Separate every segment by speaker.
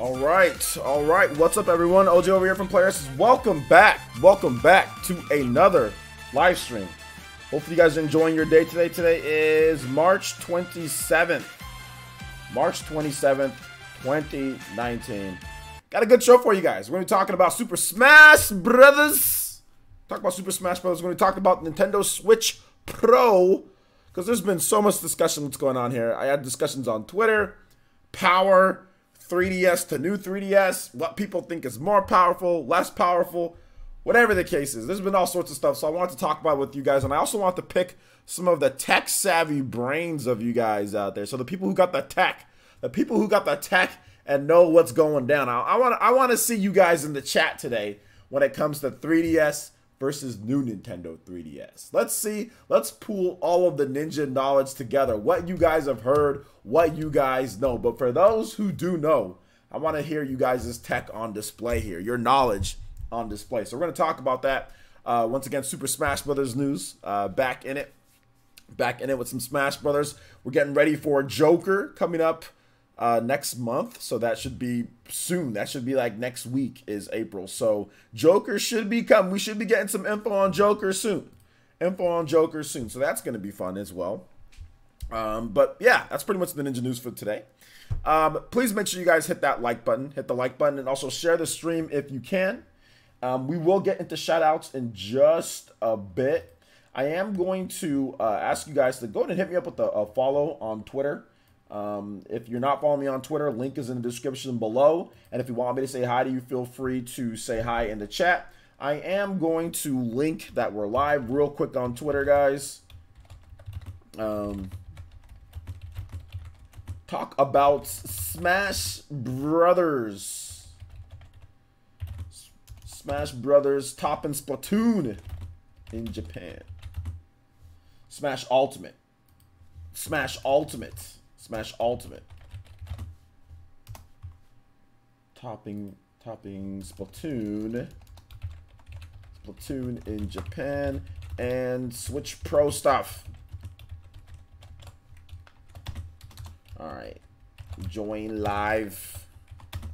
Speaker 1: All right. What's up, everyone? OJ over here from Players. Welcome back to another live stream. Hopefully, you guys are enjoying your day today. Today is March 27th, 2019. Got a good show for you guys. We're going to be talking about Super Smash Brothers. We're going to be talking about Nintendo Switch Pro, because there's been so much discussion that's going on here. I had discussions on Twitter, power, 3DS to new 3DS, what people think is more powerful, less powerful, whatever the case is. There's been all sorts of stuff, so I want to talk about it with you guys, and I also want to pick some of the tech-savvy brains of you guys out there. So the people who got the tech, and know what's going down. I want to see you guys in the chat today when it comes to 3DS versus new Nintendo 3DS. Let's pool all of the ninja knowledge together. What you guys have heard, what you guys know. But for those who do know, I want to hear you guys' tech on display here, your knowledge on display. So we're going to talk about that. Once again, Super Smash Brothers news, back in it with some Smash Brothers. We're getting ready for Joker coming up next month, so that should be soon. That should be like next week is April. So Joker should be coming. We should be getting some info on Joker soon. So that's going to be fun as well. But yeah, that's pretty much the Ninja news for today. Please make sure you guys hit that like button, and also share the stream if you can. We will get into shout outs in just a bit. I am going to ask you guys to go ahead and hit me up with a follow on Twitter. If you're not following me on Twitter, link is in the description below. And if you want me to say hi to you, feel free to say hi in the chat. I am going to link that we're live real quick on Twitter, guys. Talk about Smash Brothers. Smash Brothers topping Splatoon in Japan. Smash Ultimate. Topping Splatoon in Japan and Switch Pro stuff. All right, join live.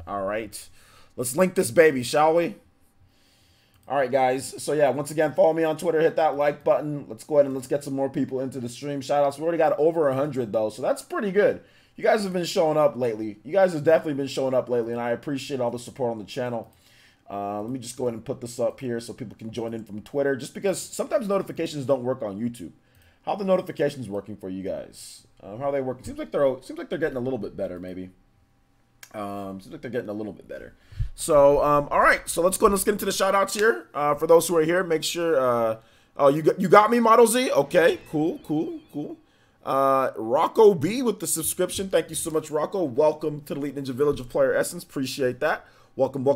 Speaker 1: All right, let's link this baby, shall we? All right, guys. So yeah, once again, follow me on Twitter. Hit that like button. Let's go ahead and let's get some more people into the stream. Shout outs. We already got over 100 though, so that's pretty good. You guys have been showing up lately. You guys have definitely been showing up lately, and I appreciate all the support on the channel. Let me just go ahead and put this up here so people can join in from Twitter. Just because sometimes notifications don't work on YouTube. How are the notifications working for you guys? How are they working? Seems like they're getting a little bit better, maybe. Seems like they're getting a little bit better. So, all right. So let's go and let's get into the shout outs here. For those who are here, make sure, oh, you got me, Model Z. Okay, cool. Rocco B with the subscription. Thank you so much, Rocco. Welcome to the Elite Ninja Village of Player Essence. Appreciate that. Welcome.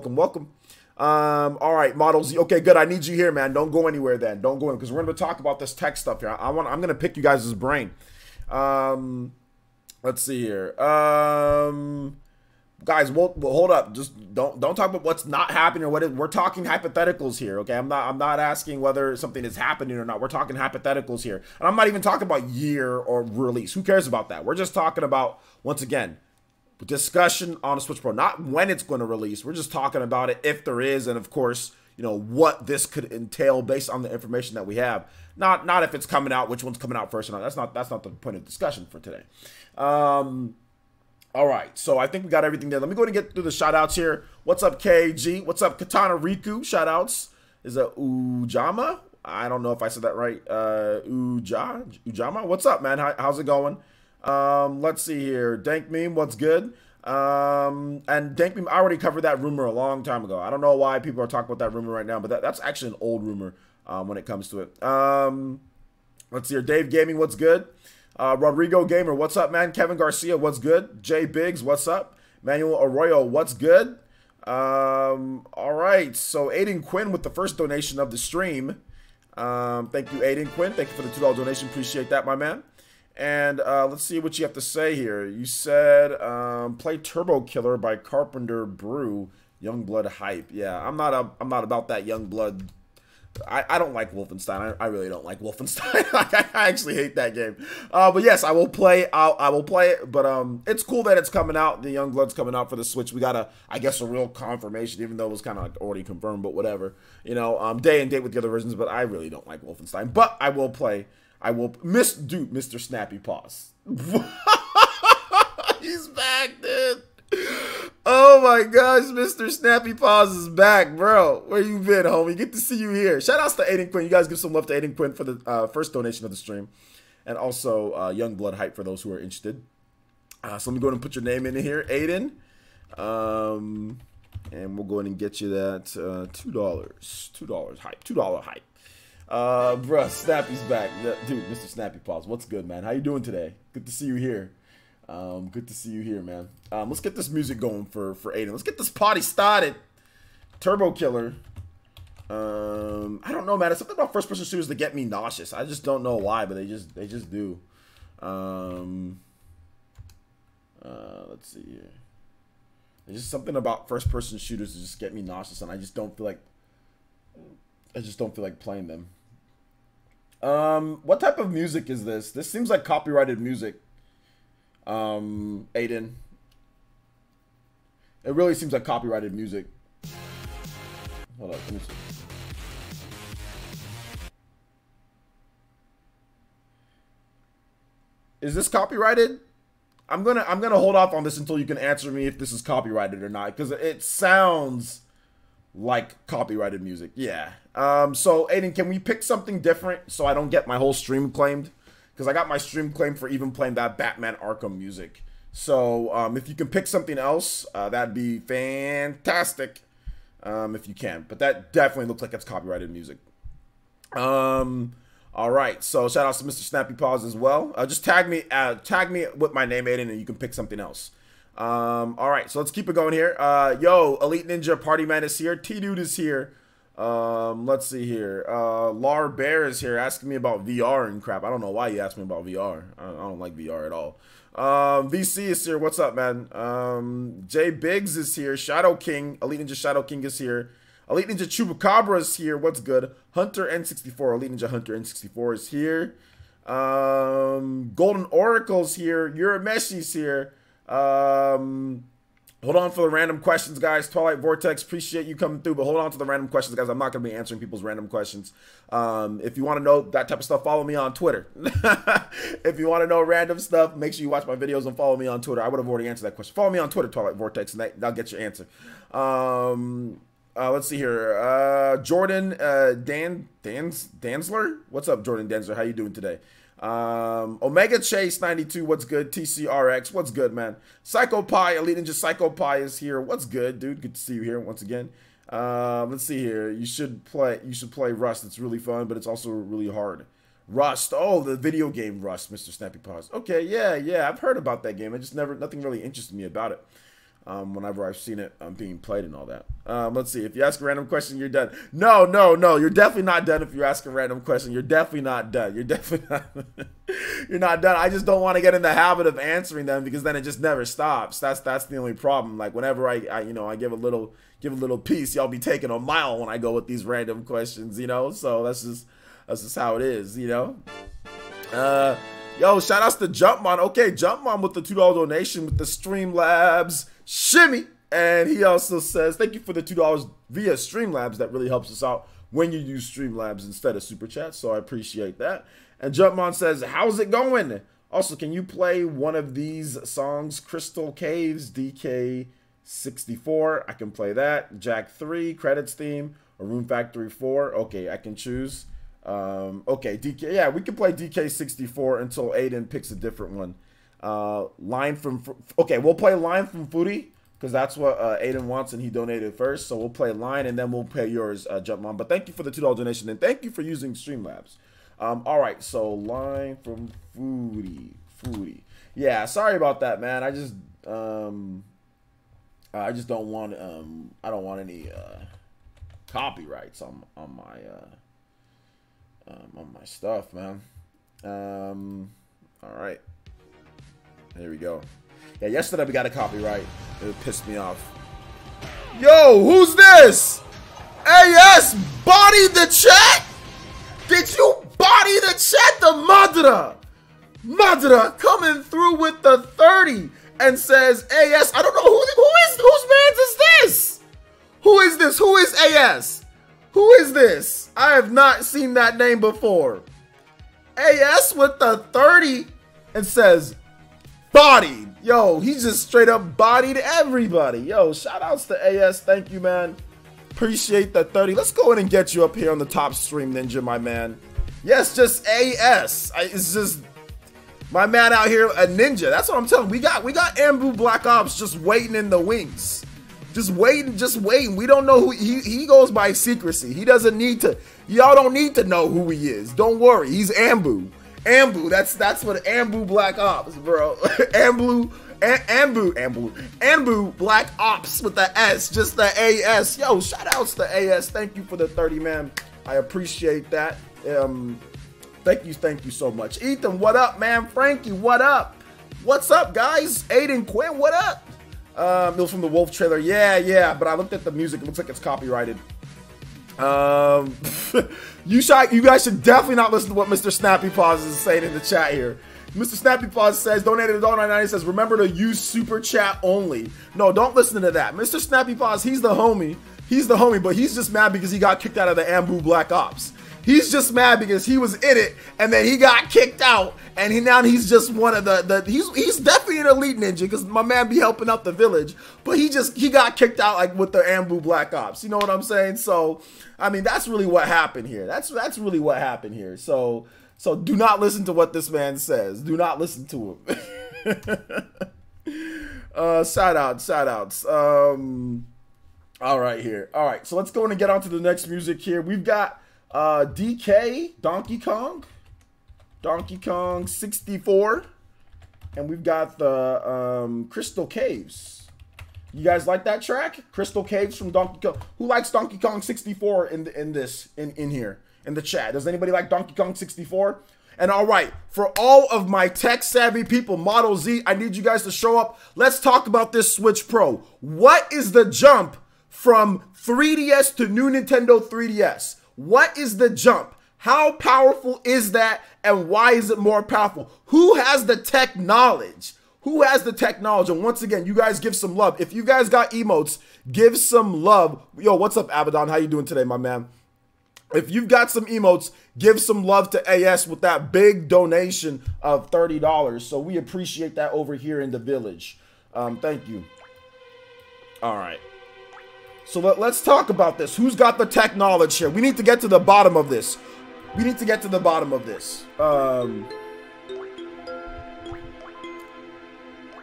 Speaker 1: All right, Model Z. Okay, good. I need you here, man. Don't go anywhere then. Don't go in, because we're going to talk about this tech stuff here. I'm going to pick you guys' brain. Let's see here. Guys, well, hold up. Just don't talk about what's not happening or what is. We're talking hypotheticals here, okay? I'm not asking whether something is happening or not. We're talking hypotheticals here, and I'm not even talking about year or release. Who cares about that? We're just talking about, once again, discussion on a Switch Pro, not when it's going to release. We're just talking about it if there is, and of course, you know what this could entail based on the information that we have. Not if it's coming out, which one's coming out first or not. That's not the point of discussion for today. All right, so I think we got everything there. Let me go and get through the shout-outs here. What's up, KG? What's up, Katana Riku? Shout-outs. Is it Ujama? I don't know if I said that right. Ujama? What's up, man? How's it going? Let's see here. Dank Meme, what's good? And Dank Meme, I already covered that rumor a long time ago. I don't know why people are talking about that rumor right now, but that's actually an old rumor when it comes to it. Let's see here. Dave Gaming, what's good? Rodrigo Gamer, what's up, man? Kevin Garcia, what's good? Jay Biggs, what's up? Manuel Arroyo, what's good? All right, so Aiden Quinn with the first donation of the stream. Thank you, Aiden Quinn. Thank you for the $2 donation. Appreciate that, my man. And let's see what you have to say here. You said play Turbo Killer by Carpenter Brew, Youngblood hype. Yeah, I'm not about that Youngblood I don't like Wolfenstein. I really don't like Wolfenstein. I actually hate that game. But yes, I will play. I will play it. But it's cool that it's coming out. The Youngblood's coming out for the Switch. We got I guess a real confirmation, even though it was kind of like already confirmed. But whatever, you know, day and date with the other versions. But I really don't like Wolfenstein. But I will play. I will Mr. Snappy Paws. He's back, dude. Oh my gosh, Mr. Snappy Paws is back, bro. Where you been, homie? Good to see you here. Shout outs to Aiden Quinn. You guys give some love to Aiden Quinn for the first donation of the stream. And also Youngblood hype for those who are interested. So let me go ahead and put your name in here, Aiden. And we'll go ahead and get you that $2. $2 hype. $2 hype. Bruh, Snappy's back. Dude, Mr. Snappy Paws, what's good, man? How you doing today? Good to see you here. Good to see you here, man. Let's get this music going for Aiden. Let's get this party started. Turbo Killer. I don't know, man. It's something about first-person shooters that get me nauseous. I just don't know why, but they just do. Let's see here. There's just something about first-person shooters that just get me nauseous, and I just don't feel like playing them. What type of music is this? This seems like copyrighted music. Aiden. It really seems like copyrighted music. Hold up, let me see. Is this copyrighted? I'm gonna hold off on this until you can answer me if this is copyrighted or not, because it sounds like copyrighted music. Yeah. So Aiden, can we pick something different so I don't get my whole stream claimed? Because I got my stream claimed for even playing that Batman Arkham music. So if you can pick something else, that'd be fantastic. If you can. But that definitely looks like it's copyrighted music. All right. So shout out to Mr. Snappy Paws as well. Just tag me with my name, Aiden, and you can pick something else. All right. So let's keep it going here. Yo, Elite Ninja Party Man is here. T-Dude is here. Let's see here. Lar Bear is here asking me about VR and crap. I don't know why you asked me about VR. I don't like VR at all. VC is here. What's up, man? Jay Biggs is here. Shadow King. Elite Ninja Shadow King is here. Elite Ninja Chupacabra is here. What's good? Hunter N64. Elite Ninja Hunter N64 is here. Golden Oracle's here. Urameshi here. Hold on for the random questions, guys. Twilight Vortex, appreciate you coming through, but hold on to the random questions, guys. I'm not going to be answering people's random questions. If you want to know that type of stuff, follow me on Twitter. If you want to know random stuff, make sure you watch my videos and follow me on Twitter. I would have already answered that question. Follow me on Twitter, Twilight Vortex, and that'll get your answer. Let's see here. Jordan Danzler? What's up, Jordan Danzler? How you doing today? Omega Chase 92, what's good? TCRX, what's good, man? Psycho Pie, Elite Ninja Psycho Pie is here. What's good, dude? Good to see you here once again. Let's see here. You should play Rust. It's really fun, but it's also really hard. Rust. Oh, the video game Rust, Mr. Snappy Paws. Okay, yeah, I've heard about that game. Nothing really interested me about it. Whenever I've seen it being played and all that. Let's see. If you ask a random question, you're done. No. You're definitely not done if you ask a random question. You're definitely not done. You're definitely not. You're not done. I just don't want to get in the habit of answering them because then it just never stops. That's the only problem. Like whenever I give a little piece, y'all be taking a mile when I go with these random questions, you know? So that's just how it is, you know? Yo, shout outs to Jumpmon. Okay, Jumpmon with the $2 donation with the Streamlabs shimmy. And he also says, thank you for the $2 via Streamlabs. That really helps us out when you use Streamlabs instead of Super Chat. So I appreciate that. And Jumpmon says, how's it going? Also, can you play one of these songs? Crystal Caves, DK64. I can play that. Jack 3, Credits Theme, or Room Factory 4. Okay, I can choose. Okay, DK. Yeah, we can play DK64 until Aiden picks a different one. Line from. Okay, we'll play Line from Foodie because that's what Aiden wants and he donated first. So we'll play Line and then we'll play yours, Jumpmon. But thank you for the $2 donation and thank you for using Streamlabs. All right, so Line from Foodie. Yeah, sorry about that, man. I just don't want I don't want any copyrights on my stuff, man. All right, there we go. Yeah, yesterday we got a copyright. It pissed me off. Yo, who's this? AS, body the chat? Did you body the chat? The Madra coming through with the 30 and says AS. I don't know whose man's is this? Who is this? Who is AS? Who is this? I have not seen that name before. AS with the 30 and says bodied. Yo, he just straight up bodied everybody. Yo, shout outs to AS. Thank you, man. Appreciate the 30. Let's go in and get you up here on the top stream, Ninja, my man. Yes, just AS. It's just my man out here, a ninja. That's what I'm telling you. We got Ambu Black Ops just waiting in the wings. Just waiting. We don't know who he goes by secrecy. He doesn't need to. Y'all don't need to know who he is. Don't worry. He's Ambu. Ambu. That's what Ambu Black Ops, bro. Ambu Black Ops with the S, just the AS. Yo, shout outs to AS. Thank you for the 30, man. I appreciate that. Thank you so much. Ethan, what up, man? Frankie, what up? What's up, guys? Aiden Quinn, what up? It was from the Wolf trailer. Yeah, but I looked at the music. It looks like it's copyrighted. You guys should definitely not listen to what Mr. Snappy Paws is saying in the chat here. Mr. Snappy Paws says, donated $1.99. He says, remember to use super chat only. No, don't listen to that. Mr. Snappy Paws, he's the homie. But he's just mad because he got kicked out of the Ambu Black Ops. He's just mad because he was in it and then he got kicked out, and he's just one of he's definitely an elite ninja because my man be helping out the village, but he got kicked out like with the Ambu Black Ops. You know what I'm saying? So I mean, that's really what happened here. That's really what happened here. So do not listen to what this man says. Do not listen to him. Shout outs. All right here. All right, so let's go in and get on to the next music here. We've got DK, Donkey Kong 64, and we've got the Crystal Caves. You guys like that track? Crystal Caves from Donkey Kong. Who likes Donkey Kong 64 in here in the chat? Does anybody like Donkey Kong 64? And all right, for all of my tech savvy people, Model Z, I need you guys to show up. Let's talk about this Switch Pro. What is the jump from 3DS to new Nintendo 3DS? What is the jump? How powerful is that, and why is it more powerful? Who has the tech knowledge? Who has the tech knowledge? And once again, you guys give some love. If you guys got emotes, give some love. Yo, what's up, Abaddon? How you doing today, my man? If you've got some emotes, give some love to AS with that big donation of $30. So we appreciate that over here in the village. Thank you. All right. So let's talk about this. Who's got the tech knowledge here? We need to get to the bottom of this.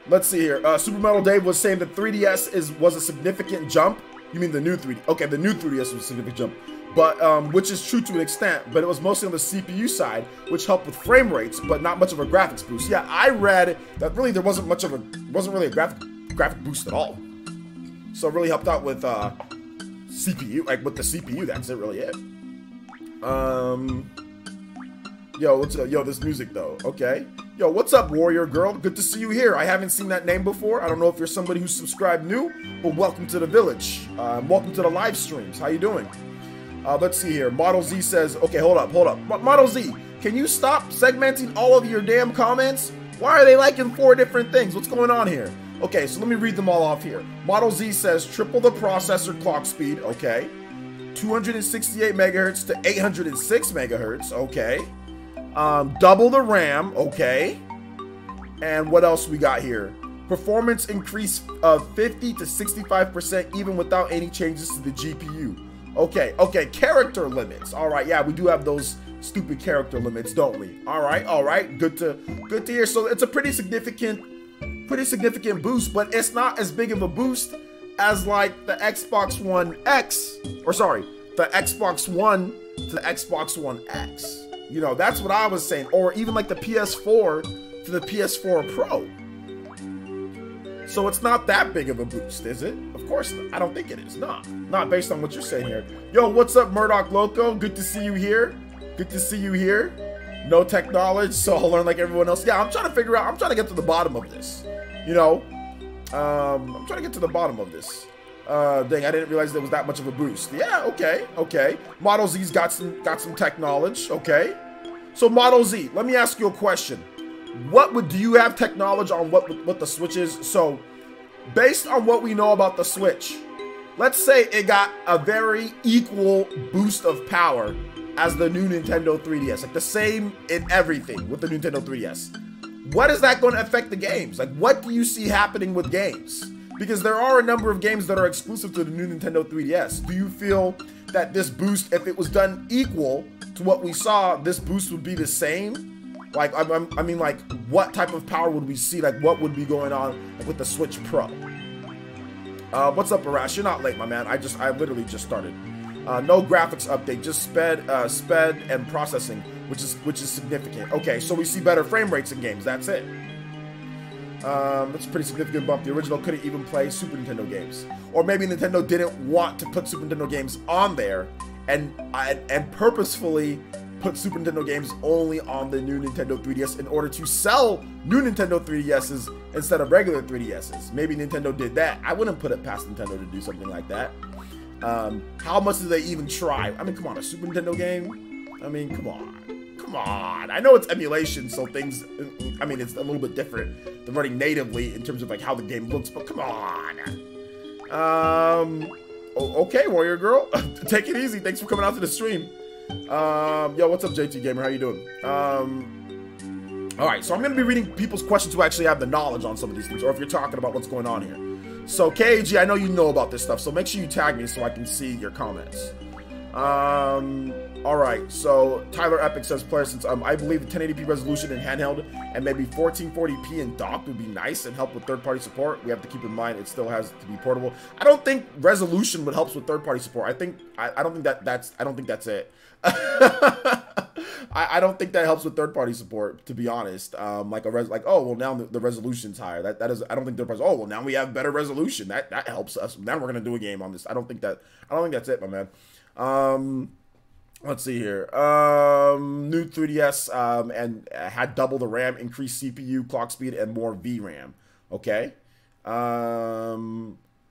Speaker 1: Let's see here. Super Metal Dave was saying that 3DS was a significant jump. You mean the new 3D? Okay, the new 3DS was a significant jump, but which is true to an extent. But it was mostly on the CPU side, which helped with frame rates, but not much of a graphics boost. Yeah, I read that really there wasn't really a graphic boost at all. So it really helped out with CPU, like with the CPU. That's it, really it. Yo, this music though. Okay. Yo, what's up, Warrior Girl? Good to see you here. I haven't seen that name before. I don't know if you're somebody who's subscribed new, but welcome to the village. Welcome to the live streams. How you doing? Let's see here. Model Z says, okay, hold up. Model Z, can you stop segmenting all of your damn comments? Why are they liking 4 different things? What's going on here? Okay, so let me read them all off here. Model Z says triple the processor clock speed, okay. 268 megahertz to 806 megahertz, okay. Double the RAM, okay. And what else we got here? Performance increase of 50 to 65% even without any changes to the GPU. Okay, character limits. All right, yeah, we do have those stupid character limits, don't we? All right. Good to hear. So it's a pretty significant boost, but it's not as big of a boost as like the Xbox One X, or sorry, the Xbox One to the Xbox One X. You know, that's what I was saying. Or even like the PS4 to the PS4 Pro. So it's not that big of a boost, is it? Of course not. I don't think it is. Not based on what you're saying here. Yo, what's up, Murdoch Loco? Good to see you here. No tech knowledge, so I'll learn like everyone else. Yeah, I'm trying to get to the bottom of this. You know, I'm trying to get to the bottom of this. Dang, I didn't realize there was that much of a boost. Yeah, okay, okay. Model Z's got some tech knowledge, okay. So Model Z, let me ask you a question. Do you have tech knowledge on what the Switch is? So, based on what we know about the Switch, let's say it got a very equal boost of power as the new Nintendo 3DS, like the same in everything with the Nintendo 3DS. What is that going to affect the games? Like, what do you see happening with games? Because there are a number of games that are exclusive to the new Nintendo 3DS. Do you feel that this boost, if it was done equal to what we saw, this boost would be the same? Like, I mean, like, what type of power would we see? Like, what would be going on with the Switch Pro? What's up, Arash? You're not late, my man. I literally just started. No graphics update, just sped and processing, which is significant. Okay, so we see better frame rates in games. That's it. That's a pretty significant bump. The original couldn't even play Super Nintendo games, or maybe Nintendo didn't want to put Super Nintendo games on there, and purposefully put Super Nintendo games only on the new Nintendo 3DS in order to sell new Nintendo 3DSs instead of regular 3DSs. Maybe Nintendo did that. I wouldn't put it past Nintendo to do something like that. How much do they even try? I mean, come on, a Super Nintendo game? I mean, come on. Come on. I know it's emulation, so things, I mean, it's a little bit different than running natively in terms of like how the game looks, but come on. Okay, Warrior Girl. Take it easy. Thanks for coming out to the stream. Yo, what's up, JT Gamer? How you doing? Alright, so I'm going to be reading people's questions who actually have the knowledge on some of these things, or if you're talking about what's going on here. So, KAG, I know you know about this stuff, so make sure you tag me so I can see your comments. Alright, so Tyler Epic says, player, since I believe the 1080p resolution in handheld and maybe 1440p in dock would be nice and help with third-party support. We have to keep in mind it still has to be portable. I don't think resolution would help with third-party support. I don't think that's it. I don't think that helps with third-party support, to be honest. Oh well, now the resolution's higher. That is, I don't think third parties. Oh well, now we have better resolution. That helps us. Now we're gonna do a game on this. I don't think that's it, my man. Let's see here. New 3DS and had double the RAM, increased CPU clock speed, and more VRAM. Okay.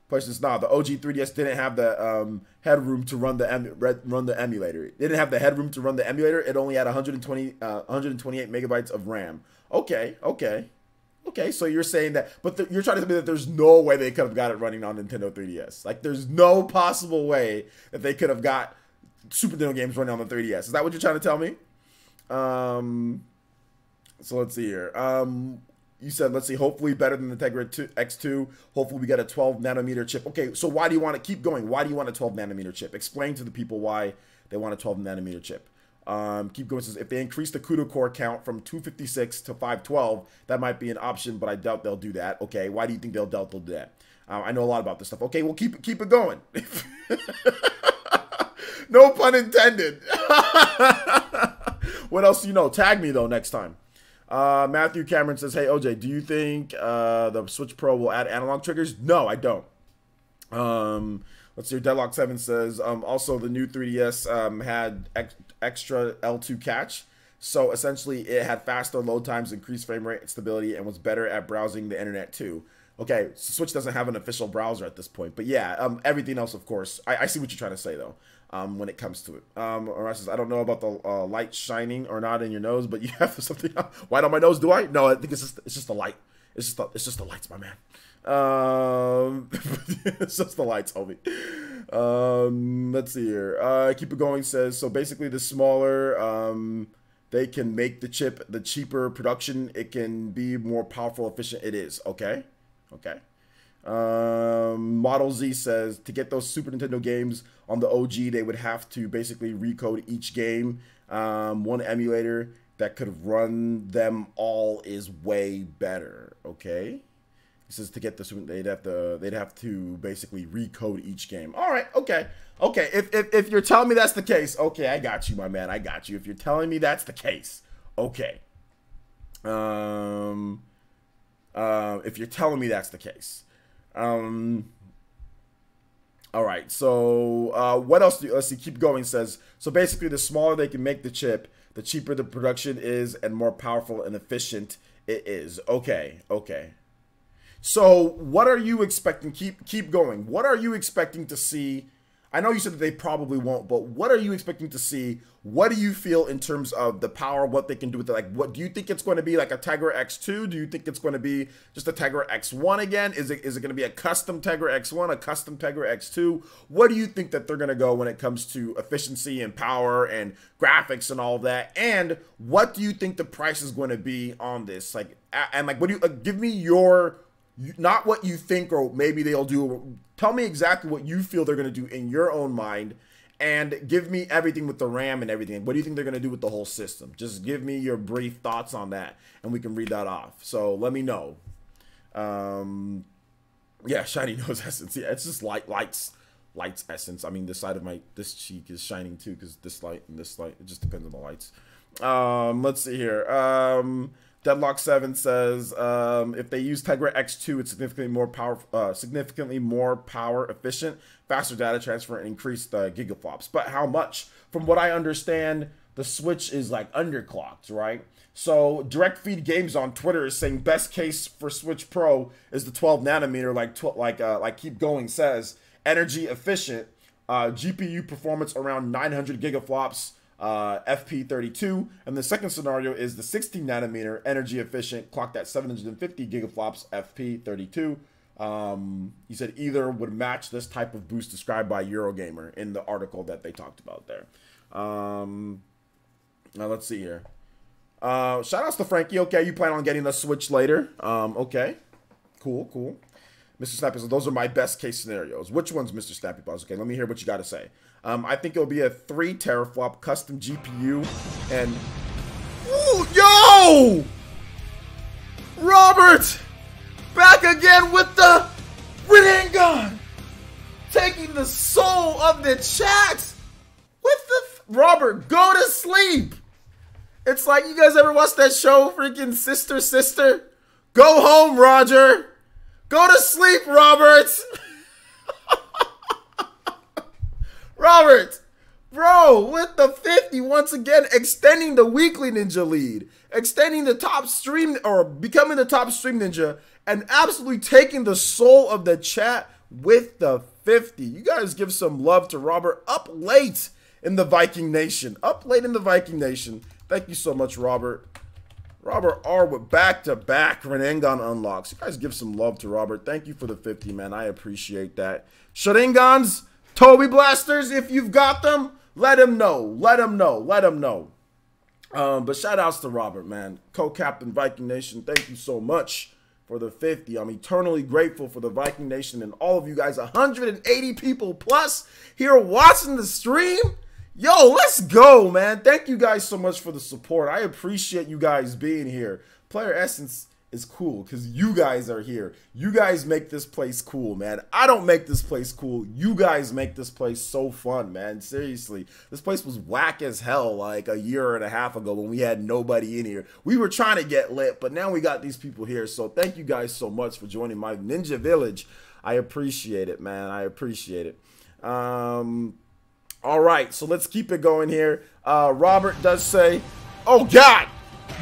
Speaker 1: Questions now. The OG 3DS didn't have the headroom to run the emulator. It didn't have the headroom to run the emulator. It only had 128 megabytes of RAM. Okay. So you're saying that, but you're trying to tell me that there's no way they could have got it running on Nintendo 3DS. Like, there's no possible way that they could have got Super Nintendo games running on the 3DS. Is that what you're trying to tell me? So let's see here. You said, let's see, hopefully better than the Tegra X2. Hopefully we get a 12 nanometer chip. Okay, so why do you want to keep going? Why do you want a 12 nanometer chip? Explain to the people why they want a 12 nanometer chip. Keep going. Says, if they increase the CUDA core count from 256 to 512, that might be an option, but I doubt they'll do that. Okay, why do you think they'll do that? I know a lot about this stuff. Okay, well, keep it going. No pun intended. What else do you know? Tag me, though, next time. Matthew Cameron says, hey, OJ, do you think the Switch Pro will add analog triggers? No, I don't. Let's see. Deadlock 7 says, also the new 3DS had extra L2 catch. So essentially it had faster load times, increased frame rate stability, and was better at browsing the internet too. Okay, so Switch doesn't have an official browser at this point. But yeah, everything else, of course. I see what you're trying to say, though, when it comes to it. Or says, I don't know about the light shining or not in your nose, but you have something white on my nose, do I? No, I think it's just the light. It's just the lights, my man. It's just the lights, homie. Let's see here. Keep it going says, so basically the smaller they can make the chip, the cheaper production, it can be more powerful, efficient. It is. Okay. Model Z says, to get those Super Nintendo games on the OG, they would have to basically recode each game. One emulator that could run them all is way better. Okay. He says to get the Super, they'd have to basically recode each game. All right. Okay. If you're telling me that's the case, okay, I got you, my man. I got you. If you're telling me that's the case, okay. If you're telling me that's the case. All right, so what else let's see, keep going says, so basically the smaller they can make the chip, the cheaper the production is and more powerful and efficient it is. Okay. So what are you expecting? Keep going. What are you expecting to see? I know you said that they probably won't, but what are you expecting to see? What do you feel in terms of the power, what they can do with it? Like, what do you think it's going to be, like a Tegra X2? Do you think it's going to be just a Tegra X1 again? Is it going to be a custom Tegra X1, a custom Tegra X2? What do you think that they're going to go when it comes to efficiency and power and graphics and all of that? And what do you think the price is going to be on this? Like, and like, what do you give me your, not what you think or maybe they'll do. Tell me exactly what you feel they're going to do in your own mind, and give me everything with the RAM and everything. What do you think they're going to do with the whole system? Just give me your brief thoughts on that, and we can read that off. So let me know. Yeah, shiny nose essence. Yeah, it's just lights essence. I mean, this side of this cheek is shining too, because this light and this light. It just depends on the lights. Let's see here. Deadlock7 says, if they use Tegra X2, it's significantly more power efficient, faster data transfer, and increased gigaflops. But how much? From what I understand, the Switch is like underclocked, right? So Direct Feed Games on Twitter is saying best case for Switch Pro is the 12 nanometer, like Keep Going says, energy efficient, GPU performance around 900 gigaflops. FP32, and the second scenario is the 16 nanometer energy efficient, clocked at 750 gigaflops, FP32. He said either would match this type of boost described by Eurogamer in the article that they talked about there. Now let's see here. Shout outs to Frankie. Okay, you plan on getting the Switch later. Okay, cool. Mr. Snappy says, those are my best case scenarios. Which ones, Mr. Snappy Paws? Okay, let me hear what you got to say. I think it'll be a 3 teraflop custom GPU and... Ooh, yo! Robert! Back again with the Rinnegan! Taking the soul of the chat! With the... Robert, go to sleep! It's like, you guys ever watch that show, freaking Sister? Go home, Roger! Go to sleep, Robert! Robert, bro, with the 50, once again, extending the weekly ninja lead, extending the top stream, or becoming the top stream ninja, and absolutely taking the soul of the chat with the 50. You guys give some love to Robert up late in the Viking Nation. Thank you so much, Robert. Robert R with back-to-back Rinnegan unlocks. You guys give some love to Robert. Thank you for the 50, man. I appreciate that. Sharingans, Toby Blasters, if you've got them, let him know. But shout outs to Robert, man. Co-captain Viking Nation, thank you so much for the 50. I'm eternally grateful for the Viking Nation and all of you guys. 180 people plus here watching the stream. Yo, let's go, man. Thank you guys so much for the support. I appreciate you guys being here. Player Essence is cool because you guys are here. You guys make this place cool, man. I don't make this place cool. You guys make this place so fun, man. Seriously, this place was whack as hell like a year and a half ago when we had nobody in here. We were trying to get lit, but now we got these people here. So thank you guys so much for joining my Ninja Village. I appreciate it, man. I appreciate it. All right, so let's keep it going here. Robert does say, oh God,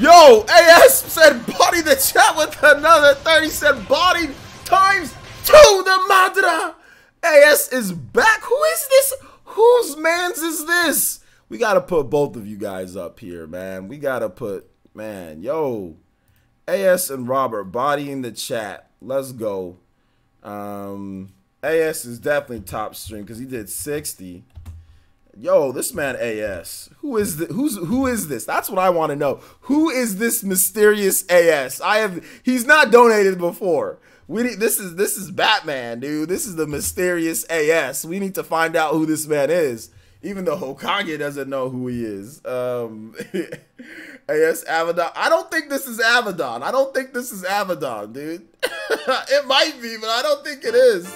Speaker 1: yo, AS said body the chat with another 30, said body times 2 the Madra. AS is back. Who is this? Whose mans is this? We got to put both of you guys up here, man. We got to put, man, yo, AS and Robert, body in the chat. Let's go. AS is definitely top stream because he did 60. Yo, this man AS. Who is this? That's what I want to know. Who is this mysterious AS? He's not donated before. This is Batman, dude. This is the mysterious AS. We need to find out who this man is. Even though Hokage doesn't know who he is. AS Avedon. I don't think this is Avedon. I don't think this is Avedon, dude. It might be, but I don't think it is.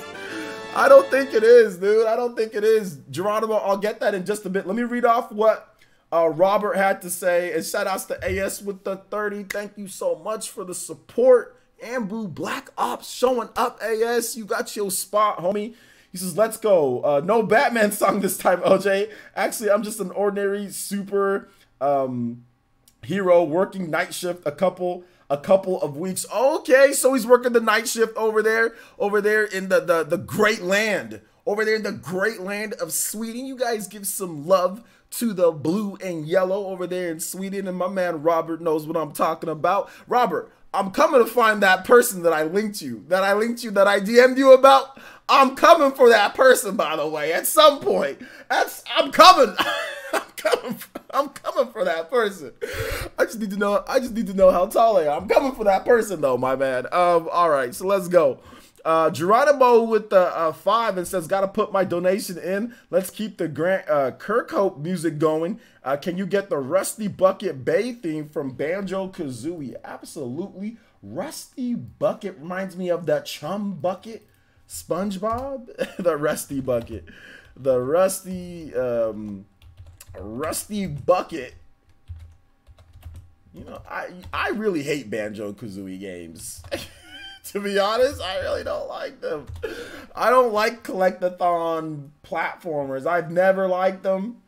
Speaker 1: I don't think it is, dude. I don't think it is. Geronimo, I'll get that in just a bit. Let me read off what Robert had to say. And shout outs to AS with the 30. Thank you so much for the support. Ambu Black Ops showing up, AS. You got your spot, homie. He says, let's go. No Batman song this time, LJ. Actually, I'm just an ordinary super hero working night shift a couple a couple of weeks. Okay, so he's working the night shift over there in the great land. Over there in the great land of Sweden. You guys give some love to the blue and yellow over there in Sweden. And my man Robert knows what I'm talking about. Robert, I'm coming to find that person that I linked you, that I DM'd you about. I'm coming for that person, by the way, at some point. I'm coming. I'm coming for that person. I just need to know how tall I am. I'm coming for that person though, my man. All right, so let's go. Geronimo with the 5 and says, gotta put my donation in. Let's keep the Kirkhope music going. Can you get the Rusty Bucket Bay theme from Banjo Kazooie? Absolutely. Rusty Bucket reminds me of that Chum Bucket SpongeBob. The Rusty Bucket. The Rusty Bucket. You know, I really hate Banjo Kazooie games. To be honest, I really don't like them. I don't like collectathon platformers. I've never liked them.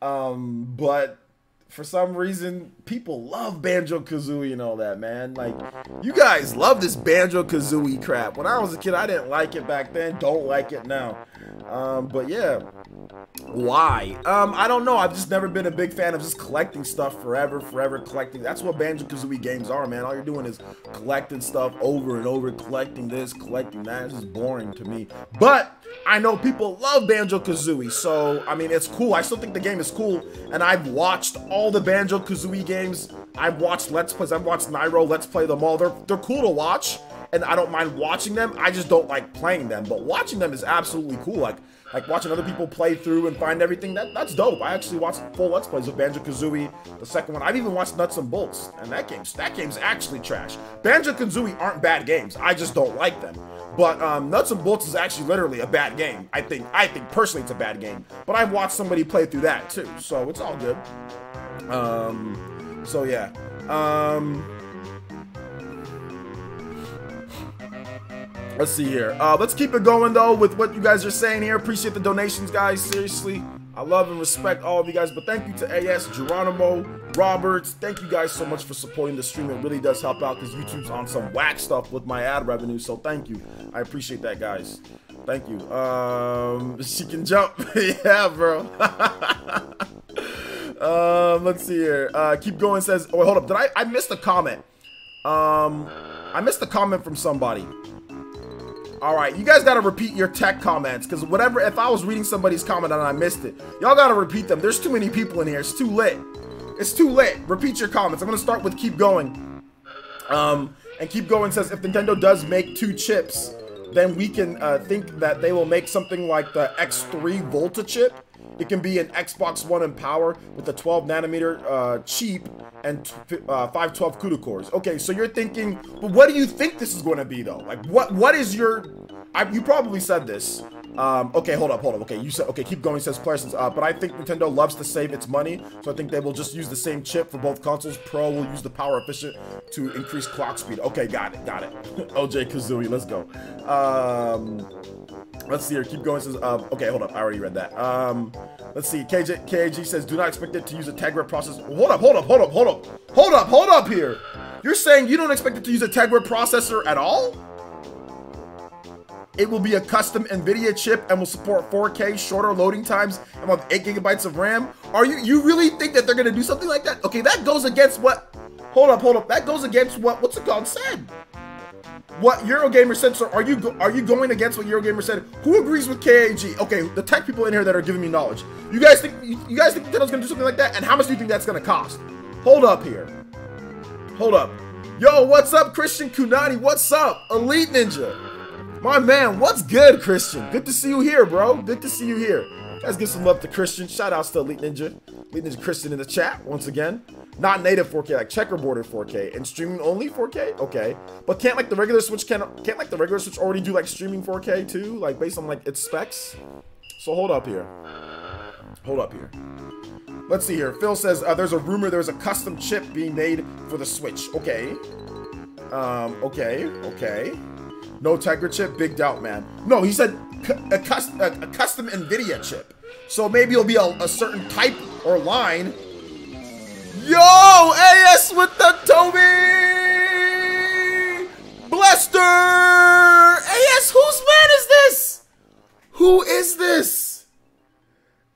Speaker 1: But for some reason, people love Banjo-Kazooie and all that, man. Like, you guys love this Banjo-Kazooie crap. When I was a kid, I didn't like it back then. Don't like it now. But yeah. Why? I don't know. I've just never been a big fan of just collecting stuff forever collecting. That's what Banjo-Kazooie games are, man. All you're doing is collecting stuff over and over, collecting this, collecting that. It's just boring to me. But I know people love Banjo-Kazooie, so, I mean, it's cool. I still think the game is cool, and I've watched all the Banjo-Kazooie games. I've watched Let's Plays. I've watched Nairo Let's Play them all. They're cool to watch, and I don't mind watching them. I just don't like playing them, but watching them is absolutely cool. Like watching other people play through and find everything, that's dope. I actually watched full Let's Plays of Banjo-Kazooie, the second one. I've even watched Nuts and Bolts, and that game's actually trash. Banjo-Kazooie aren't bad games. I just don't like them. But Nuts and Bolts is actually literally a bad game. I think personally it's a bad game. But I've watched somebody play through that too, so it's all good. So yeah. Let's see here. Let's keep it going though with what you guys are saying here. Appreciate the donations, guys. Seriously, I love and respect all of you guys. But thank you to AS, Geronimo, Roberts. Thank you guys so much for supporting the stream. It really does help out because YouTube's on some whack stuff with my ad revenue. So thank you. I appreciate that, guys. Thank you. She can jump. Yeah, bro. Let's see here. Keep going says, oh, hold up. I missed a comment. I missed a comment from somebody. Alright, you guys gotta repeat your tech comments, because whatever, if I was reading somebody's comment and I missed it, y'all gotta repeat them. There's too many people in here. It's too lit. It's too lit. Repeat your comments. I'm gonna start with Keep Going. And Keep Going says, if Nintendo does make 2 chips, then we can think that they will make something like the X3 Volta chip. It can be an Xbox One in power with a 12nm chip and 512 CUDA cores. Okay, so you're thinking, but what do you think this is going to be though? Like, what is your? You probably said this. Okay, hold up. Okay, you said, okay, Keep Going says Plarsons, but I think Nintendo loves to save its money, so I think they will just use the same chip for both consoles. Pro will use the power efficient to increase clock speed. Okay, got it. OJ Kazooie, let's go. Let's see here. Keep Going says, okay, hold up. I already read that. Let's see. KAG says, do not expect it to use a Tegra processor. Hold up here. You're saying you don't expect it to use a Tegra processor at all? It will be a custom NVIDIA chip and will support 4K, shorter loading times, and will have 8 GB of RAM. Are you really think that they're gonna do something like that? Okay, that goes against what? Hold up. That goes against what's it called said? What Eurogamer said. So are you going against what Eurogamer said? Who agrees with KAG? Okay, the tech people in here that are giving me knowledge. You guys think Nintendo's gonna do something like that? And how much do you think that's gonna cost? Hold up here. Hold up. Yo, what's up, Christian Kunani? What's up, Elite Ninja? My man, what's good, Christian? Good to see you here, bro. Good to see you here. Guys, give some love to Christian. Shout outs to Elite Ninja. Elite Ninja Christian in the chat once again. Not native 4K, like checkerboarded 4K and streaming only 4K. Okay, but can't like the regular Switch can't like the regular Switch already do like streaming 4K too, like based on like its specs? So hold up here. Let's see here. Phil says there's a rumor there's a custom chip being made for the Switch. Okay. Okay. No Tegra chip, big doubt, man. No, he said a custom NVIDIA chip. So maybe it'll be a certain type or line. Yo, AS with the Toby! Blaster! AS, whose man is this? Who is this?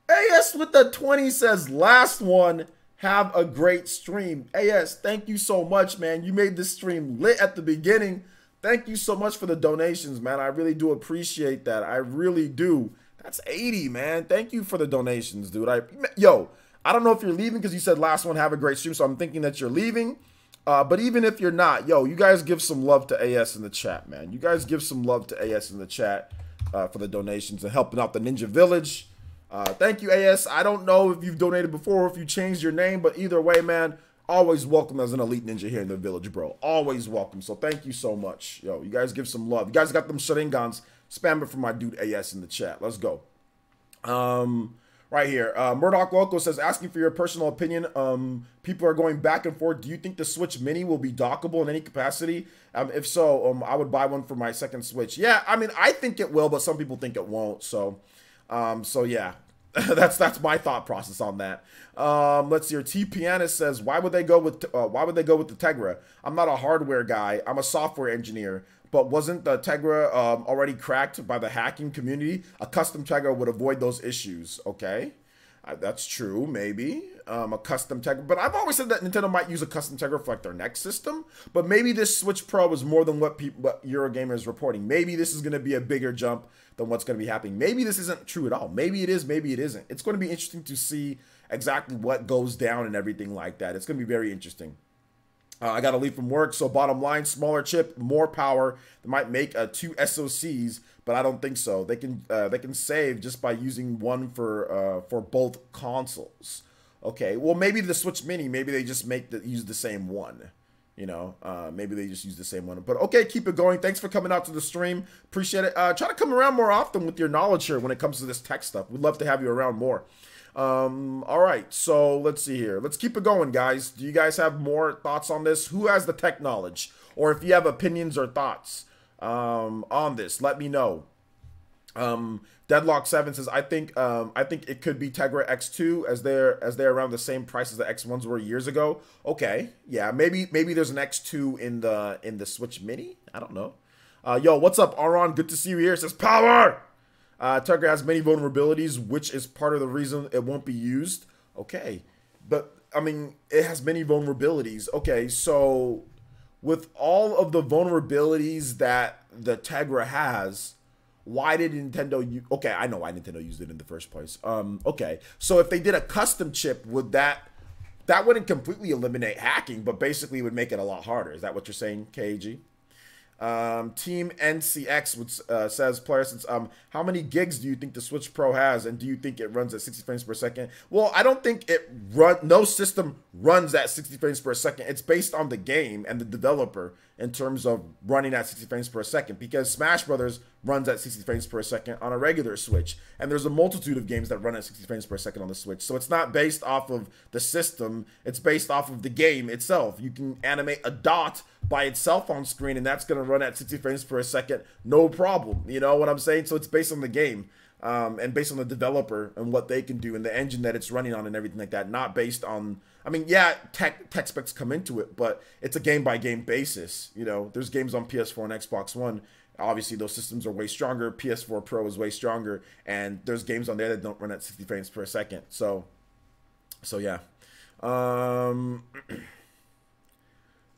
Speaker 1: AS with the 20 says, last one, have a great stream. AS, thank you so much, man. You made this stream lit at the beginning. Thank you so much for the donations, man. I really do appreciate that. I really do. That's 80, man. Thank you for the donations, dude. Yo, I don't know if you're leaving because you said last one, have a great stream, so I'm thinking that you're leaving. But even if you're not, yo, you guys give some love to AS in the chat, man. You guys give some love to AS in the chat for the donations and helping out the Ninja Village. Thank you, AS. I don't know if you've donated before or if you changed your name, but either way, man, always welcome as an elite ninja here in the village, bro. Always welcome. So thank you so much. Yo, you guys give some love. You guys got them Sharingans. Spam it for my dude AS in the chat. Let's go. Right here, Murdoch Loco says, asking for your personal opinion. People are going back and forth. Do you think the Switch Mini will be dockable in any capacity? If so, I would buy one for my second Switch. Yeah, I mean, I think it will, but some people think it won't. So yeah, that's my thought process on that. Let's see here. T Pianist says, why would they go with the Tegra? I'm not a hardware guy. I'm a software engineer. But wasn't the Tegra already cracked by the hacking community? A custom Tegra would avoid those issues. Okay, that's true. Maybe a custom Tegra. But I've always said that Nintendo might use a custom Tegra for like their next system. But maybe this Switch Pro is more than what Eurogamer is reporting. Maybe this is going to be a bigger jump than what's going to be happening. Maybe this isn't true at all. Maybe it is. Maybe it isn't. It's going to be interesting to see exactly what goes down and everything like that. It's going to be very interesting. I got to leave from work, so bottom line, smaller chip, more power. They might make 2 SoCs, but I don't think so. They can save just by using one for both consoles. Okay, well maybe the Switch Mini, maybe they just use the same one. You know, maybe they just use the same one. But okay, keep it going. Thanks for coming out to the stream. Appreciate it. Try to come around more often with your knowledge here when it comes to this tech stuff. We'd love to have you around more. All right, so let's see here. Let's keep it going, guys. Do you guys have more thoughts on this? Who has the tech knowledge? Or if you have opinions or thoughts on this, let me know. Deadlock7 says, I think it could be Tegra X2 as they're around the same price as the X1s were years ago. Okay, yeah, maybe there's an X2 in the Switch Mini. I don't know. Yo, what's up, Aron? Good to see you here. It says power. Tegra has many vulnerabilities, which is part of the reason it won't be used. Okay, but I mean, it has many vulnerabilities. Okay, so with all of the vulnerabilities that the Tegra has, why did Nintendo okay, I know why Nintendo used it in the first place. Okay, so if they did a custom chip, would that wouldn't completely eliminate hacking, but basically would make it a lot harder. Is that what you're saying, KAG? Team NCX says, player, since how many gigs do you think the Switch Pro has, and do you think it runs at 60 frames per second? Well, I don't think no system runs at 60 frames per second. It's based on the game and the developer in terms of running at 60 frames per second, because Smash Brothers runs at 60 frames per second on a regular Switch, and there's a multitude of games that run at 60 frames per second on the Switch. So it's not based off of the system, it's based off of the game itself. You can animate a dot by itself on screen, and that's going to run at 60 frames per second, no problem. You know what I'm saying? So it's based on the game and based on the developer and what they can do and the engine that it's running on and everything like that, not based on, I mean, yeah, tech specs come into it, but it's a game-by-game basis. You know, there's games on PS4 and Xbox One. Obviously, those systems are way stronger. PS4 Pro is way stronger, and there's games on there that don't run at 60 frames per second. So yeah.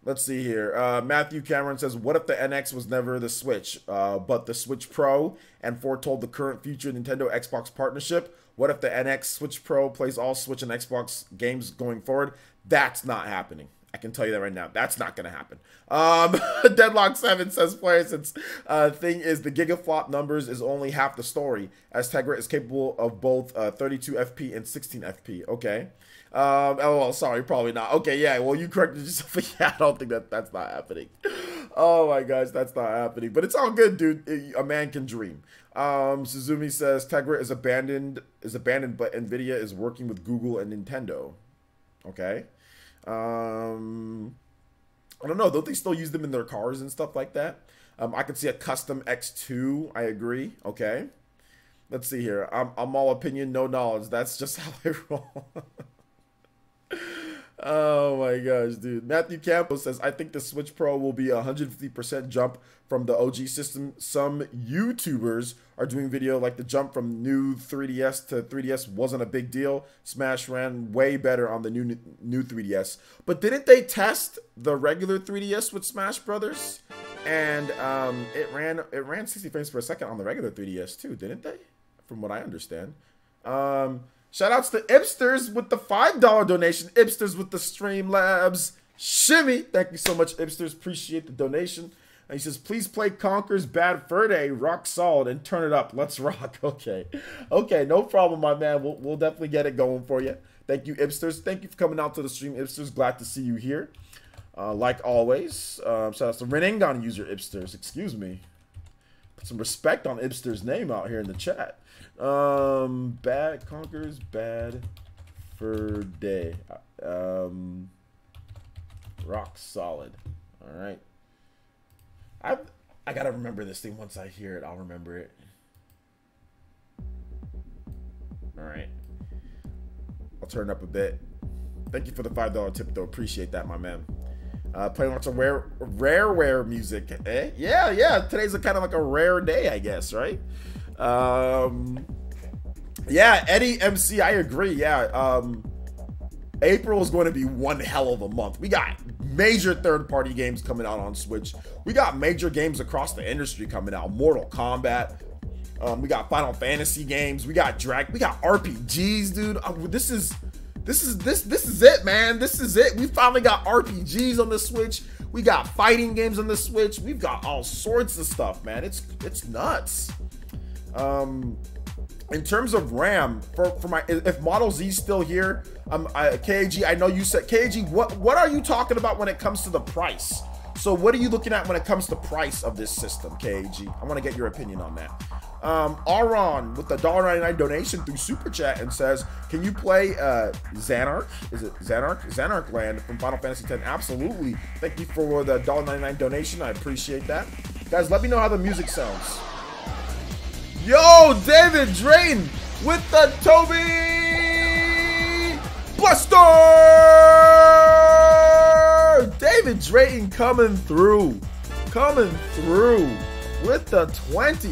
Speaker 1: Let's see here. Matthew Cameron says, what if the NX was never the Switch, but the Switch Pro, and foretold the current future Nintendo Xbox partnership? What if the NX Switch Pro plays all Switch and Xbox games going forward? That's not happening. I can tell you that right now. That's not going to happen. Deadlock7 says, player, since thing is the gigaflop numbers is only half the story, as Tegra is capable of both 32 FP and 16 FP. Okay. Oh, sorry, probably not. Okay, yeah, well, you corrected yourself. Yeah, I don't think that's not happening. Oh my gosh, that's not happening. But it's all good, dude. A man can dream. Suzumi says Tegra is abandoned, but Nvidia is working with Google and Nintendo. Okay. I don't know. Don't they still use them in their cars and stuff like that? I could see a custom X2. I agree. Okay. Let's see here. I'm all opinion, no knowledge. That's just how I roll. Oh my gosh, dude. Matthew Campos says, I think the Switch Pro will be a 150% jump from the OG system. Some YouTubers are doing video like the jump from new 3DS to 3DS wasn't a big deal. Smash ran way better on the new 3DS. But didn't they test the regular 3DS with Smash Brothers? And it ran 60 frames per second on the regular 3DS too, didn't they? From what I understand. Shout outs to Ipsters with the $5 donation. Ipsters with the Streamlabs shimmy. Thank you so much, Ipsters. Appreciate the donation. And he says, please play Conker's Bad Fur Day, rock solid, and turn it up. Let's rock. Okay. Okay, no problem, my man. We'll definitely get it going for you. Thank you, Ipsters. Thank you for coming out to the stream, Ipsters. Glad to see you here. Like always. Shout outs to Renengon user, Ipsters. Excuse me. Put some respect on Ipster's name out here in the chat. Bad Conker's Bad Fur Day. Rock solid. All right. I gotta remember this thing. Once I hear it, I'll remember it. All right. I'll turn up a bit. Thank you for the $5 tip, though. Appreciate that, my man. Playing lots of rare music. Eh? Yeah. Today's kind of like a rare day, I guess, right? Yeah, Eddie MC, I agree. Yeah, April is going to be one hell of a month. We got major third-party games coming out on Switch. We got major games across the industry coming out. Mortal Kombat. We got Final Fantasy games. We got RPGs, dude. This is it, man. This is it. We finally got RPGs on the Switch. We got fighting games on the Switch. We've got all sorts of stuff, man. It's nuts. In terms of RAM, for my, if Model Z's still here, KAG, I know you said, KAG, what are you talking about when it comes to the price? So what are you looking at when it comes to price of this system, KAG? I want to get your opinion on that. Aron with the $1.99 donation through Super Chat and says, can you play Xanark? Is it Xanark? Xanark Land from Final Fantasy X. Absolutely. Thank you for the $1.99 donation. I appreciate that. Guys, let me know how the music sounds. Yo, David Drayton with the Toby Buster! David Drayton coming through with the 20.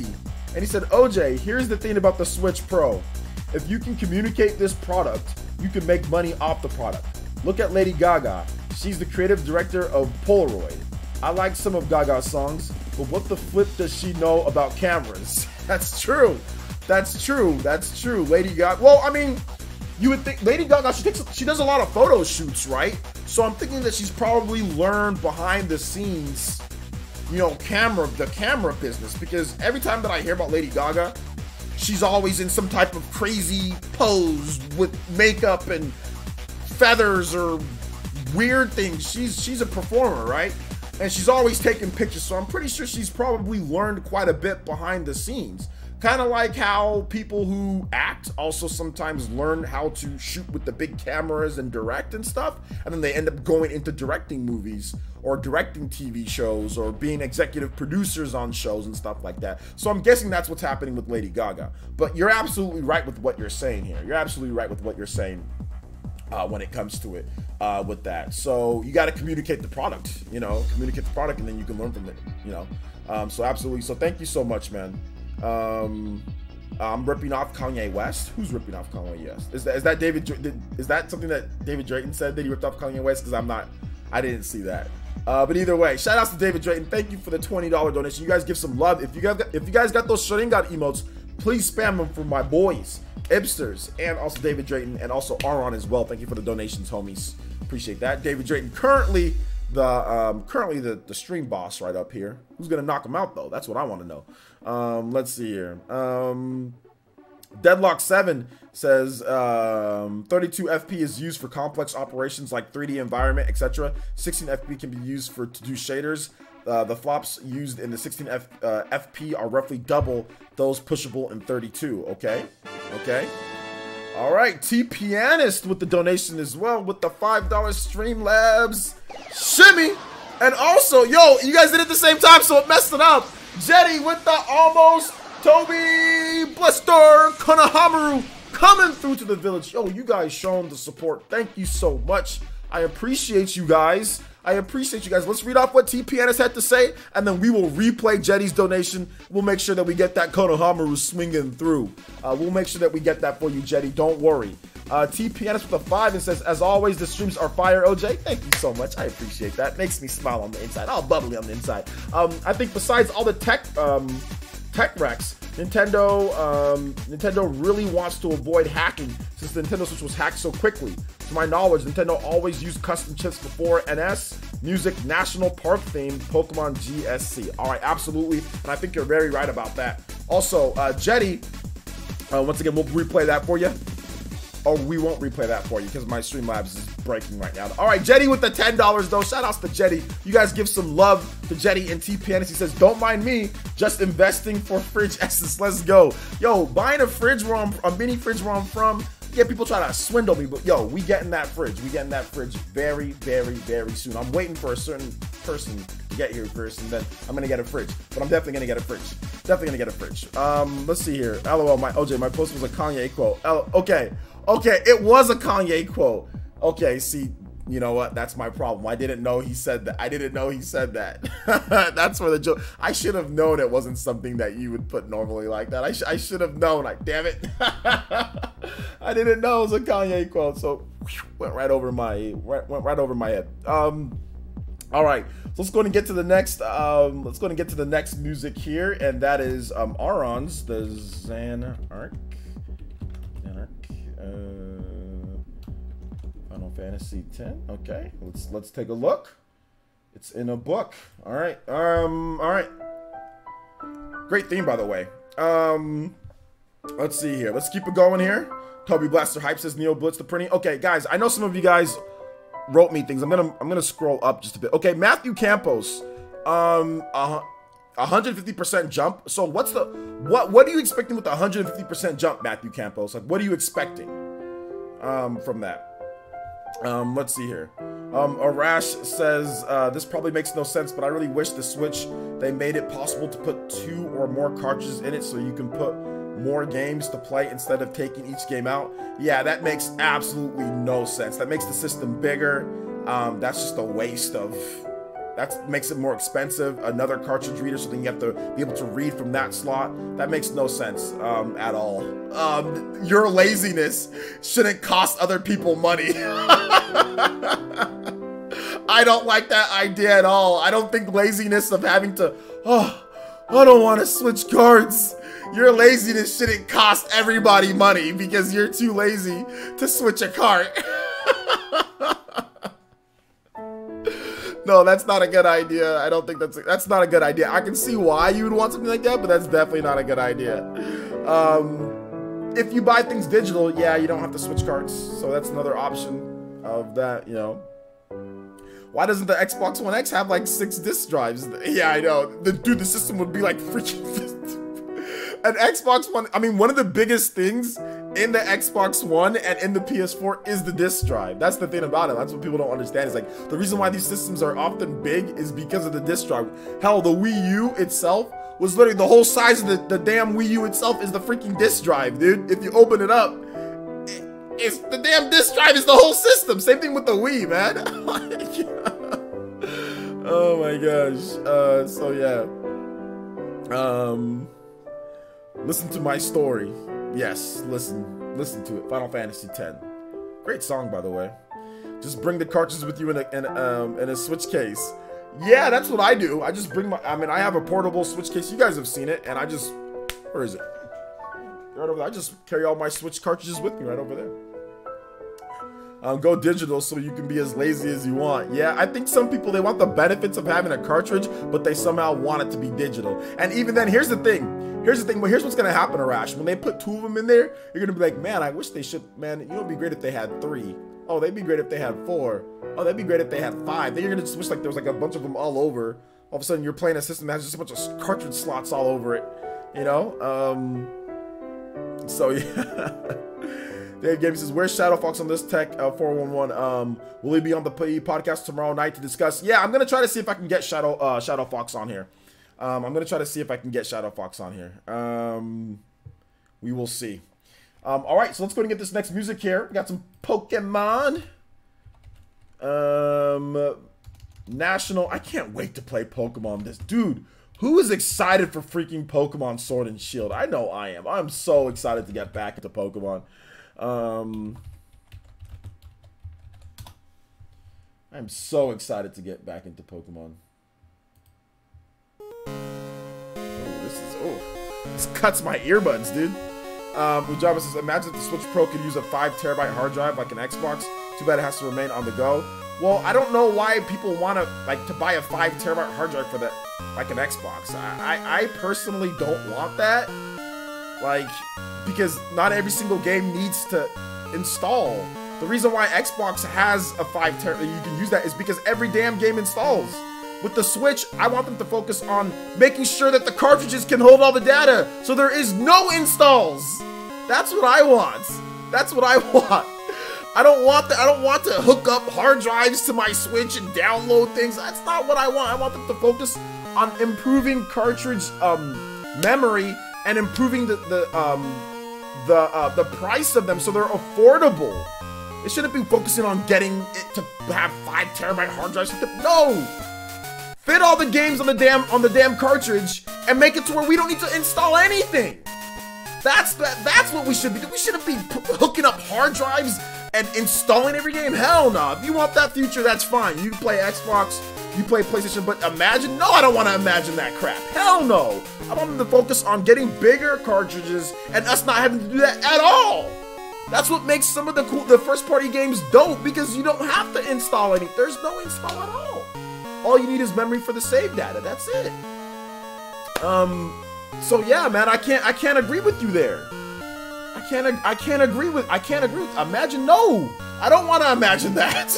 Speaker 1: And he said, OJ, here's the thing about the Switch Pro. If you can communicate this product, you can make money off the product. Look at Lady Gaga. She's the creative director of Polaroid. I like some of Gaga's songs, but what the flip does she know about cameras? That's true. That's true. Lady Gaga. Well, I mean, you would think Lady Gaga, she does a lot of photo shoots, right? So I'm thinking that she's probably learned behind the scenes, you know, the camera business, because every time that I hear about Lady Gaga, she's always in some type of crazy pose with makeup and feathers or weird things. She's a performer, right? And she's always taking pictures, so I'm pretty sure she's probably learned quite a bit behind the scenes. Kind of like how people who act also sometimes learn how to shoot with the big cameras and direct and stuff, and then they end up going into directing movies or directing TV shows or being executive producers on shows and stuff like that. So I'm guessing that's what's happening with Lady Gaga. But you're absolutely right with what you're saying here. You're absolutely right with what you're saying when it comes to it with that. So you got to communicate the product, you know, and then you can learn from it, you know. So absolutely. So thank you so much, man. I'm ripping off Kanye West. Who's ripping off Kanye West? Is that David? Is that something that David Drayton said that he ripped off Kanye West? Because I didn't see that. But either way, shout outs to David Drayton. Thank you for the $20 donation. You guys give some love. If you guys got those Sharingan emotes, please spam them for my boys, Ipsters, and also David Drayton, and also Aron as well. Thank you for the donations, homies. Appreciate that. David Drayton, currently the stream boss right up here. Who's gonna knock him out though? That's what I want to know. Let's see here. Deadlock7 says 32 FP is used for complex operations like 3D environment, etc. 16 FP can be used to do shaders. The flops used in the 16 FP are roughly double those pushable in 32. Okay. All right, T Pianist with the donation as well with the $5 Streamlabs shimmy. And also, yo, you guys did it at the same time, so it messed it up. Jetty with the almost Toby Blister Konohamaru coming through to the village. Yo, you guys shown the support. Thank you so much. I appreciate you guys. I appreciate you guys. Let's read off what TPNS had to say, and then we will replay Jetty's donation. We'll make sure that we get that Konohamaru swinging through. We'll make sure that we get that for you, Jetty. Don't worry. TPNS with a 5 and says, as always, the streams are fire, OJ. Thank you so much. I appreciate that. Makes me smile on the inside. All bubbly on the inside. I think besides all the tech wrecks, Nintendo really wants to avoid hacking since the Nintendo Switch was hacked so quickly. To my knowledge, Nintendo always used custom chips before NS, Music, National Park theme, Pokemon GSC. All right, absolutely, and I think you're very right about that. Also, Jetty, once again, we'll replay that for you. Oh, we won't replay that for you because my Streamlabs is breaking right now. All right, Jetty with the $10 though. Shout outs to Jetty. You guys give some love to Jetty and TPNS. He says, don't mind me, just investing for fridge essence. Let's go. Yo, buying a fridge where a mini fridge where I'm from. Yeah, people try to swindle me, but yo, we getting that fridge. We getting that fridge very, very, very soon. I'm waiting for a certain person to get here first, and then I'm gonna get a fridge. But I'm definitely gonna get a fridge. Definitely gonna get a fridge. Let's see here. LOL, my OJ, my post was a Kanye quote. Okay. Okay, it was a Kanye quote. Okay, see, you know what? That's my problem. I didn't know he said that. I didn't know he said that. That's where the joke. I should have known it wasn't something that you would put normally like that. I should have known. Like, damn it. I didn't know it was a Kanye quote. So went right over my head. All right, so let's go and get to the next. Let's go and get to the next music here, and that is Aron's the Xanarch. Final Fantasy X. Okay, let's take a look. It's in a book. All right. All right. Great theme, by the way. Let's see here. Let's keep it going here. Toby Blaster Hype says Neo Blitz the printing. Okay, guys, I know some of you guys wrote me things. I'm gonna scroll up just a bit. Okay, Matthew Campos. 150% jump. So what are you expecting with the 150% jump, Matthew Campos? Like, what are you expecting from that? Let's see here. Arash says, this probably makes no sense, but I really wish the Switch, they made it possible to put 2 or more cartridges in it so you can put more games to play instead of taking each game out. Yeah, that makes absolutely no sense. That makes the system bigger. That's just a waste of... That makes it more expensive. Another cartridge reader, so then you have to be able to read from that slot. That makes no sense at all. Your laziness shouldn't cost other people money. I don't like that idea at all. I don't think laziness of having to, oh, I don't want to switch cards. Your laziness shouldn't cost everybody money because you're too lazy to switch a card. No, that's not a good idea. I don't think that's not a good idea. I can see why you would want something like that, but that's definitely not a good idea. If you buy things digital, yeah, you don't have to switch cards. So that's another option of that, you know. Why doesn't the Xbox One X have like 6 disc drives? Yeah, I know. Dude, the system would be like freaking... An Xbox One, I mean, one of the biggest things in the Xbox One and in the PS4 is the disc drive. That's the thing about it. That's what people don't understand. It's like, the reason why these systems are often big is because of the disc drive. Hell, the Wii U itself was literally the whole size of the damn Wii U itself is the freaking disc drive, dude. If you open it up, it's the damn disc drive is the whole system. Same thing with the Wii, man. Oh my gosh. So yeah. Listen to my story. Yes, listen to it. Final Fantasy X. Great song, by the way. Just bring the cartridges with you in a Switch case. Yeah, that's what I do. I just bring my. I mean, I have a portable Switch case. You guys have seen it, and I just. Where is it? Right over there. I just carry all my Switch cartridges with me right over there. Go digital so you can be as lazy as you want. Yeah, I think some people, they want the benefits of having a cartridge, but they somehow want it to be digital. And even then, here's the thing. Here's what's gonna happen, Arash. When they put 2 of them in there, you're gonna be like, man, I wish they should, man, you know, it'd be great if they had 3. Oh, they'd be great if they had 4. Oh, that'd be great if they had 5. Then you're gonna just wish like there was like a bunch of them all over. All of a sudden, you're playing a system that has just a bunch of cartridge slots all over it. You know? So, yeah. Dave Games says, where's Shadow Fox on this tech? 411. Will he be on the podcast tomorrow night to discuss? Yeah, I'm gonna try to see if I can get Shadow Fox on here. I'm gonna try to see if I can get Shadow Fox on here. We will see. All right, so let's go and get this next music here. We got some Pokemon. National. I can't wait to play Pokemon this. Dude, who is excited for freaking Pokemon Sword and Shield? I know I am. I'm so excited to get back into Pokemon. I'm so excited to get back into Pokemon. This cuts my earbuds, dude. Ujaba says, imagine if the Switch Pro could use a 5 terabyte hard drive like an Xbox. Too bad it has to remain on the go. Well, I don't know why people want to buy a 5 terabyte hard drive for that, like an Xbox. I personally don't want that. Like, because not every single game needs to install. The reason why Xbox has a 5 terabyte, you can use that, is because every damn game installs. With the Switch, I want them to focus on making sure that the cartridges can hold all the data, so there is no installs. That's what I want. That's what I want. I don't want to hook up hard drives to my Switch and download things. That's not what I want. I want them to focus on improving cartridge memory and improving the price of them so they're affordable. It shouldn't be focusing on getting it to have 5 terabyte hard drives. No. Fit all the games on the damn cartridge and make it to where we don't need to install anything. That's what we should be doing. We shouldn't be hooking up hard drives and installing every game. Hell no. If you want that future, that's fine. You play Xbox, you play PlayStation, but imagine? No, I don't want to imagine that crap. Hell no. I want them to focus on getting bigger cartridges and us not having to do that at all. That's what makes some of the first party games dope, because you don't have to install any. There's no install at all. All you need is memory for the save data. That's it. So yeah, man, I can't agree with you there. I can't agree with. Imagine, no. I don't want to imagine that.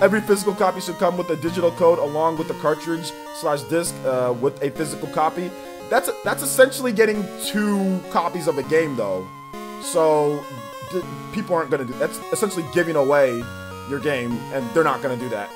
Speaker 1: Every physical copy should come with a digital code along with the cartridge / disc with a physical copy. That's essentially getting 2 copies of a game, though. So people aren't gonna do. That's essentially giving away your game, and they're not gonna do that.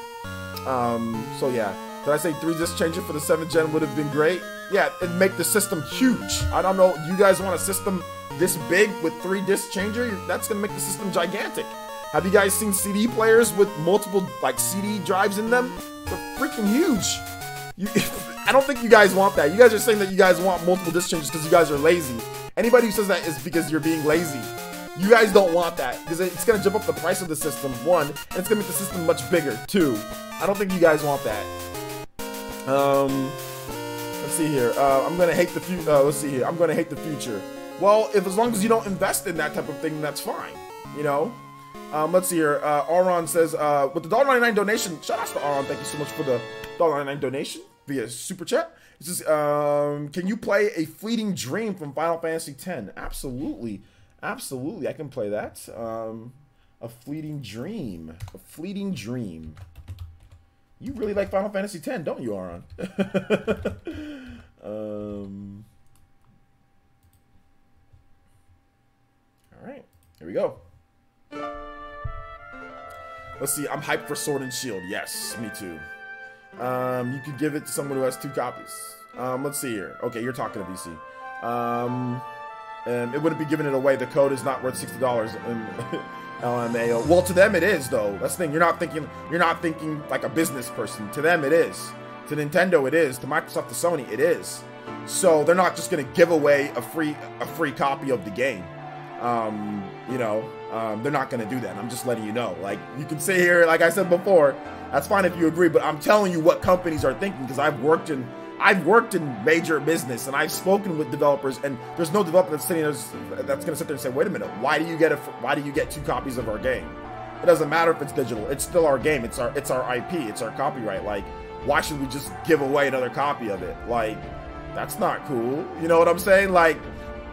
Speaker 1: So yeah, did I say 3 disc changer for the 7th gen would have been great? Yeah, and make the system huge. I don't know, you guys want a system this big with 3 disc changer? That's gonna make the system gigantic. Have you guys seen CD players with multiple like CD drives in them? They're freaking huge. I don't think you guys want that. You guys are saying that you guys want multiple disc changers because you guys are lazy. Anybody who says that is because you're being lazy. You guys don't want that because it's gonna jump up the price of the system, 1, and it's gonna make the system much bigger, 2. I don't think you guys want that. Let's see here. I'm gonna hate the future. Let's see here. I'm gonna hate the future. Well, as long as you don't invest in that type of thing, that's fine. You know. Let's see here. Auron says with the $1.99 donation. Shout out to Auron. Thank you so much for the $1.99 donation via super chat. It says, can you play a fleeting dream from Final Fantasy X? Absolutely. Absolutely, I can play that. A fleeting dream. A fleeting dream. You really like Final Fantasy X, don't you, Aaron? Alright, here we go. Let's see, I'm hyped for Sword and Shield. Yes, me too. You could give it to someone who has 2 copies. Let's see here. Okay, you're talking to VC. It wouldn't be giving it away. The code is not worth $60 in LMAO. Well, to them it is, though. That's the thing. You're not thinking like a business person. To them it is. To Nintendo it is. To Microsoft, to Sony it is. So they're not just gonna give away a free copy of the game. You know, they're not gonna do that. I'm just letting you know. Like, you can sit here, like I said before, that's fine if you agree, but I'm telling you what companies are thinking, because I've worked in major business and I've spoken with developers, and there's no developer that's sitting there that's gonna sit there and say, wait a minute, why do you get 2 copies of our game? It doesn't matter if it's digital, it's still our game, it's our IP, it's our copyright. Like, why should we just give away another copy of it? Like, that's not cool. You know what I'm saying? Like,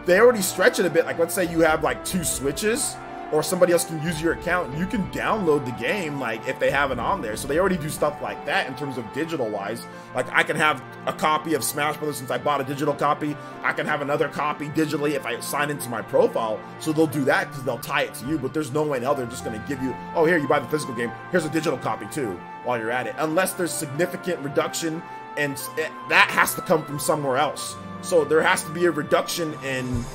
Speaker 1: they already stretch it a bit. Like, let's say you have like 2 Switches, or somebody else can use your account, you can download the game, like, if they have it on there. So they already do stuff like that in terms of digital wise. Like, I can have a copy of Smash Brothers since I bought a digital copy. I can have another copy digitally if I sign into my profile. So they'll do that because they'll tie it to you, but there's no way in hell they're just going to give you, oh, here, you buy the physical game, here's a digital copy too while you're at it. Unless there's significant reduction, and that has to come from somewhere else. So there has to be a reduction in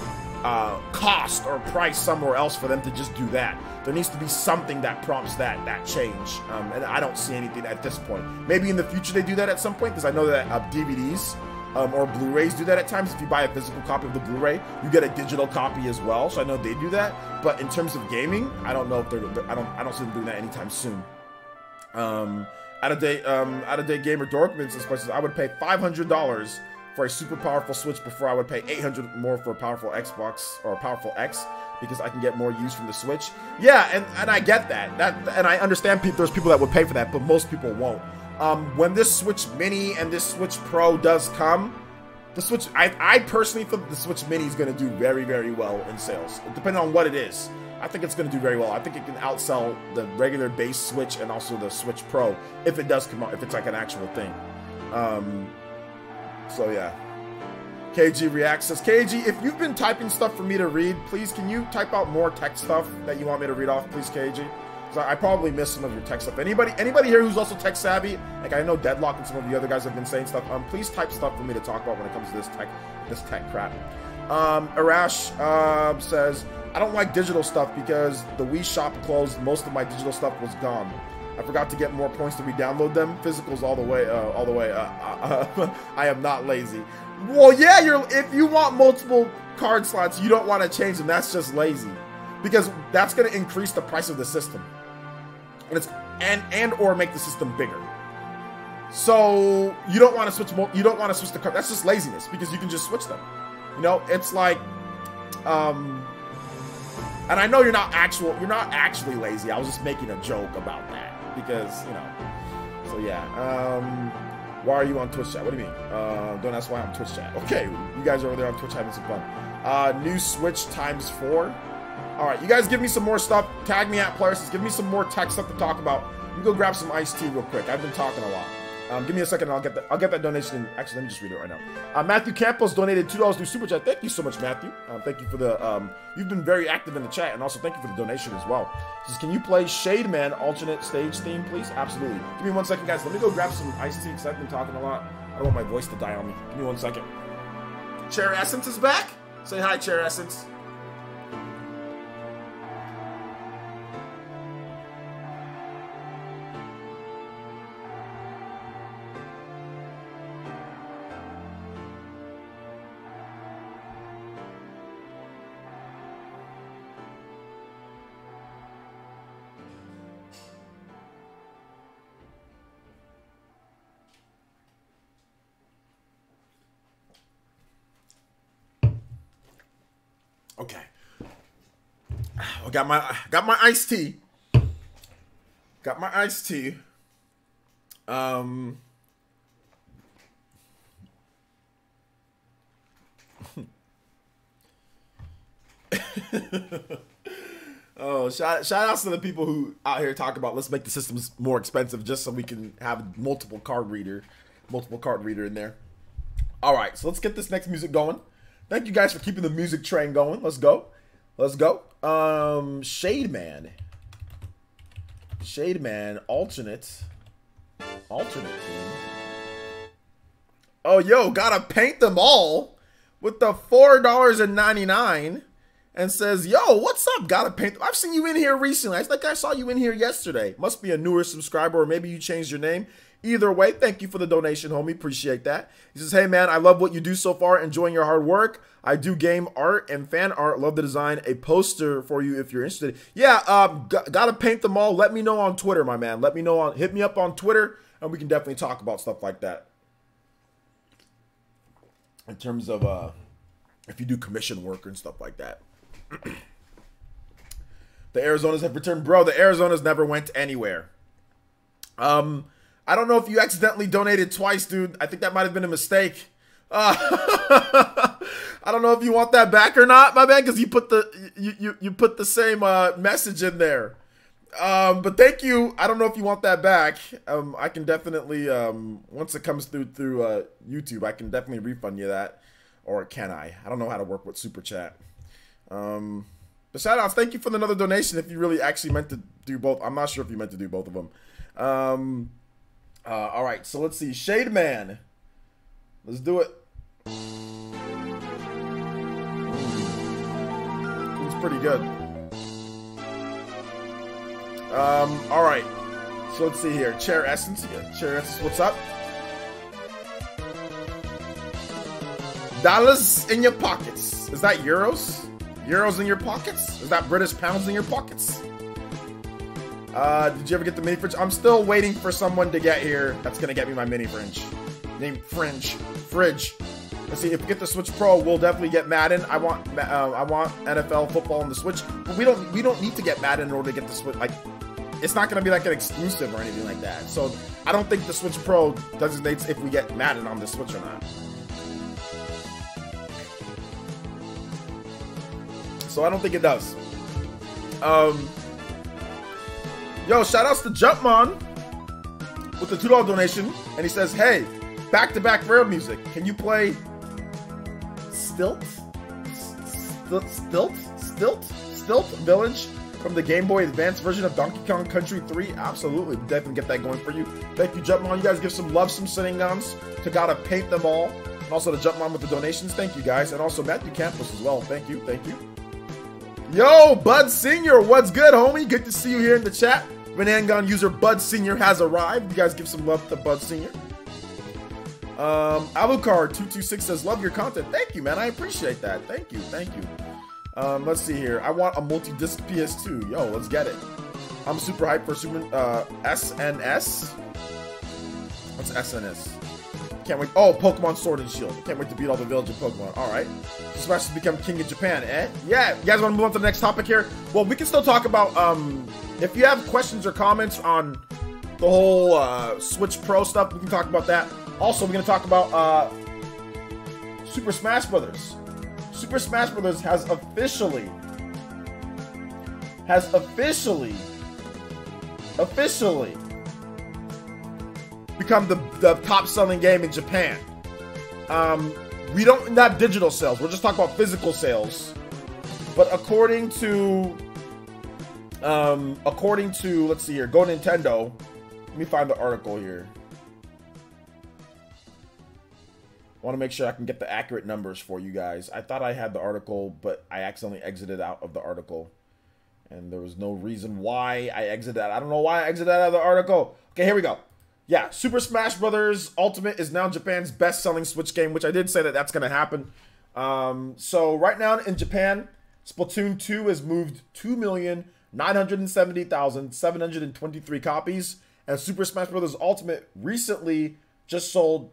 Speaker 1: cost or price somewhere else for them to just do that. There needs to be something that prompts that change, and I don't see anything at this point. Maybe in the future they do that at some point, because I know that DVDs or Blu-rays do that at times. If you buy a physical copy of the Blu-ray, you get a digital copy as well. So I know they do that. But in terms of gaming, I don't know if I don't see them doing that anytime soon. Out of date gamer Dorkman says, I would pay $500 for a super powerful Switch before I would pay $800 more for a powerful Xbox or a powerful X, because I can get more use from the Switch. Yeah, and I get that. And I understand there's people that would pay for that, but most people won't. When this Switch Mini and this Switch Pro does come, the Switch, I personally think the Switch Mini is going to do very, very well in sales, depending on what it is. I think it's going to do very well. I think it can outsell the regular base Switch and also the Switch Pro if it does come out, if it's like an actual thing. So yeah. KG Reacts says, KG, if you've been typing stuff for me to read, please can you type out more text stuff that you want me to read off, please, KG? Because I probably missed some of your text stuff. Anybody here who's also tech savvy, like I know Deadlock and some of the other guys have been saying stuff, please type stuff for me to talk about when it comes to this tech crap. Arash says, I don't like digital stuff because the Wii shop closed. Most of my digital stuff was gone. I forgot to get more points to re-download them. Physicals all the way. I am not lazy. Well, yeah, if you want multiple card slots, you don't want to change them. That's just lazy, because that's going to increase the price of the system, and or make the system bigger. So you don't want to switch. You don't want to switch the card. That's just laziness, because you can just switch them. You know, it's like, and I know you're not actually lazy. I was just making a joke about that. Because, you know, so yeah. Why are you on Twitch chat? What do you mean? Don't ask why I'm Twitch chat. Okay, you guys are over there on Twitch having some fun. New Switch ×4. All right, you guys give me some more stuff. Tag me at Players. Give me some more tech stuff to talk about. Let me go grab some iced tea real quick. I've been talking a lot. Give me a second and I'll get that donation. Actually, let me just read it right now. Matthew Campos donated $2 through Super Chat. Thank you so much, Matthew. Thank you for the, you've been very active in the chat, and also thank you for the donation as well. Says, can you play Shade Man alternate stage theme, please? Absolutely. Give me 1 second, guys. Let me go grab some iced tea, because I've been talking a lot. I don't want my voice to die on me. Give me 1 second. Chair Essence is back. Say hi, Chair Essence. Okay. I got my iced tea. Got my iced tea. Oh, shout outs to the people who out here talk about let's make the systems more expensive just so we can have multiple card reader in there. All right, so let's get this next music going. Thank you guys for keeping the music train going. Let's go. Let's go. Shade Man. Shade Man alternate team. Oh, yo, gotta paint them all with the $4.99 and says, yo, what's up? Gotta paint them. I've seen you in here recently. I think I saw you in here yesterday. Must be a newer subscriber, or maybe you changed your name. Either way, thank you for the donation, homie. Appreciate that. He says, hey, man, I love what you do so far. Enjoying your hard work. I do game art and fan art. Love to design a poster for you if you're interested. Yeah, gotta paint them all. Let me know on Twitter, my man. Let me know hit me up on Twitter, and we can definitely talk about stuff like that. In terms of if you do commission work and stuff like that. The Arizonas have returned. Bro, the Arizonas never went anywhere. I don't know if you accidentally donated twice, dude. I think that might have been a mistake. I don't know if you want that back or not, my man, because you put the same message in there. But thank you. I don't know if you want that back. I can definitely once it comes through YouTube, I can definitely refund you that, or can I? I don't know how to work with Super Chat. But shout outs. Thank you for another donation. If you really actually meant to do both, I'm not sure if you meant to do both of them. All right, so let's see. Shade Man. Let's do it. pretty good. All right. So let's see here. Chair Essence. Yeah, Chair Essence, what's up? Dollars in your pockets. Is that euros? Euros in your pockets? Is that British pounds in your pockets? Did you ever get the mini fridge? I'm still waiting for someone to get here that's gonna get me my mini fridge. Named Fridge. Let's see, if we get the Switch Pro, we'll definitely get Madden. I want NFL football on the Switch, but we don't need to get Madden in order to get the Switch. Like, it's not gonna be like an exclusive or anything like that. So I don't think the Switch Pro designates if we get Madden on the Switch or not. So I don't think it does. Yo, shoutouts to Jumpman with the $2 donation, and he says, "Hey, back-to-back rare music. Can you play Stilt Village from the Game Boy Advance version of Donkey Kong Country 3? Absolutely, definitely get that going for you. Thank you, Jumpman. You guys give some love, some sitting downs to Gotta Paint Them All, and also to Jumpman with the donations. Thank you, guys, and also Matthew Campos as well. Thank you, thank you. Yo, Bud Senior, what's good, homie? Good to see you here in the chat. Banangon user Bud Senior has arrived. You guys give some love to Bud Senior. Alucard226 says, "Love your content." Thank you, man. I appreciate that. Thank you, thank you. Let's see here. I want a multi-disc PS2. Yo, let's get it. I'm super hyped for SNS. What's SNS? Can't wait. Oh, Pokemon Sword and Shield. Can't wait to beat all the village of Pokemon. All right. Smash to become king of Japan, eh? Yeah. You guys want to move on to the next topic here? Well, we can still talk about, if you have questions or comments on the whole Switch Pro stuff, we can talk about that. Also, we're going to talk about Super Smash Brothers. Super Smash Brothers has officially become the top-selling game in Japan. We don't have digital sales. We're just talking about physical sales. But according to let's see here, Go Nintendo. Let me find the article here. I want to make sure I can get the accurate numbers for you guys. I thought I had the article, but I accidentally exited out of the article. And there was no reason why I exited out. I don't know why I exited out of the article. Okay, here we go. Yeah, Super Smash Bros. Ultimate is now Japan's best-selling Switch game, which I did say that that's going to happen. So right now in Japan, Splatoon 2 has moved 2,970,723 copies. And Super Smash Bros. Ultimate recently just sold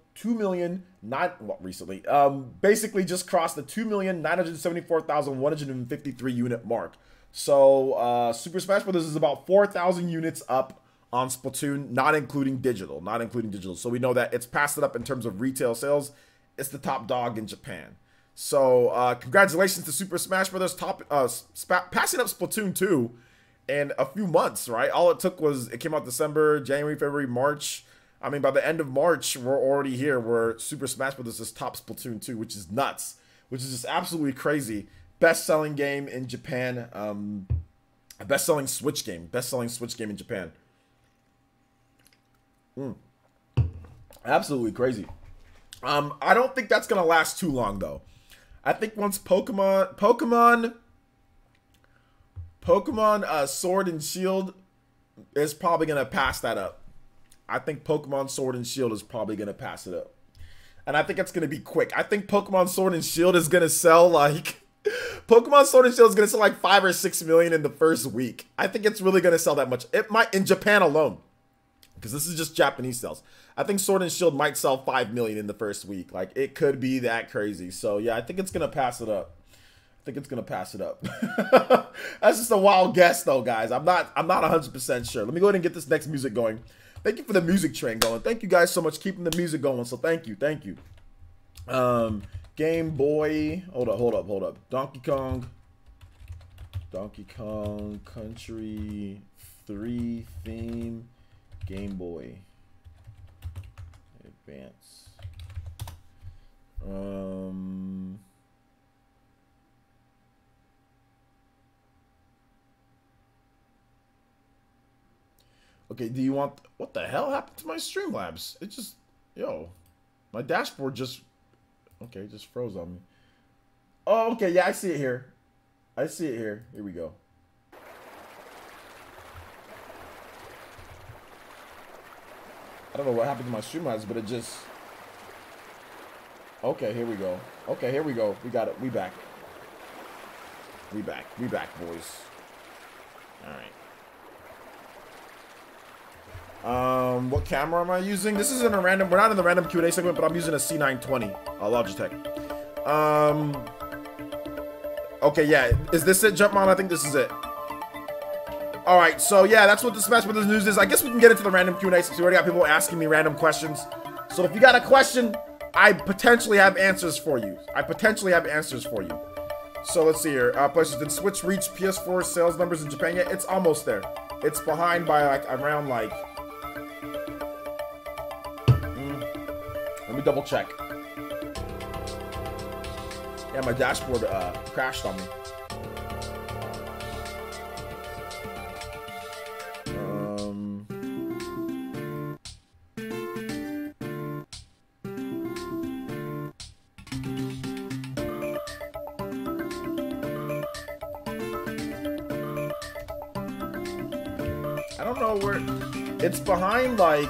Speaker 1: basically just crossed the 2,974,153 unit mark. So Super Smash Bros. Is about 4,000 units up on Splatoon, not including digital. So we know that it's passed it up in terms of retail sales. It's the top dog in Japan. So congratulations to Super Smash Bros. Passing up Splatoon 2 in a few months, right? All it took was, it came out December, January, February, March. I mean, by the end of March, we're already here where Super Smash Bros. Is top Splatoon 2, which is nuts, which is just absolutely crazy. Best-selling game in Japan. Best-selling Switch game in Japan. Absolutely crazy. I don't think that's gonna last too long though. I think once Pokemon Sword and Shield is probably gonna pass that up. I think Pokemon Sword and Shield is probably gonna pass it up, and I think it's gonna be quick. I think Pokemon Sword and Shield is gonna sell like Pokemon Sword and Shield is gonna sell like 5 or 6 million in the first week. I think it's really gonna sell that much. It might in Japan alone, because this is just Japanese sales. I think Sword and Shield might sell 5 million in the first week. Like, it could be that crazy. So yeah, I think it's gonna pass it up. That's just a wild guess though, guys. I'm not 100% sure. Let me go ahead and get this next music going. Thank you for the music train going. Thank you guys so much keeping the music going. So thank you. Game Boy. Hold up. Donkey Kong Country 3 theme. Game Boy Advance. Okay, do you want... What the hell happened to my Streamlabs? It just... Yo. My dashboard just... Okay, just froze on me. Oh, okay, yeah, I see it here. I see it here. Here we go. I don't know what happened to my streamlines, but it just... Okay, here we go. Okay, here we go. We got it. We back. We back. We back, boys. Alright. What camera am I using? This isn't a random... We're not in the random Q&A segment, but I'm using a C920. Logitech. Okay, yeah. Is this it, Jumpmon? I think this is it. Alright, so yeah, that's what the Smash Brothers news is. I guess we can get into the random Q&A since we already got people asking me random questions. So if you got a question, I potentially have answers for you. So let's see here. Questions, did Switch reach PS4 sales numbers in Japan yet? It's almost there. It's behind by like around like... Let me double check. Yeah, my dashboard crashed on me. I don't know where... It's behind, like...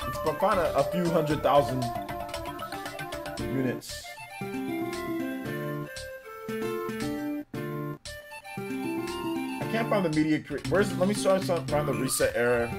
Speaker 1: It's behind a few 100,000 units. I can't find the media... Where's... Let me start find the reset error.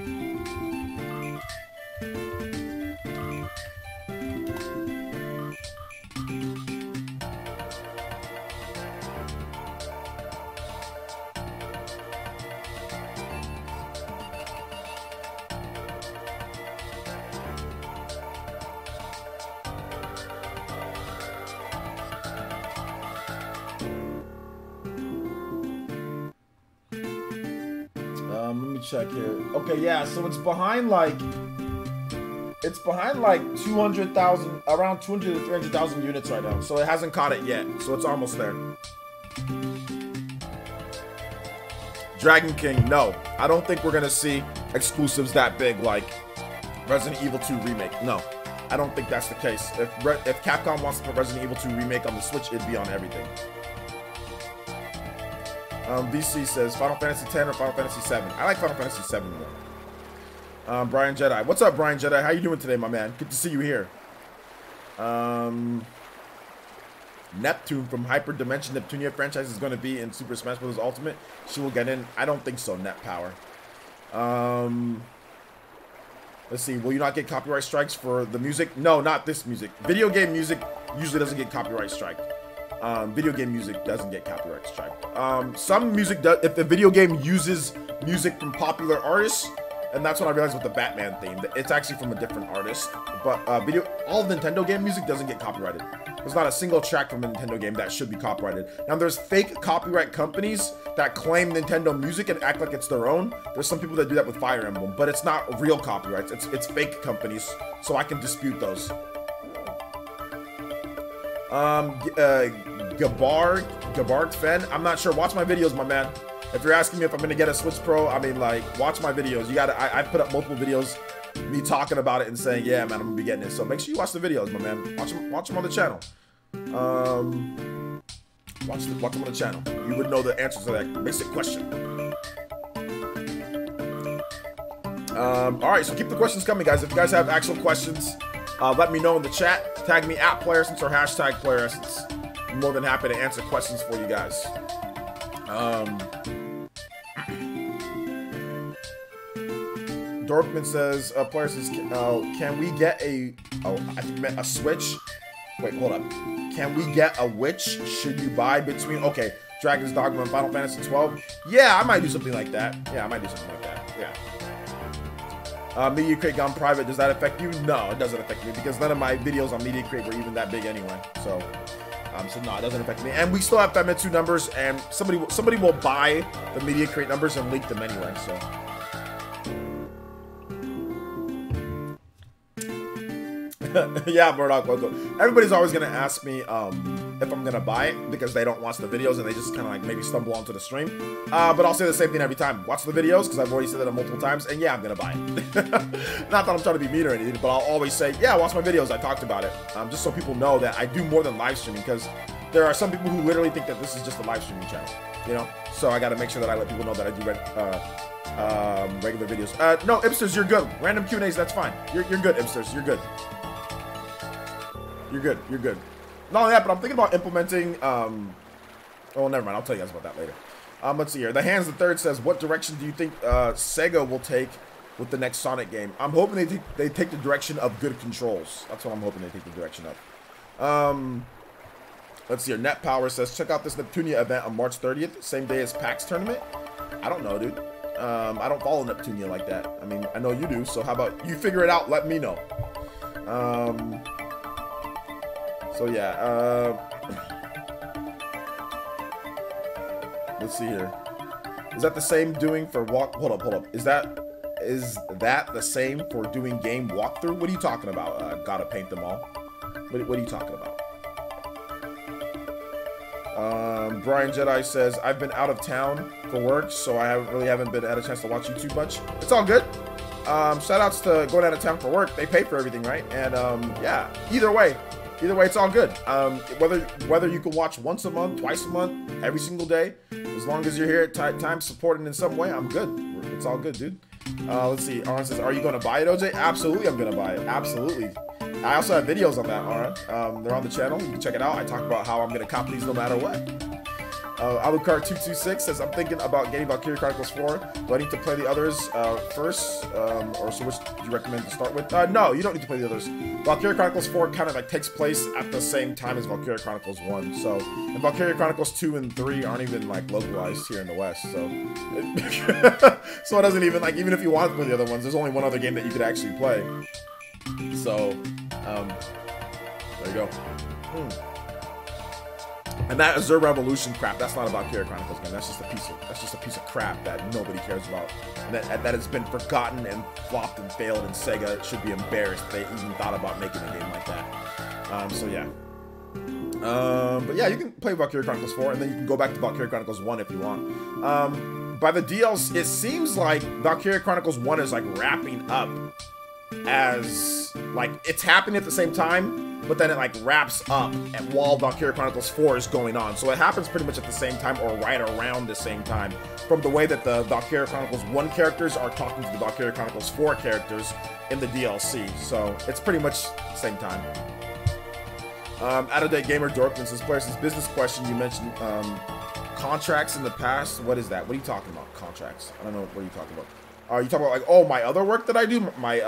Speaker 1: Let me check here. Okay, yeah, so it's behind like 200,000, around 200 to 300,000 units right now. So it hasn't caught it yet. So it's almost there. Dragon King, no. I don't think we're gonna see exclusives that big like Resident Evil 2 Remake. No, I don't think that's the case. If Capcom wants to put Resident Evil 2 Remake on the Switch, it'd be on everything. VC says Final Fantasy X or Final Fantasy 7. I like Final Fantasy 7 more. Brian Jedi. What's up, Brian Jedi? How you doing today, my man? Good to see you here. Neptune from Hyper Dimension Neptunia franchise is going to be in Super Smash Bros. Ultimate. She will get in. I don't think so, Net Power. Let's see. Will you not get copyright strikes for the music? No, not this music. Video game music usually doesn't get copyright striked. Video game music doesn't get copyright strike. Some music does, if the video game uses music from popular artists, and that's what I realized with the Batman theme. It's actually from a different artist. But all Nintendo game music doesn't get copyrighted. There's not a single track from a Nintendo game that should be copyrighted. Now there's fake copyright companies that claim Nintendo music and act like it's their own. There's some people that do that with Fire Emblem, but it's not real copyrights. It's fake companies, so I can dispute those. Gabard Fen, I'm not sure. Watch my videos, my man. If you're asking me if I'm gonna get a Switch Pro, I mean, like, watch my videos. You gotta, I put up multiple videos, me talking about it and saying, yeah, man, I'm gonna be getting it. So make sure you watch the videos, my man. Watch them on the channel. Watch them on the channel. You would know the answers to that basic question. All right, so keep the questions coming, guys. If you guys have actual questions, let me know in the chat. Tag me at PlayerEssence or hashtag PlayerEssence. I'm more than happy to answer questions for you guys. Dorkman says, PlayerEssence, can we get a, I think meant a Switch? Wait, hold up. Can we get a which should you buy between, okay, Dragon's Dogma and Final Fantasy 12? Yeah, I might do something like that. Yeah, Media Crate gone private, does that affect you? No, it doesn't affect me because none of my videos on Media Crate were even that big anyway. So no, it doesn't affect me. And we still have Famitsu numbers, and somebody will buy the Media Crate numbers and leak them anyway. So yeah, Murdoch, everybody's always gonna ask me if I'm gonna buy it because they don't watch the videos and they just kind of like maybe stumble onto the stream. But I'll say the same thing every time. Watch the videos because I've already said that multiple times, and yeah, I'm gonna buy it. Not that I'm trying to be mean or anything, but I'll always say, yeah, watch my videos. I talked about it, just so people know that I do more than live streaming, because there are some people who literally think that this is just a live streaming channel, you know. So I got to make sure that I let people know that I do regular videos. No, Ipsters, you're good. Random Q&As, that's fine. You're good, Ipsters. You're good. You're good. You're good. Not only that, but I'm thinking about implementing. Oh, never mind. I'll tell you guys about that later. Let's see here. The Hands the Third says, "What direction do you think Sega will take with the next Sonic game?" I'm hoping they take the direction of good controls. That's what I'm hoping they take the direction of. Let's see here. Net Power says, "Check out this Neptunia event on March 30th, same day as PAX tournament." I don't know, dude. I don't follow Neptunia like that. I mean, I know you do, so how about you figure it out? Let me know. So yeah. Let's see here. Is that the same doing for walk? Hold up. Is that the same for doing game walkthrough? What are you talking about? Gotta paint them all. What are you talking about? Brian Jedi says, "I've been out of town for work, so I haven't had a chance to watch you too much." It's all good. Shout outs to going out of town for work. They pay for everything, right? And yeah, either way, it's all good. Whether you can watch once a month, twice a month, every single day, as long as you're here at time supporting in some way, I'm good. It's all good, dude. Let's see. Aaron says, "Are you going to buy it, OJ?" Absolutely, I'm going to buy it. Absolutely. I also have videos on that, Aaron. They're on the channel. You can check it out. I talk about how I'm going to cop these no matter what. Alucard226 says, "I'm thinking about getting Valkyria Chronicles 4. Do I need to play the others first? Or so which do you recommend to start with?" No, you don't need to play the others. Valkyria Chronicles 4 kind of like takes place at the same time as Valkyria Chronicles 1. So, and Valkyria Chronicles 2 and 3 aren't even like localized here in the West. So, so it doesn't even like, even if you want to play the other ones, there's only one other game that you could actually play. So, there you go. And that Azure Revolution crap, that's not a Valkyria Chronicles game. That's just a piece of crap that nobody cares about. And that has been forgotten and flopped and failed, and Sega should be embarrassed they even thought about making a game like that. So yeah. But yeah, you can play Valkyria Chronicles 4, and then you can go back to Valkyria Chronicles 1 if you want. By the DLC, it seems like Valkyria Chronicles 1 is like wrapping up as like it's happening at the same time, but then it like wraps up while Valkyria Chronicles 4 is going on. So it happens pretty much at the same time or right around the same time, from the way that the Valkyria Chronicles 1 characters are talking to the Valkyria Chronicles 4 characters in the DLC. So it's pretty much the same time. Out-of-date Gamer Dorkman says, "Players, this business question you mentioned contracts in the past. What is that? What are you talking about? Contracts? I don't know. What are you talking about? Are you talking about like, oh, my other work that I do, my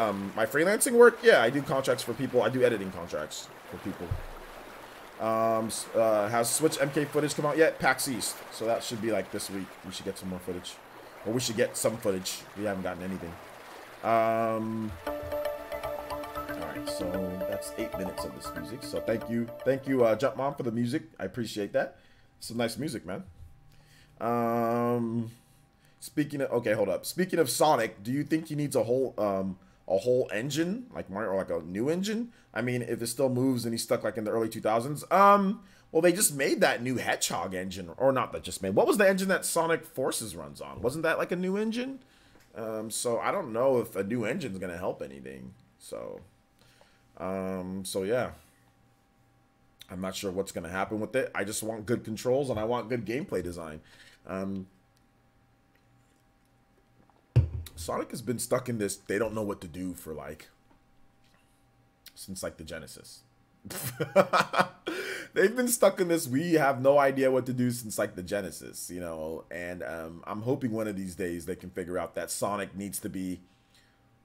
Speaker 1: freelancing work? Yeah, I do contracts for people. I do editing contracts for people. Has Switch MK footage come out yet? PAX East. So that should be like this week. We should get some more footage, or we should get some footage. We haven't gotten anything. All right, so that's 8 minutes of this music. So thank you, Jump Mom, for the music. I appreciate that. Some nice music, man. Speaking of, okay, hold up. Speaking of Sonic, do you think he needs a whole engine, like Mario, or like a new engine? I mean, if it still moves and he's stuck like in the early 2000s. Well, they just made that new Hedgehog engine, or not that just made. What was the engine that Sonic Forces runs on? Wasn't that like a new engine? So I don't know if a new engine's gonna help anything. So, so yeah. I'm not sure what's gonna happen with it. I just want good controls and I want good gameplay design. Sonic has been stuck in this, they don't know what to do for like, since like the Genesis. They've been stuck in this, we have no idea what to do since like the Genesis, you know, and I'm hoping one of these days they can figure out that Sonic needs to be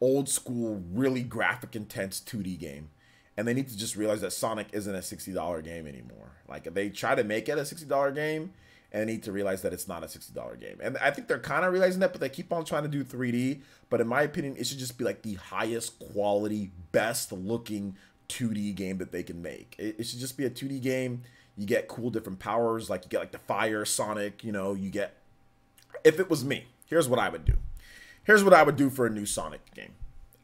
Speaker 1: old school, really graphic intense 2D game. And they need to just realize that Sonic isn't a $60 game anymore. Like, they try to make it a $60 game, and they need to realize that it's not a $60 game. And I think they're kind of realizing that, but they keep on trying to do 3D. But in my opinion, it should just be like the highest quality, best looking 2D game that they can make. It should just be a 2D game. You get cool different powers, like you get like the fire Sonic, you know, you get... If it was me, here's what I would do. Here's what I would do for a new Sonic game.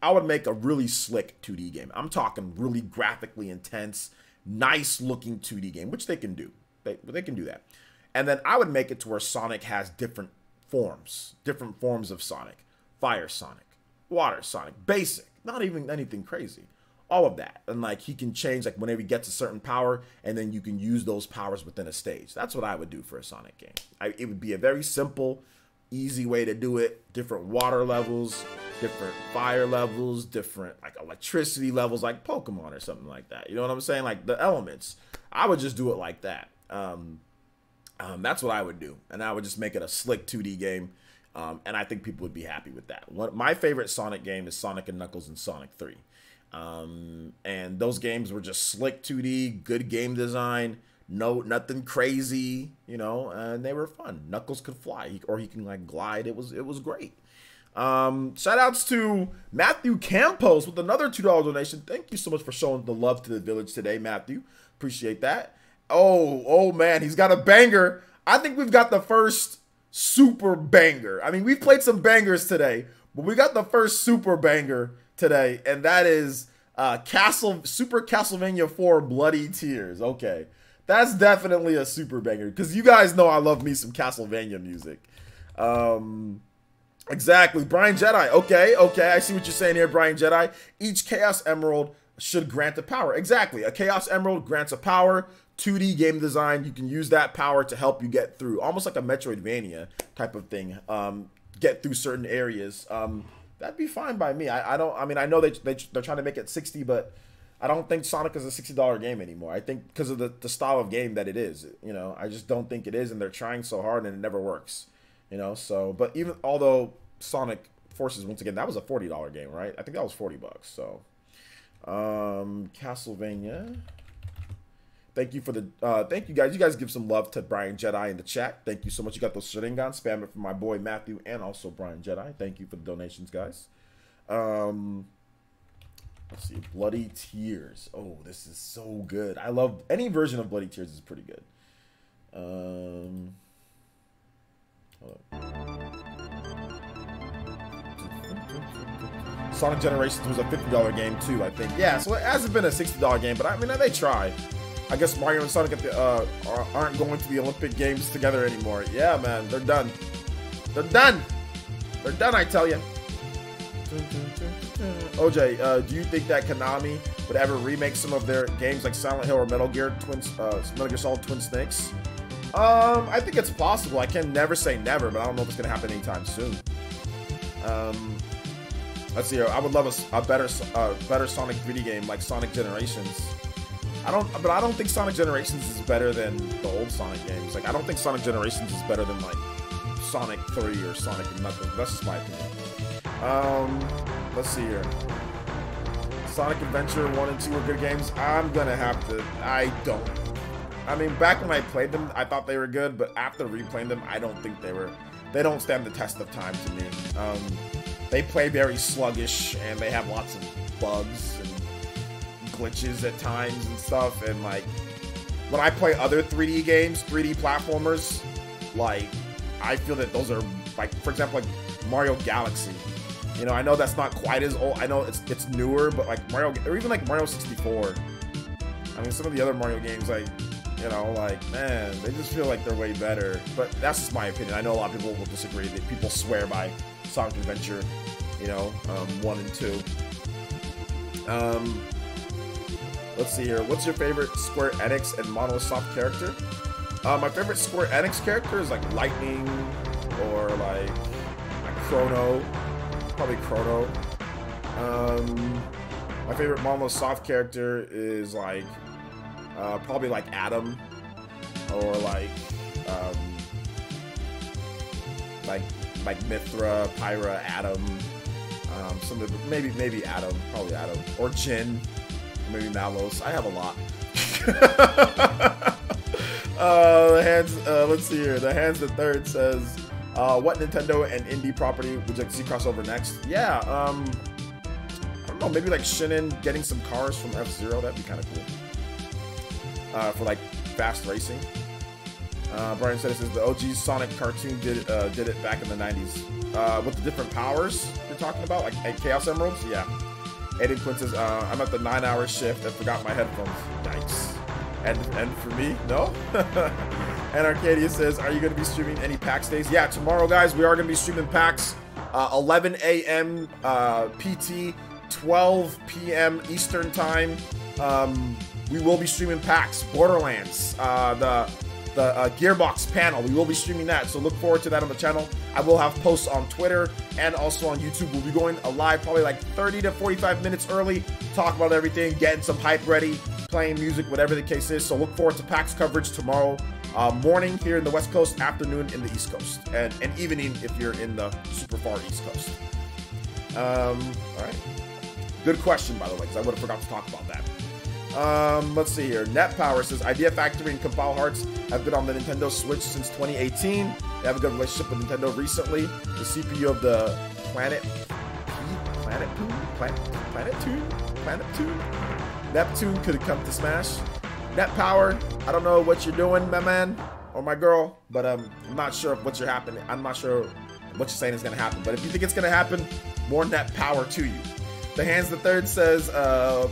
Speaker 1: I would make a really slick 2D game. I'm talking really graphically intense, nice looking 2D game, which they can do. They can do that. And then I would make it to where Sonic has different forms of Sonic. Fire Sonic, Water Sonic, basic, not even anything crazy. All of that. And like he can change like whenever he gets a certain power, and then you can use those powers within a stage. That's what I would do for a Sonic game. It would be a very simple, easy way to do it. Different water levels, different fire levels, different like electricity levels, like Pokemon or something like that. You know what I'm saying? Like the elements. I would just do it like that. That's what I would do. And I would just make it a slick 2D game. And I think people would be happy with that. My favorite Sonic game is Sonic and Knuckles and Sonic 3. And those games were just slick 2D, good game design, nothing crazy, you know, and they were fun. Knuckles could fly, or he can like glide. It was great. Shout outs to Matthew Campos with another $2 donation. Thank you so much for showing the love to the village today, Matthew. Appreciate that. Oh man, he's got a banger. I think we've got the first super banger. I mean, we've played some bangers today, but we got the first super banger today, and that is Super Castlevania 4 Bloody Tears. Okay, that's definitely a super banger, because you guys know I love me some Castlevania music. Exactly, Brian Jedi. Okay, I see what you're saying here, Brian Jedi. Each Chaos Emerald should grant a power. Exactly, a Chaos Emerald grants a power. 2D game design, you can use that power to help you get through, almost like a Metroidvania type of thing. Get through certain areas. That'd be fine by me. I know they're trying to make it 60, but I don't think Sonic is a $60 game anymore. I think because of the style of game that it is, you know, I just don't think it is, and they're trying so hard and it never works, you know. So, but even although Sonic Forces, once again, that was a $40 game, right? I think that was $40. So, Castlevania. Thank you for the thank you guys. You guys give some love to Brian Jedi in the chat. Thank you so much. You got those Sharingan. Spam it for my boy Matthew and also Brian Jedi. Thank you for the donations, guys. Let's see. Bloody Tears. Oh, this is so good. I love any version of Bloody Tears is pretty good. Sonic Generations was a $50 game too, I think. Yeah, so it hasn't been a $60 game, but I mean they try. I guess Mario and Sonic aren't going to the Olympic Games together anymore. Yeah, man, they're done. They're done. They're done, I tell you. OJ, do you think that Konami would ever remake some of their games like Silent Hill or Metal Gear Solid Twin Snakes? I think it's possible. I can never say never, but I don't know if it's gonna happen anytime soon. Let's see. I would love a better Sonic video game like Sonic Generations. I don't think Sonic Generations is better than the old Sonic games. Like, I don't think Sonic Generations is better than like Sonic 3 or Sonic and Knuckles. That's just my opinion. Let's see here. Sonic Adventure 1 and 2 are good games. I'm gonna have to. I mean, back when I played them, I thought they were good, but after replaying them, I don't think they were. They don't stand the test of time to me. They play very sluggish, and they have lots of bugs and glitches at times and stuff. And like, when I play other 3D games, 3D platformers, like, I feel that those are, like, for example, like Mario Galaxy. You know, I know that's not quite as old. I know it's newer, but like Mario, or even like Mario 64. I mean, some of the other Mario games, like, you know, like, man, they just feel like they're way better. But that's just my opinion. I know a lot of people will disagree. That people swear by Sonic Adventure, you know, 1 and 2. Let's see here. What's your favorite Square Enix and Monosoft character? My favorite Square Enix character is like Lightning or like Chrono. Probably Chrono. My favorite Monosoft character is like probably like Adam or like Mithra, Pyra, Adam. Maybe Adam, probably Adam, or Jin, or maybe Malos. I have a lot. The hands. Let's see here. The hands. The third says, "What Nintendo and indie property would you like to see crossover next?" Yeah. I don't know. Maybe like Shinin getting some cars from F-Zero. That'd be kind of cool. For like fast racing. Brian says the OG Sonic cartoon did it back in the 90s. With the different powers you're talking about, like Chaos Emeralds? Yeah. Aiden Quinn says, I'm at the 9-hour shift. I forgot my headphones. Yikes. And for me, no. And Arcadia says, are you going to be streaming any PAX days? Yeah, tomorrow, guys, we are going to be streaming PAX 11 a.m. PT, 12 p.m. Eastern time. We will be streaming PAX, Borderlands, the Gearbox panel. We will be streaming that, so look forward to that on the channel. I will have posts on Twitter and also on YouTube. We'll be going live probably like 30 to 45 minutes early, talk about everything, getting some hype ready, playing music, whatever the case is. So look forward to PAX coverage tomorrow morning here in the West Coast, afternoon in the East Coast, and evening if you're in the super far East Coast. All right. Good question, by the way, because I would have forgot to talk about that. Let's see here. Net Power says, Idea Factory and Compile Hearts have been on the Nintendo Switch since 2018. They have a good relationship with Nintendo recently. The CPU of the Neptune could come to Smash. Net Power, I don't know what you're doing, my man or my girl, but I'm not sure what you're happening. I'm not sure what you're saying is gonna happen. But if you think it's gonna happen, more net power to you. The Hands the Third says,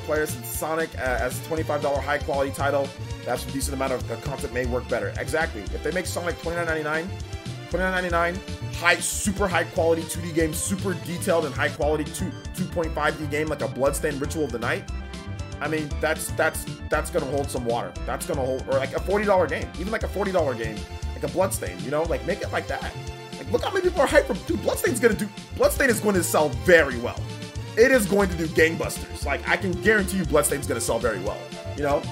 Speaker 1: players in Sonic as a $25 high quality title, that's a decent amount of content may work better. Exactly. If they make Sonic $29.99, super high quality 2D game, super detailed and high quality 2.5D game like a Bloodstained Ritual of the Night, I mean, that's gonna hold some water. That's gonna hold, or like a $40 game, even like a $40 game, like a Bloodstained, you know, like make it like that. Like look how many people are hyped for, dude, Bloodstained is going to sell very well. It is going to do gangbusters. Like, I can guarantee you Bloodstained's going to sell very well, you know?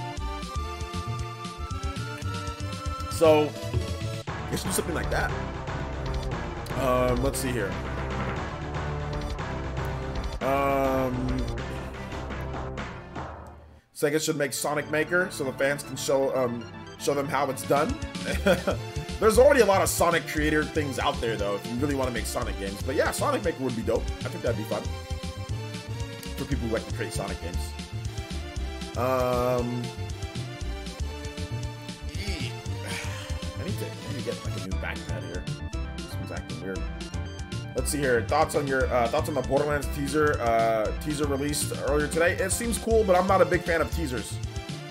Speaker 1: So, you should do something like that. Let's see here. Sega should make Sonic Maker so the fans can show them how it's done. There's already a lot of Sonic creator things out there, though, if you really want to make Sonic games. But yeah, Sonic Maker would be dope. I think that'd be fun for people who like to create Sonic games. I need to get like a new backpack here. This one's acting weird. Let's see here. Thoughts on the Borderlands teaser released earlier today? It seems cool, but I'm not a big fan of teasers,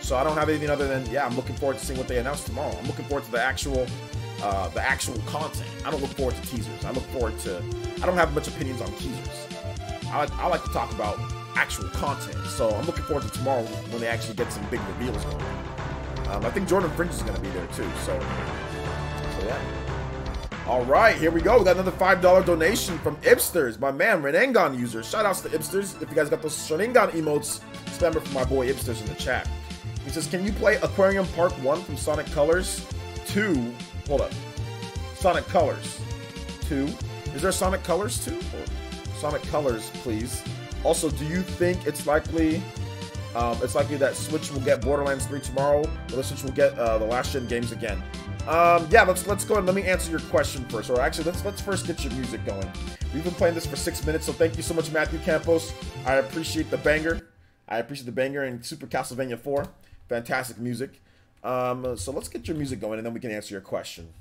Speaker 1: so I don't have anything other than, yeah, I'm looking forward to seeing what they announce tomorrow. I'm looking forward to the actual content. I don't look forward to teasers. I don't have much opinions on teasers. I like to talk about actual content, so I'm looking forward to tomorrow when they actually get some big reveals going on. I think Jordan Fringe is going to be there too, so yeah. All right, here we go. We got another $5 donation from Ibsters, my man, Renengan user. Shout outs to Ibsters. If you guys got those Renengan emotes, spam it for my boy Ibsters in the chat. He says, can you play Aquarium Park 1 from Sonic Colors 2? Hold up. Sonic Colors 2. Is there Sonic Colors 2? Sonic Colors, please. Also, do you think it's likely that Switch will get Borderlands 3 tomorrow, or the Switch will get the last gen games again? Yeah, let's go ahead. Let me answer your question first. Or actually, let's first get your music going. We've been playing this for 6 minutes, so thank you so much, Matthew Campos. I appreciate the banger. And Super Castlevania 4, fantastic music. So let's get your music going, and then we can answer your question.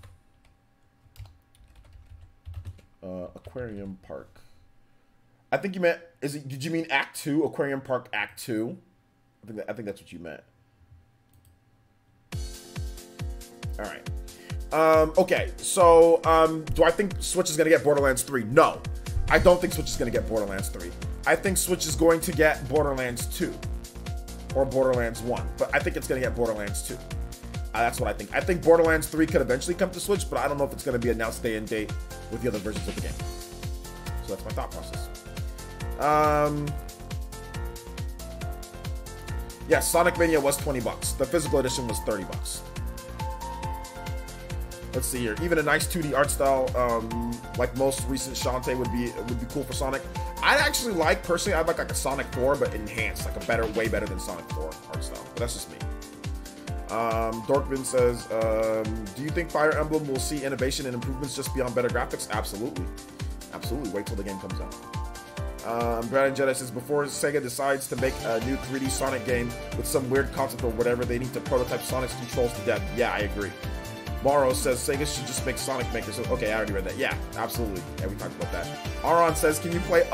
Speaker 1: Aquarium Park. I think you meant, did you mean Act 2? Aquarium Park Act 2? I think that's what you meant. Alright. Okay, so, do I think Switch is going to get Borderlands 3? No. I don't think Switch is going to get Borderlands 3. I think Switch is going to get Borderlands 2. Or Borderlands 1. But I think it's going to get Borderlands 2. That's what I think. I think Borderlands 3 could eventually come to Switch, but I don't know if it's going to be announced day and date with the other versions of the game. So that's my thought process. Yeah, Sonic Mania was $20. The physical edition was $30. Let's see here. Even a nice 2D art style, like most recent Shantae would be cool for Sonic. I'd actually like, personally, I'd like a Sonic 4, but enhanced, like a better, way better than Sonic 4 art style. But that's just me. Dorkvin says, do you think Fire Emblem will see innovation and improvements just beyond better graphics? Absolutely. Absolutely. Wait till the game comes out. Brad and Jedi says, before Sega decides to make a new 3D Sonic game with some weird concept or whatever, they need to prototype Sonic's controls to death. Yeah, I agree. Morrow says, Sega should just make Sonic Maker. So, okay, I already read that. Yeah, absolutely. Yeah, we talked about that. Aron says, can you play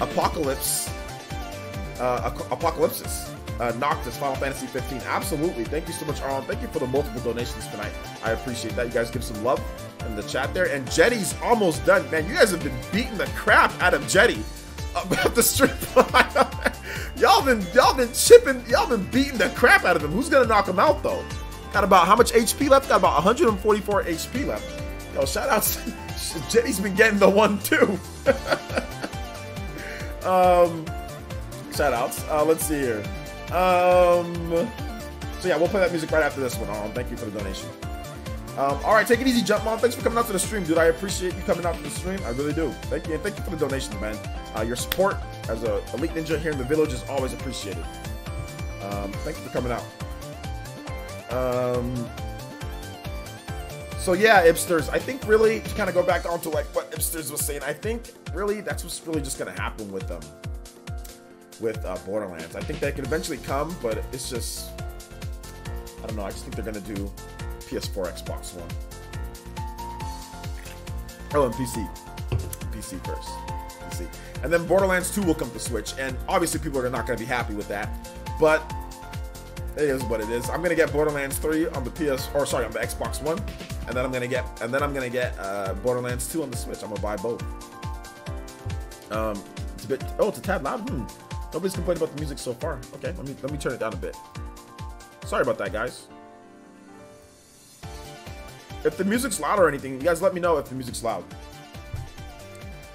Speaker 1: Apocalypse Apocalypsis. Noctis, Final Fantasy 15. Absolutely. Thank you so much, Arlen. Thank you for the multiple donations tonight. I appreciate that. You guys give some love in the chat there. And Jetty's almost done. Man, you guys have been beating the crap out of Jetty about the stream. y'all been beating the crap out of him. Who's gonna knock him out though? Got about how much HP left? Got about 144 HP left. Yo, shout outs. Jetty's been getting the one too. Shout outs. Let's see here. So yeah, we'll play that music right after this one. Thank you for the donation. All right, take it easy, Jumpmon. Thanks for coming out to the stream, dude. I appreciate you coming out to the stream. I really do. Thank you, and thank you for the donation, man. Your support as a elite ninja here in the village is always appreciated. Thank you for coming out. So yeah, Ipsters. I think really to kind of go back onto like what Ipsters was saying. I think really that's what's really just gonna happen with them. With Borderlands. I think they can eventually come, but it's just, I don't know, I just think they're gonna do PS4, Xbox One. Oh, and PC. PC first. PC. And then Borderlands 2 will come to Switch, and obviously people are not gonna be happy with that, but it is what it is. I'm gonna get Borderlands 3 on the on the Xbox One, and then I'm gonna get Borderlands 2 on the Switch. I'm gonna buy both. It's a bit, it's a tad loud. Nobody's complained about the music so far. Okay, let me turn it down a bit. Sorry about that, guys. If the music's loud or anything, you guys let me know if the music's loud.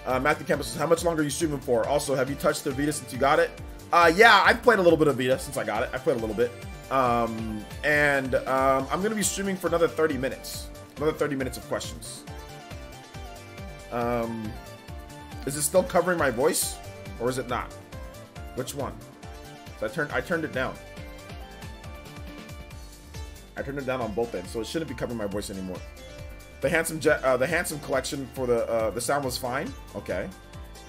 Speaker 1: Matthew Campbell says, how much longer are you streaming for? Also, have you touched the Vita since you got it? Yeah, I've played a little bit of Vita since I got it. I played a little bit. I'm going to be streaming for another 30 minutes. Another 30 minutes of questions. Is it still covering my voice? Or is it not? Which one? I turned it down. I turned it down on both ends, so it shouldn't be covering my voice anymore. The handsome collection for the sound was fine. Okay.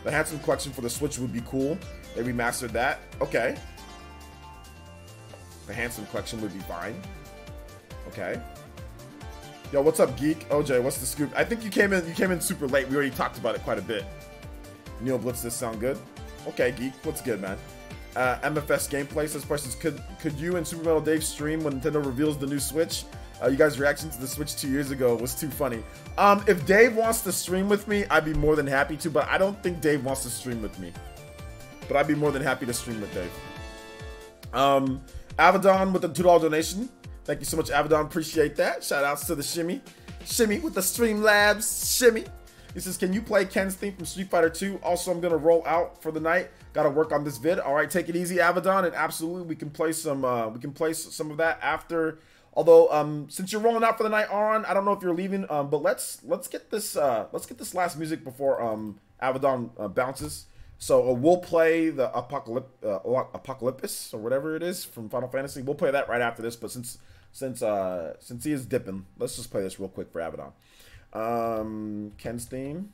Speaker 1: The handsome collection for the Switch would be cool. They remastered that. Okay. The handsome collection would be fine. Okay. Yo, what's up, Geek? OJ, what's the scoop? I think you came in super late. We already talked about it quite a bit. Neil Blitz, this sound good? Okay, Geek, what's good, man? MFS gameplay says, questions, could you and Super Metal Dave stream when Nintendo reveals the new Switch? You guys' reaction to the Switch 2 years ago was too funny. If Dave wants to stream with me, I'd be more than happy to, but I don't think Dave wants to stream with me. But I'd be more than happy to stream with Dave. Avedon with the $2 donation. Thank you so much, Avedon. Appreciate that. Shout outs to the Shimmy. Shimmy with the Streamlabs. Shimmy. He says, can you play Ken's theme from Street Fighter 2? Also, I'm going to roll out for the night. Got to work on this vid. All right, take it easy, Avedon. And absolutely, we can play some of that after. Although, since you're rolling out for the night, Aaron, I don't know if you're leaving, but let's get this last music before Avedon bounces. So we'll play the Apocalypse or whatever it is from Final Fantasy. We'll play that right after this. But since he is dipping, let's just play this real quick for Avedon. Ken's theme,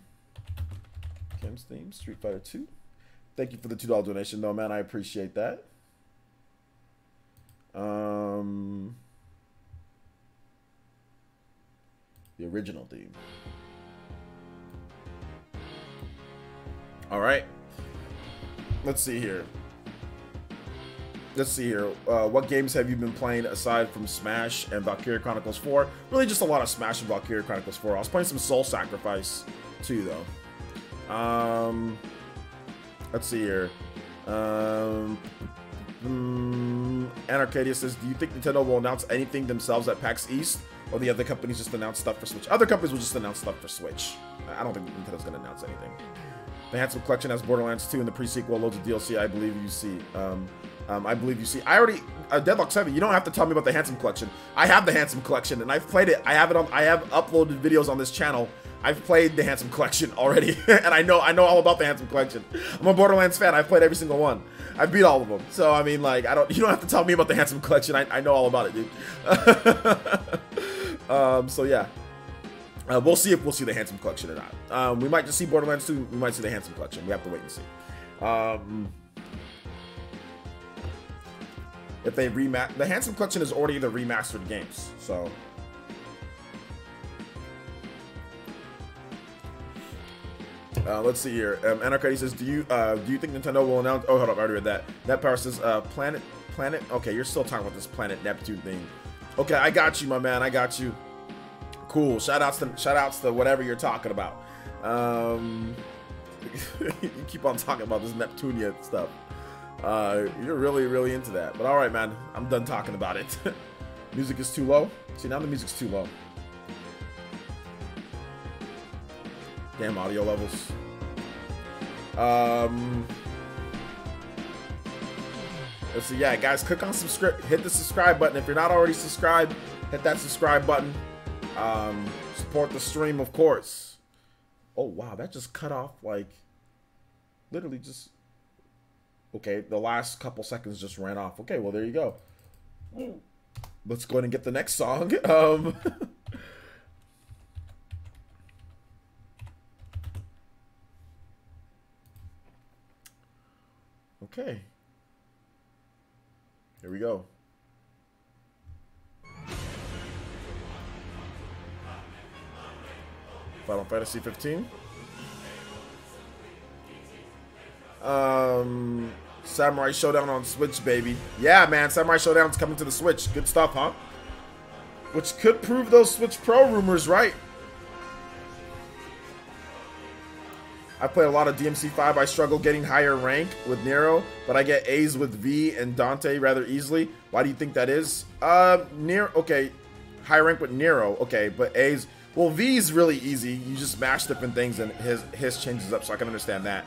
Speaker 1: Street Fighter 2. Thank you for the $2 donation, though, man. I appreciate that. The original theme. All right. Let's see here. What games have you been playing aside from Smash and Valkyria Chronicles 4? Really just a lot of Smash and Valkyria Chronicles 4. I was playing some Soul Sacrifice too, though. Let's see here. Anarcadia says, do you think Nintendo will announce anything themselves at PAX East? Or the other companies just announce stuff for Switch? Other companies will just announce stuff for Switch. I don't think Nintendo's going to announce anything. The Handsome Collection has Borderlands 2 and the pre-sequel, loads of DLC, I believe you see. I believe you see. I already, Deadlock 7, you don't have to tell me about the Handsome Collection. I have the Handsome Collection, and I've played it. I have uploaded videos on this channel. I've played the Handsome Collection already, and I know all about the Handsome Collection. I'm a Borderlands fan. I've played every single one. I've beat all of them. So, I mean, like, you don't have to tell me about the Handsome Collection. I know all about it, dude. So, yeah. We'll see if we'll see the Handsome Collection or not. We might just see Borderlands 2. We might see the Handsome Collection. We have to wait and see. If they remaster, the Handsome Collection is already the remastered games. So, Let's see here. Anarchy says, do you think Nintendo will announce? Oh, hold up, I already read that. NetPower says, Planet. Okay, you're still talking about this Planet Neptune thing. Okay, I got you, my man. I got you. Cool. Shout outs to whatever you're talking about. You keep on talking about this Neptunia stuff. You're really into that. But all right, man. I'm done talking about it. Music is too low. See, now the music's too low. Damn audio levels. Let's see. Yeah, guys, click on subscribe. Hit the subscribe button. If you're not already subscribed, hit that subscribe button. Support the stream, of course. Oh, wow. That just cut off, like, literally just... Okay, the last couple seconds just ran off. Okay, well, there you go. Let's go ahead and get the next song. Okay. Here we go. Final Fantasy 15. Samurai Showdown on Switch, baby. Yeah, man, Samurai Showdown's coming to the Switch. Good stuff, huh? Which could prove those Switch Pro rumors right. I played a lot of DMC5. I struggle getting higher rank with Nero, but I get A's with V and Dante rather easily. Why do you think that is? Okay, high rank with Nero. Okay, but A's... Well, V is really easy. You just mash different things and his changes up, so I can understand that.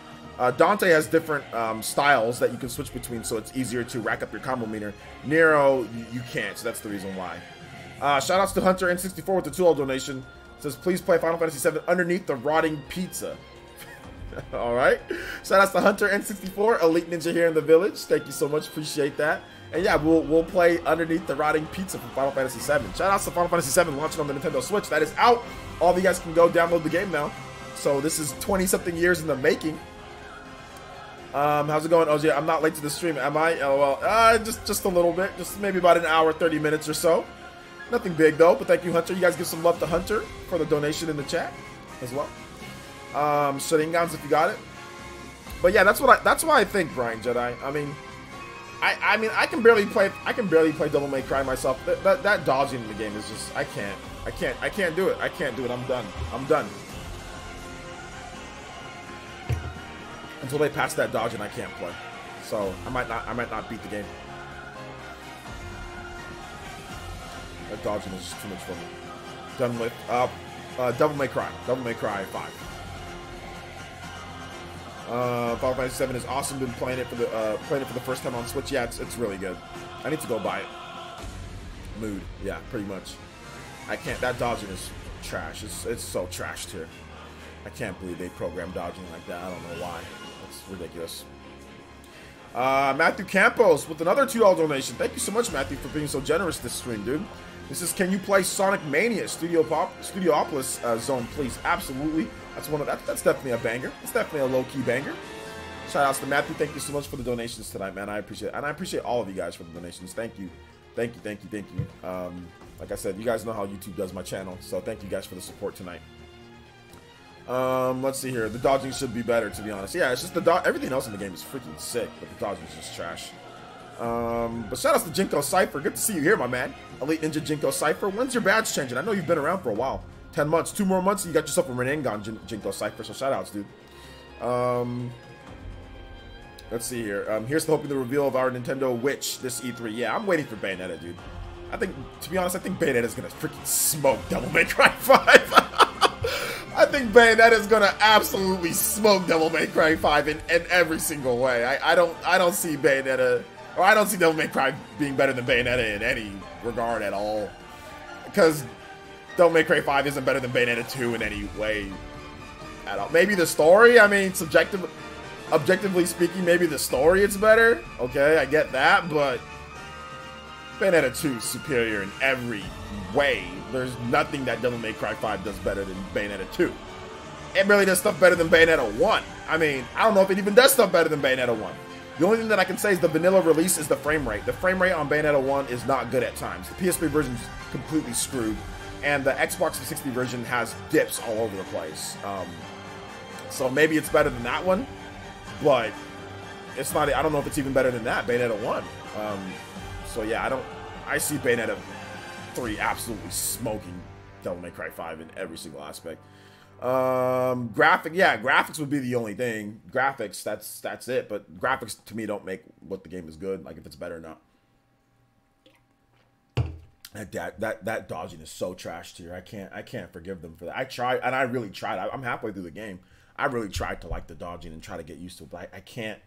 Speaker 1: Dante has different styles that you can switch between, so it's easier to rack up your combo meter. Nero, you can't, so that's the reason why. Shoutouts to Hunter N64 with the $2 donation. It says, please play Final Fantasy VII underneath the rotting pizza. Alright. Shoutouts to Hunter N64, Elite Ninja here in the village. Thank you so much, appreciate that. And yeah, we'll play underneath the rotting pizza from Final Fantasy VII. Shoutouts to Final Fantasy VII launching on the Nintendo Switch. That is out. All of you guys can go download the game now. So this is 20-something years in the making. How's it going? Oh yeah, I'm not late to the stream, am I? Oh well, just a little bit, just maybe about an hour, 30 minutes or so. Nothing big though, but thank you, Hunter. You guys give some love to Hunter for the donation in the chat as well. Sharingans if you got it. But yeah, that's why I think, Brian Jedi. I mean, I can barely play Devil May Cry myself. That dodging in the game is just I can't do it. I can't do it. I'm done. Until they pass that dodge and I can't play. So I might not beat the game. That dodging is just too much for me. Done with Devil May Cry. Devil May Cry 5. Final Fantasy 7 is awesome. Been playing it for the first time on Switch. Yeah, it's really good. I need to go buy it. Mood. Yeah, pretty much. I can't. That dodging is trash. It's so trashed here. I can't believe they programmed dodging like that. I don't know why. It's ridiculous. Matthew Campos with another $2 donation. Thank you so much, Matthew, for being so generous this stream, dude. This is, can you play Sonic Mania Studiopolis zone, please? Absolutely. That's definitely a banger. It's definitely a low-key banger. Shout outs to Matthew. Thank you so much for the donations tonight, man. I appreciate it. And I appreciate all of you guys for the donations. Thank you. Like I said, you guys know how YouTube does my channel, so thank you guys for the support tonight. Let's see here. The dodging should be better, to be honest. Yeah, it's just everything else in the game is freaking sick, but the dodging is just trash. But shout outs to Jinko Cypher. Good to see you here, my man. Elite Ninja Jinko Cypher. When's your badge changing? I know you've been around for a while. 10 months. 2 more months, and you got yourself a Renengan, Jinko Cypher. So shout outs, dude. Let's see here. Here's the hoping the reveal of our Nintendo Witch this E3. Yeah, I'm waiting for Bayonetta, dude. To be honest, I think Bayonetta's gonna freaking smoke Devil May Cry 5. I think Bayonetta's gonna absolutely smoke Devil May Cry 5 in every single way. I don't see Bayonetta, or I don't see Devil May Cry being better than Bayonetta in any regard at all. Because Devil May Cry 5 isn't better than Bayonetta 2 in any way at all. Maybe the story, I mean, objectively speaking, maybe the story it's better. Okay, I get that, but Bayonetta 2 is superior in every way. There's nothing that Devil May Cry 5 does better than Bayonetta 2. It really does stuff better than Bayonetta 1. I mean, I don't know if it even does stuff better than Bayonetta 1. The only thing that I can say is the vanilla release is the frame rate. The frame rate on Bayonetta 1 is not good at times. The PS3 version's completely screwed, and the Xbox 360 version has dips all over the place. So maybe it's better than that one, but it's not. I don't know if it's even better than that. Bayonetta 1. So yeah, I see Bayonetta 3 absolutely smoking Devil May Cry 5 in every single aspect. Graphics would be the only thing. Graphics, that's it. But graphics to me don't make what the game is good, like if it's better or not. That dodging is so trash tier. I can't forgive them for that. I tried, and I really tried. I'm halfway through the game. I really tried to like the dodging and try to get used to it, but I can't.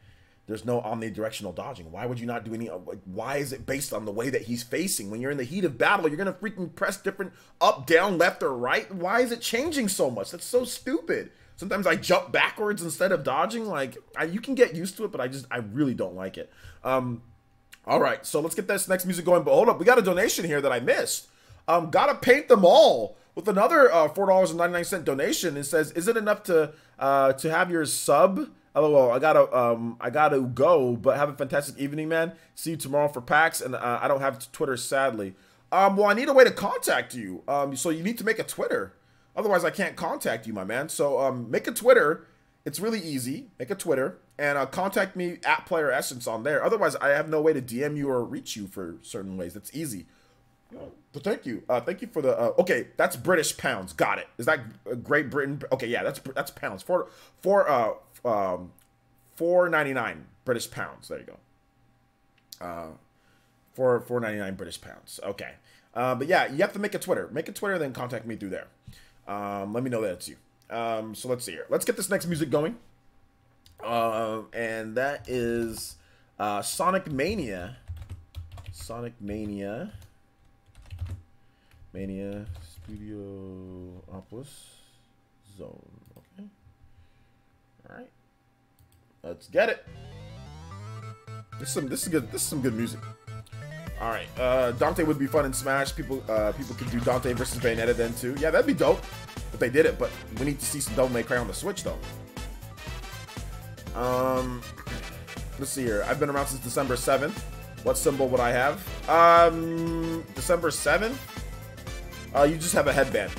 Speaker 1: There's no omnidirectional dodging. Why would you not do any? Like, why is it based on the way that he's facing? When you're in the heat of battle, you're gonna freaking press different up, down, left, or right. Why is it changing so much? That's so stupid. Sometimes I jump backwards instead of dodging. Like, you can get used to it, but I really don't like it. All right, so let's get this next music going. But hold up, we got a donation here that I missed. Gotta paint them all with another $4.99 donation. It says, "Is it enough to have your sub?" LOL. I gotta go, but have a fantastic evening, man. See you tomorrow for PAX, and I don't have Twitter, sadly. Well, I need a way to contact you. So you need to make a Twitter. Otherwise, I can't contact you, my man. So make a Twitter. It's really easy. Make a Twitter and contact me at Player Essence on there. Otherwise, I have no way to DM you or reach you for certain ways. That's easy. But thank you. Thank you for the. Okay, that's British pounds. Got it. Is that Great Britain? Okay, yeah, that's pounds. $4.99 British pounds. There you go. $4.99 British pounds. Okay. But yeah, you have to make a Twitter. Make a Twitter, then contact me through there. Let me know that it's you. So let's see here. Let's get this next music going. And that is Sonic Mania. Sonic Mania. Mania Studiopolis Zone. Okay. All right. Let's get it. This is good. This is some good music. All right. Dante would be fun in Smash. People could do Dante versus Bayonetta then too. Yeah, that'd be dope if they did it. But we need to see some Devil May Cry on the Switch though. Let's see here. I've been around since December 7th. What symbol would I have? December 7th. You just have a headband.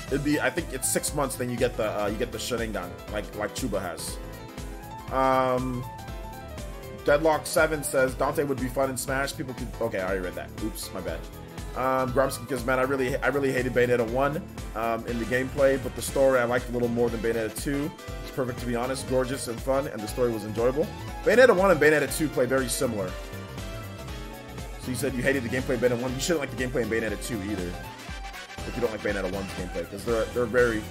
Speaker 1: It'd be. I think it's 6 months. Then you get the Sharingan like Chuba has. Deadlock 7 says Dante would be fun in Smash. People could. Okay, I already read that. Oops, my bad. Grumps, because man, I really hated Bayonetta 1 in the gameplay, but the story I liked a little more than Bayonetta 2. It's perfect, to be honest, gorgeous and fun, and the story was enjoyable. Bayonetta 1 and Bayonetta 2 play very similar. So you said you hated the gameplay in Bayonetta 1. You shouldn't like the gameplay in Bayonetta 2 either. If you don't like Bayonetta 1's gameplay, because they're very.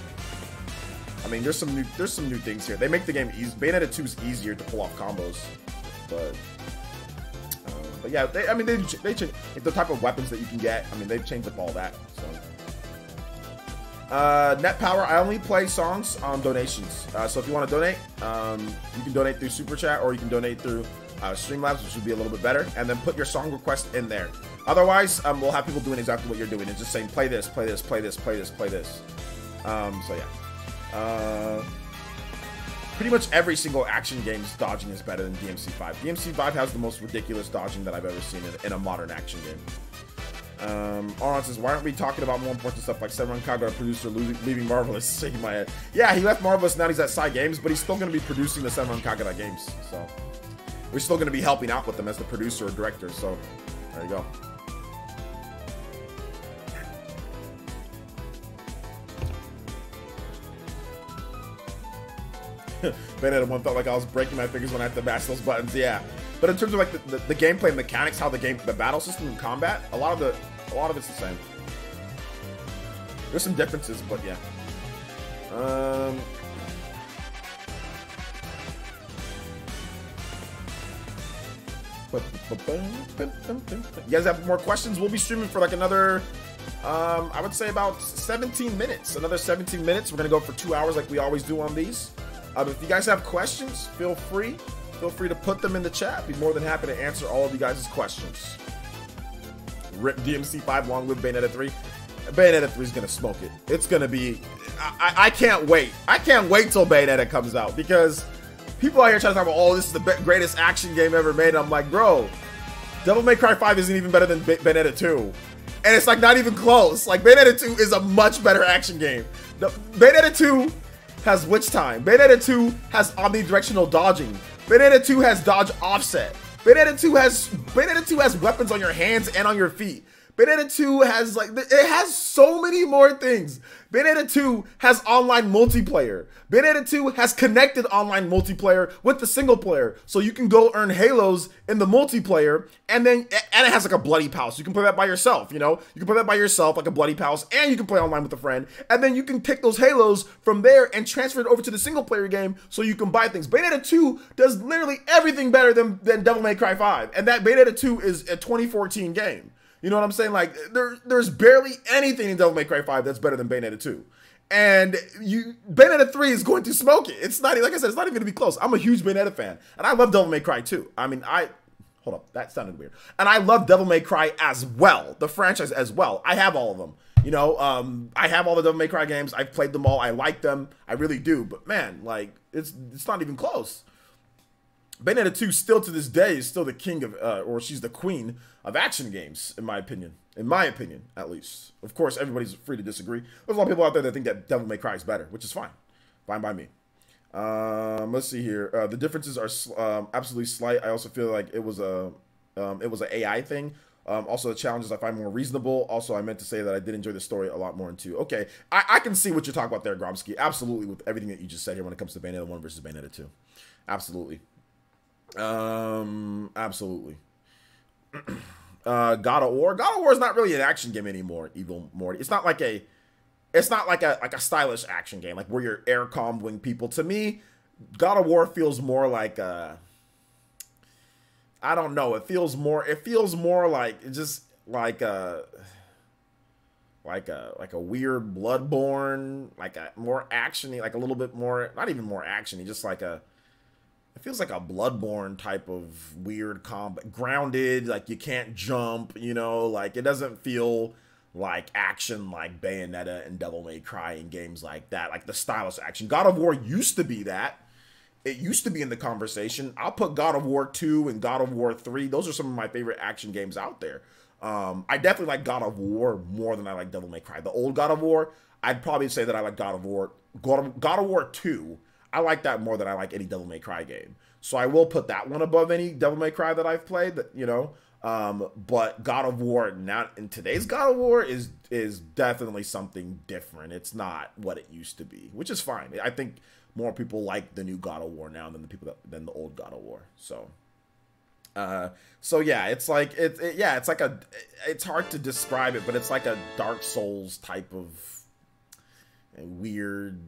Speaker 1: I mean, there's some new things here. They make the game easy. Bayonetta 2 is easier to pull off combos, but yeah, they change like, the type of weapons that you can get. I mean, they've changed up all that. So, Net Power. I only play songs on donations. So if you want to donate, you can donate through Super Chat or you can donate through Streamlabs, which would be a little bit better. And then put your song request in there. Otherwise, we'll have people doing exactly what you're doing and just saying play this, play this, play this, play this, play this. So yeah. Pretty much every single action game's dodging is better than DMC5. DMC5 has the most ridiculous dodging that I've ever seen in a modern action game. Aron says, why aren't we talking about more important stuff like Senran Kagura, producer, leaving Marvelous? Shaking my head. Yeah, he left Marvelous, now he's at Side Games, but he's still going to be producing the Senran Kagura games. So we're still going to be helping out with them as the producer or director. So there you go. Bayonetta 1 felt like I was breaking my fingers when I had to mash those buttons. Yeah, but in terms of like the gameplay mechanics, how the battle system and combat, a lot of it's the same. There's some differences, but yeah. You guys have more questions? We'll be streaming for like another, I would say about 17 minutes. Another 17 minutes. We're gonna go for 2 hours like we always do on these. If you guys have questions, feel free to put them in the chat. Be more than happy to answer all of you guys' questions. Rip DMC5, long live Bayonetta 3. Bayonetta 3 is gonna smoke it. It's gonna be. I can't wait. I can't wait till Bayonetta comes out because people out here trying to talk about, oh, this is the greatest action game ever made. And I'm like, bro, Devil May Cry 5 isn't even better than Bayonetta 2, and it's like not even close. Like Bayonetta 2 is a much better action game. Bayonetta 2 has Witch Time. Bayonetta 2 has omnidirectional dodging. Bayonetta 2 has dodge offset. Bayonetta 2 has weapons on your hands and on your feet. Bayonetta 2 has it has so many more things. Bayonetta 2 has online multiplayer. Bayonetta 2 has connected online multiplayer with the single player. So you can go earn halos in the multiplayer, and it has like a bloody pal. So you can play that by yourself, you know? You can play that by yourself, like a bloody pals, and you can play online with a friend. And then you can take those halos from there and transfer it over to the single player game so you can buy things. Bayonetta 2 does literally everything better than Devil May Cry 5. And that Bayonetta 2 is a 2014 game. You know what I'm saying? Like, there's barely anything in Devil May Cry 5 that's better than Bayonetta 2. And Bayonetta 3 is going to smoke it. It's not, like I said, it's not even going to be close. I'm a huge Bayonetta fan. And I love Devil May Cry 2. I mean, hold up, that sounded weird. And I love Devil May Cry as well, the franchise as well. I have all of them. You know, I have all the Devil May Cry games. I've played them all. I like them. I really do. But man, like, it's not even close. Bayonetta 2 still to this day is still the king of, or she's the queen of action games, in my opinion. In my opinion, at least. Of course, everybody's free to disagree. There's a lot of people out there that think that Devil May Cry is better, which is fine. Fine by me. Let's see here. The differences are absolutely slight. I also feel like it was an AI thing. Also, the challenges I find more reasonable. Also, I meant to say that I did enjoy the story a lot more in 2. Okay, I can see what you're talking about there, Gromsky. Absolutely, with everything that you just said here when it comes to Bayonetta 1 versus Bayonetta 2. Absolutely. Absolutely. God of War. God of War is not really an action game anymore, Evil Morty. It's not like a stylish action game, like where you're air comboing people. To me, God of War feels more like I don't know. It feels more like just like a weird Bloodborne, like a more actiony, like a little bit more, not even more actiony, just like it feels like a Bloodborne type of weird combat, grounded, like you can't jump, you know, like it doesn't feel like action like Bayonetta and Devil May Cry and games like that, like the stylish action. God of War used to be that. It used to be in the conversation. I'll put God of War 2 and God of War 3. Those are some of my favorite action games out there. I definitely like God of War more than I like Devil May Cry. The old God of War, I'd probably say that I like God of War 2. I like that more than I like any Devil May Cry game. So I will put that one above any Devil May Cry that I've played, that, you know. But God of War now, in today's God of War is definitely something different. It's not what it used to be, which is fine. I think more people like the new God of War now than than the old God of War. So yeah, it's like it's hard to describe it, but it's like a Dark Souls type of weird.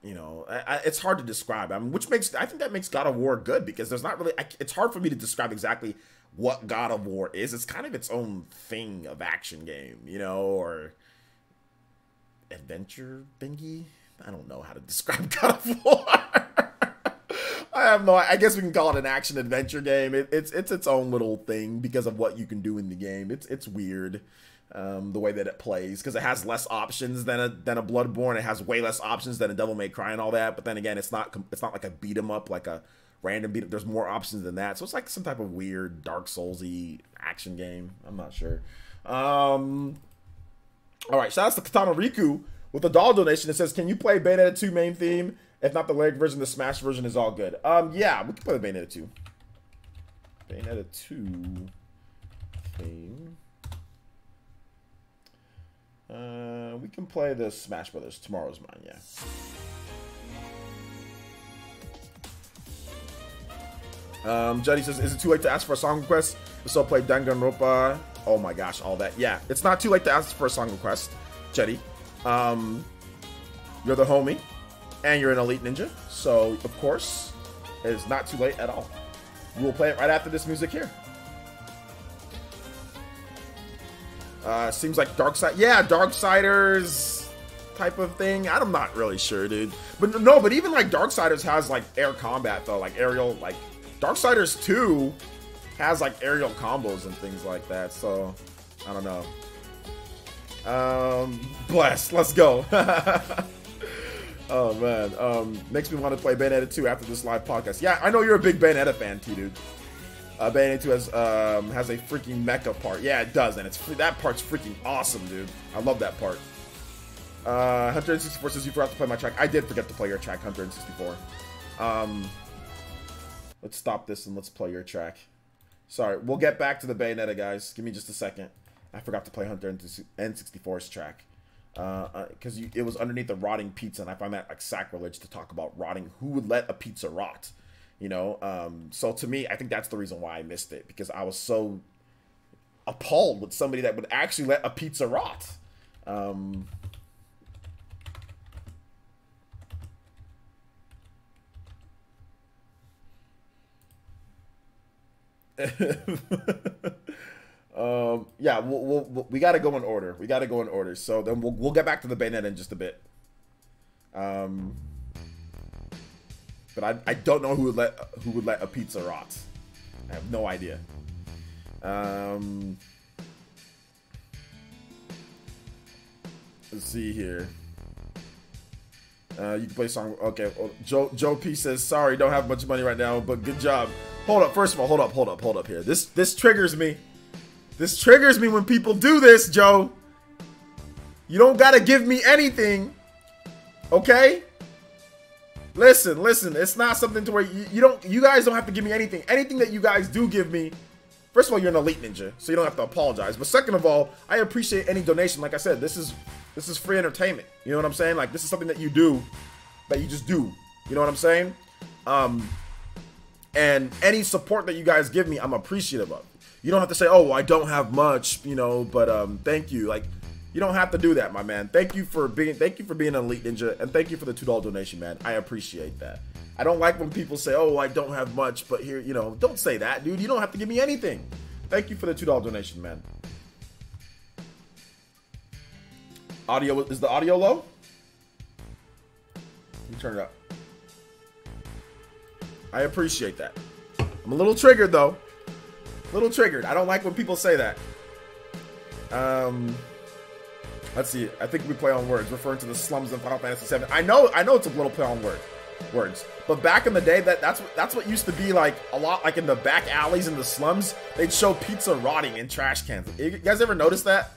Speaker 1: You know, it's hard to describe. I mean, I think that makes God of War good, because there's not really. It's hard for me to describe exactly what God of War is. It's kind of its own thing of action game, you know, or adventure thingy. I don't know how to describe God of War. I have no. I guess we can call it an action adventure game. It's its own little thing because of what you can do in the game. It's weird. The way that it plays, because it has less options than a Bloodborne. It has way less options than a Devil May Cry and all that. But then again, it's not like a beat 'em up, like a random beat 'em. There's more options than that. So it's like some type of weird Dark Souls-y action game. I'm not sure. All right, shout out to Katana Riku with a doll donation. It says, "Can you play Bayonetta 2 main theme? If not the lyric version, the Smash version is all good." Yeah, we can play the Bayonetta 2. Bayonetta 2 theme. We can play the Smash Brothers. Tomorrow's Mine, yeah. Juddy says, "Is it too late to ask for a song request? If so, play Danganronpa." Oh my gosh, all that. Yeah, it's not too late to ask for a song request, Juddy. You're the homie, and you're an elite ninja, so of course, it is not too late at all. We will play it right after this music here. Seems like Darkside. Yeah, Darksiders type of thing. I'm not really sure, dude. But no, but even like Darksiders has like air combat though, like aerial. Like Darksiders 2 has like aerial combos and things like that. So I don't know. Bless. Let's go. Oh man. Makes me want to play Bayonetta 2 after this live podcast. Yeah, I know you're a big Bayonetta fan too, dude. Bayonetta 2 has a freaking mecha part. Yeah, it does, and that part's freaking awesome, dude. I love that part. Hunter N64 says you forgot to play my track. I did forget to play your track, Hunter N64. Let's stop this and let's play your track. Sorry, we'll get back to the Bayonetta, guys. Give me just a second. I forgot to play Hunter N64's track. Because it was underneath the rotting pizza, and I find that like sacrilege to talk about rotting. Who would let a pizza rot? You know? So to me, I think that's the reason why I missed it. Because I was so appalled with somebody that would actually let a pizza rot. Yeah, we got to go in order. We got to go in order. So then we'll get back to the Bayonetta in just a bit. But I don't know who would let a pizza rot. I have no idea. Let's see here. You can play a song. Okay, well, Joe P says, sorry, don't have much money right now, but good job. Hold up, first of all, hold up here. This triggers me. This triggers me when people do this, Joe. You don't gotta give me anything, okay? Listen, it's not something to where you guys don't have to give me anything. Anything that you guys do give me, first of all, you're an elite ninja, so you don't have to apologize. But second of all, I appreciate any donation. Like I said, this is free entertainment. You know what I'm saying? Like, this is something that you do, that you just do. You know what I'm saying? And any support that you guys give me, I'm appreciative of. You don't have to say, oh, I don't have much, you know, but thank you. Like, you don't have to do that, my man. Thank you for being an elite ninja, and thank you for the $2 donation, man. I appreciate that. I don't like when people say, oh, I don't have much, but here, you know, don't say that, dude. You don't have to give me anything. Thank you for the $2 donation, man. Audio, is the audio low? Let me turn it up. I appreciate that. I'm a little triggered, though. A little triggered. I don't like when people say that. Let's see. I think we play on words, referring to the slums in Final Fantasy VII. I know it's a little play on words. But back in the day, that's what used to be like a lot, like in the back alleys in the slums. They'd show pizza rotting in trash cans. You guys ever notice that?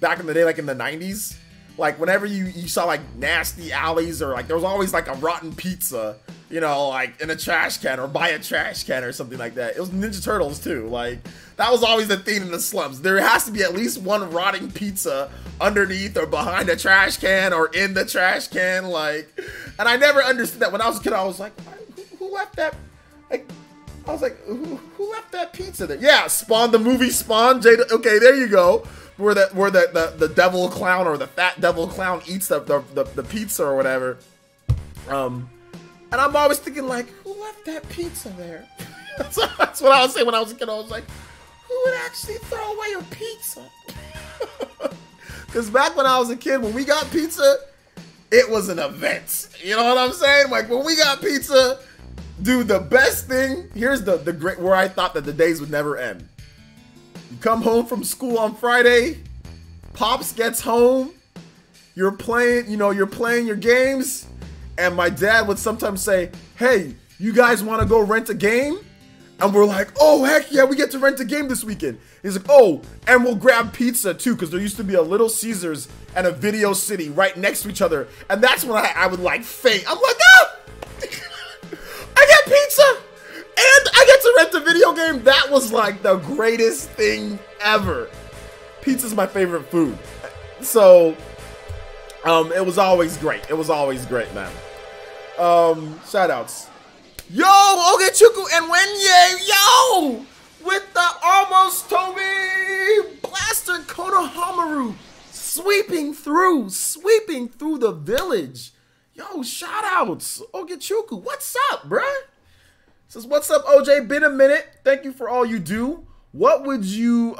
Speaker 1: Back in the day, like in the 90s? Like, whenever you saw, like, nasty alleys or, like, there was always, like, a rotten pizza, you know, like, in a trash can or by a trash can or something like that. It was Ninja Turtles, too. Like, that was always the theme in the slums. There has to be at least one rotting pizza underneath or behind a trash can or in the trash can, like, and I never understood that. When I was a kid, I was like, who left that, like, I was like, who left that pizza there? Yeah, Spawn, the movie Spawn, Jada, okay, there you go. Where the devil clown or the fat devil clown eats the pizza or whatever. And I'm always thinking, like, who left that pizza there? That's what I was saying when I was a kid. I was like, who would actually throw away a pizza? Because back when I was a kid, when we got pizza, it was an event. You know what I'm saying? Like, when we got pizza, dude, the best thing, here's the great, where I thought that the days would never end. You come home from school on Friday, Pops gets home, you're playing your games, and my dad would sometimes say, hey, you guys want to go rent a game? And we're like, oh, heck yeah, we get to rent a game this weekend. He's like, oh, and we'll grab pizza too, because there used to be a Little Caesars and a Video City right next to each other. And that's when I would like faint. I'm like, ah! I get pizza! And I get to rent a video game. That was like the greatest thing ever. Pizza's my favorite food. So, it was always great. It was always great, man. Shout outs. Yo, Ogechuku and Wenye, yo! With the almost Toby Blaster Konohamaru sweeping through the village. Yo, shout outs. Ogechuku, what's up, bruh? Says, what's up, OJ? Been a minute. Thank you for all you do. What would you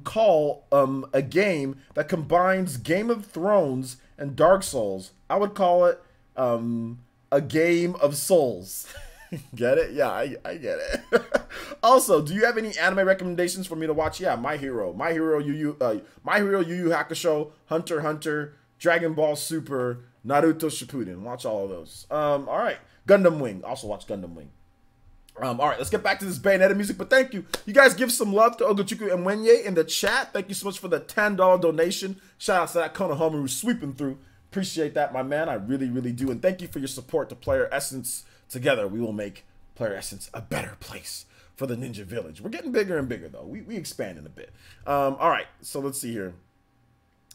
Speaker 1: call a game that combines Game of Thrones and Dark Souls? I would call it a game of souls. Get it? Yeah, I get it. Also, do you have any anime recommendations for me to watch? Yeah, My Hero Yu Yu Hakusho, Hunter x Hunter, Dragon Ball Super, Naruto Shippuden. Watch all of those. All right, Gundam Wing. Also watch Gundam Wing. All right, let's get back to this Bayonetta music, but thank you. You guys give some love to Ogochuku and Wenye in the chat. Thank you so much for the $10 donation. Shout out to that Konohamaru sweeping through. appreciate that, my man. I really, really do. And thank you for your support to Player Essence. Together, we will make Player Essence a better place for the Ninja Village. We're getting bigger and bigger, though. We expanding a bit. All right, so let's see here.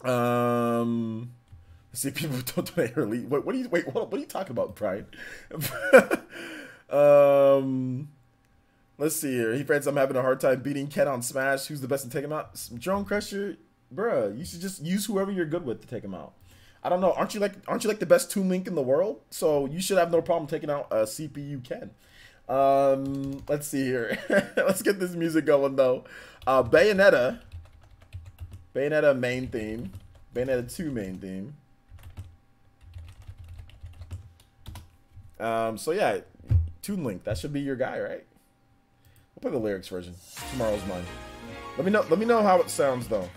Speaker 1: Let's see, people don't donate early. What are you talking about, Brian? Let's see here. He friends, I'm having a hard time beating Ken on Smash. Who's the best in taking him out? Drone Crusher, bruh. You should just use whoever you're good with to take him out. I don't know. Aren't you like the best Toon Link in the world? So you should have no problem taking out a CPU Ken. Let's see here. Let's get this music going though. Bayonetta main theme. Bayonetta 2 main theme. So yeah, Toon Link. That should be your guy, right? We'll play the lyrics version. Tomorrow's mine. Let me know how it sounds though.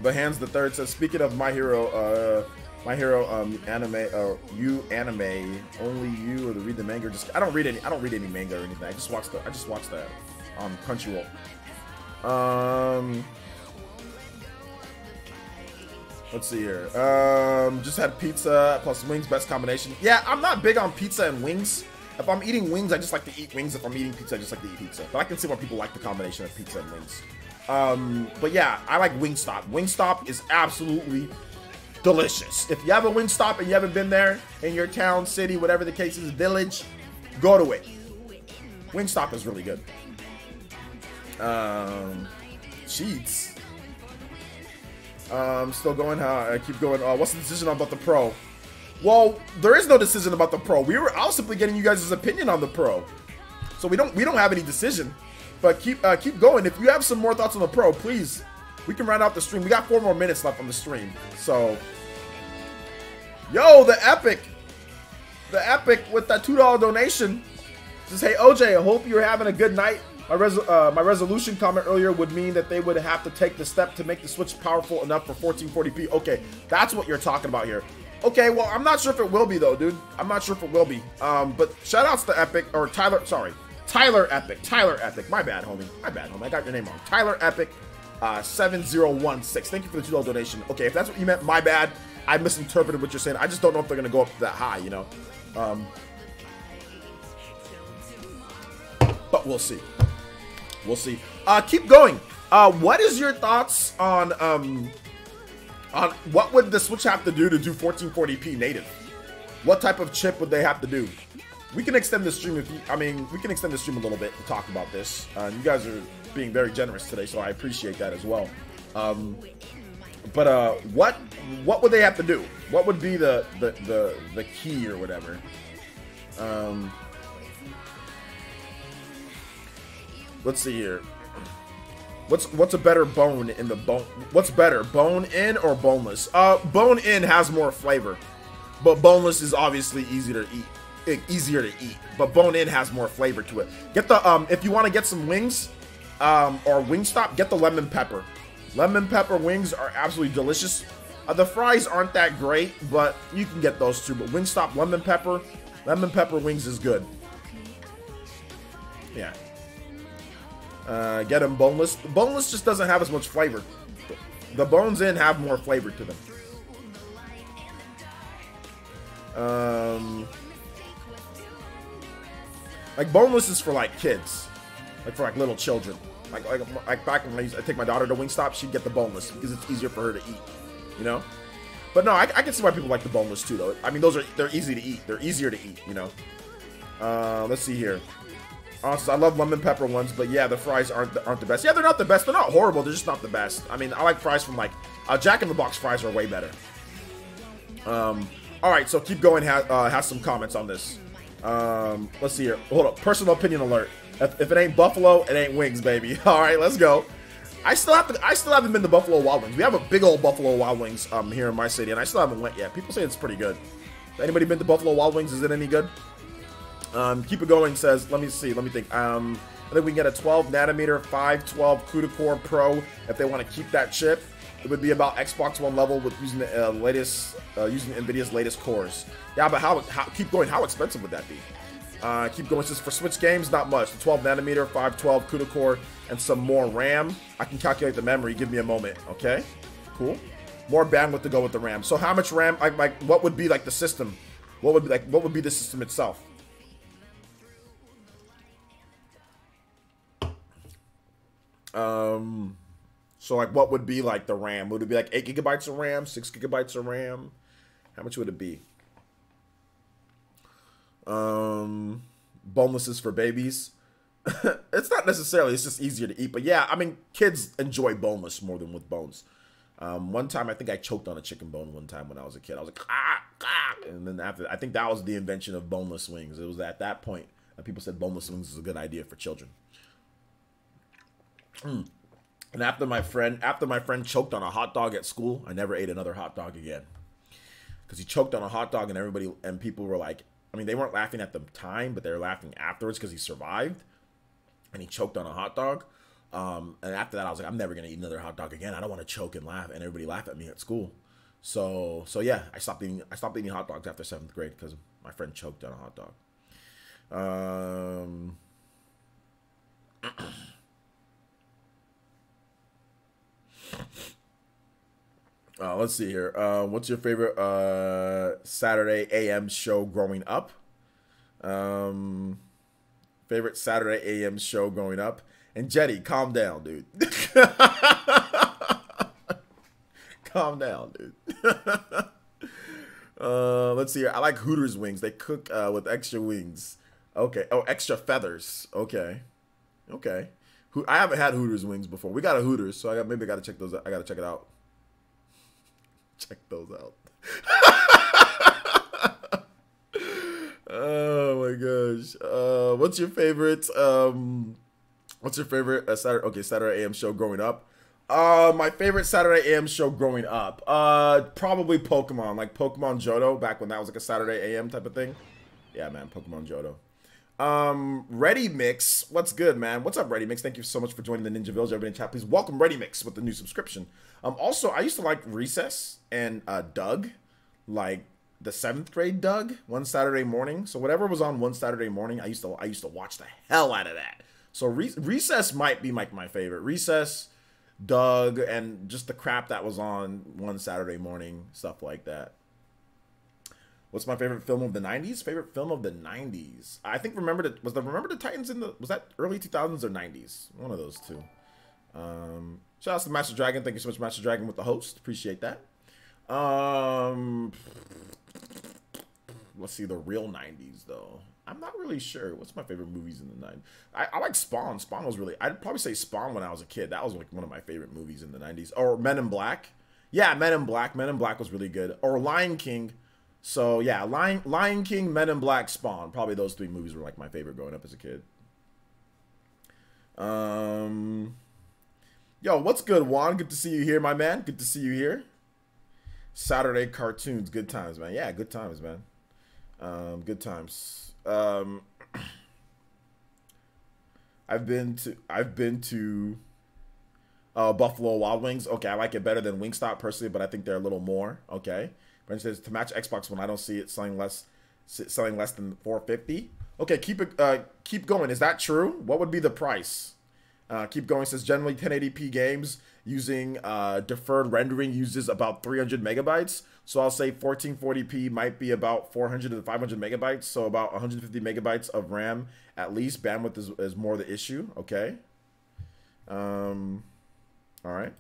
Speaker 1: But Hands the Third says, speaking of My Hero anime, you anime, only you or to read the manga. Just I don't read any manga or anything. I just watch that on Crunchyroll. Let's see here. Just had pizza plus wings, best combination. Yeah, I'm not big on pizza and wings. If I'm eating wings, I just like to eat wings. If I'm eating pizza, I just like to eat pizza. But I can see why people like the combination of pizza and wings. But yeah, I like Wingstop. Wingstop is absolutely delicious. If you have a Wingstop and you haven't been there in your town, city, whatever the case is, village, go to it. Wingstop is really good. Cheats. Still going. I keep going. What's the decision about the Pro? Well, there is no decision about the Pro. I was simply getting you guys' opinion on the Pro. So we don't have any decision. But keep going. If you have some more thoughts on the Pro, please. We can round out the stream. We got 4 more minutes left on the stream. So, yo, the Epic with that $2 donation says, "Hey OJ, I hope you're having a good night. My resolution comment earlier would mean that they would have to take the step to make the Switch powerful enough for 1440p. Okay, that's what you're talking about here. Okay, well, I'm not sure if it will be though, dude. I'm not sure if it will be. But shout outs to Epic or Tyler. Sorry." Tyler Epic. My bad, homie. I got your name wrong. Tyler Epic 7016. Thank you for the $2 donation. Okay, if that's what you meant, my bad. I misinterpreted what you're saying. I just don't know if they're going to go up that high, you know. But we'll see. Keep going. What is your thoughts on what would the Switch have to do 1440p native? What type of chip would they have to do? We can extend the stream we can extend the stream a little bit to talk about this. You guys are being very generous today, so I appreciate that as well. What would they have to do? What would be the key or whatever? Let's see here. What's a better bone in the bone? What's better, bone in or boneless? Bone in has more flavor, but boneless is obviously easier to eat. But bone in has more flavor to it. Get the if you want to get some wings or Wingstop, get the lemon pepper. Lemon pepper wings are absolutely delicious. The fries aren't that great, but you can get those too. But Wingstop lemon pepper wings is good. Yeah. Get them boneless. Boneless just doesn't have as much flavor. The bones in have more flavor to them. Like boneless is for like kids, like for like little children. Like back when I take my daughter to Wingstop, she'd get the boneless because it's easier for her to eat, you know. But no, I can see why people like the boneless too, though. I mean, they're easy to eat. They're easier to eat, you know. Let's see here. Honestly, I love lemon pepper ones, but yeah, the fries aren't the best. Yeah, they're not the best. They're not horrible. They're just not the best. I mean, I like fries from like Jack in the Box fries are way better. All right, so keep going. Has some comments on this. Let's see here. Hold up. Personal opinion alert. If it ain't Buffalo, it ain't wings, baby. All right, let's go. I still haven't been to Buffalo Wild Wings. We have a big old Buffalo Wild Wings here in my city, and I still haven't went yet. People say it's pretty good. Anybody been to Buffalo Wild Wings? Is it any good? Keep it going says, let me think. I think we can get a 12 nanometer 512 CUDA Core Pro if they want to keep that chip. It would be about Xbox One level with using the using NVIDIA's latest cores. Yeah, but how keep going? How expensive would that be? Keep going. Just for Switch games, not much. The 12 nanometer, 512 CUDA core, and some more RAM. I can calculate the memory. Give me a moment. Okay, cool. More bandwidth to go with the RAM. So how much RAM? Like, what would be like the system? What would be the system itself? So like, what would be like the RAM? Would it be like 8 gigabytes of RAM, 6 gigabytes of RAM? How much would it be? Bonelesses for babies. It's not necessarily, it's just easier to eat. But yeah, I mean, kids enjoy boneless more than with bones. One time, I think I choked on a chicken bone one time when I was a kid. I was like, ah, ah. And then after, I think that was the invention of boneless wings. It was at that point that people said boneless wings is a good idea for children. And after my friend choked on a hot dog at school, I never ate another hot dog again. Because he choked on a hot dog and people were like, I mean, they weren't laughing at the time, but they were laughing afterwards because he survived. And he choked on a hot dog. And after that, I was like, I'm never going to eat another hot dog again. I don't want to choke and laugh. And everybody laughed at me at school. So yeah, I stopped eating hot dogs after 7th grade because my friend choked on a hot dog. Let's see here. What's your favorite Saturday AM show growing up? Favorite Saturday AM show growing up? And Jetty, calm down, dude. Calm down, dude. Let's see here. I like Hooters wings. They cook with extra wings. Okay. Oh, extra feathers. Okay. Okay. I haven't had Hooters wings before. We got a Hooters, so maybe I gotta check those out. I gotta check it out. Check those out. Oh my gosh. What's your favorite Saturday AM show growing up? My favorite Saturday AM show growing up. Probably Pokemon, like Pokemon Johto, back when that was like a Saturday AM type of thing. Yeah, man, Pokemon Johto. Ready Mix, what's good, man? What's up, Ready Mix? Thank you so much for joining the Ninja Village. Everybody in chat, please welcome Ready Mix with the new subscription. Also, I used to like Recess and Doug, like the 7th grade Doug, one Saturday morning. So whatever was on one Saturday morning, I used to watch the hell out of that. So Recess might be like my favorite. Recess, Doug, and just the crap that was on one Saturday morning, stuff like that. What's my favorite film of the 90s? Favorite film of the 90s. I think Remember the Titans was that early 2000s or 90s? One of those two. Shout out to Master Dragon. Thank you so much, Master Dragon, with the host. Appreciate that. Let's see, the real 90s, though. I'm not really sure. What's my favorite movies in the 90s? I like Spawn. Spawn was really... I'd probably say Spawn when I was a kid. That was like one of my favorite movies in the 90s. Or Men in Black. Yeah, Men in Black. Men in Black was really good. Or Lion King. So, yeah, Lion King, Men in Black, Spawn. Probably those 3 movies were like my favorite growing up as a kid. Yo, what's good, Juan? Good to see you here, my man. Good to see you here. Saturday cartoons, good times, man. Yeah, good times, man. Good times. I've been to Buffalo Wild Wings. Okay, I like it better than Wingstop personally, but I think they're a little more. Okay. Brent says to match Xbox One, I don't see it selling less than $450. Okay, keep going. Is that true? What would be the price? Keep going. Says generally 1080p games using deferred rendering uses about 300 megabytes. So I'll say 1440p might be about 400 to 500 megabytes. So about 150 megabytes of RAM at least. Bandwidth is more the issue. Okay. All right.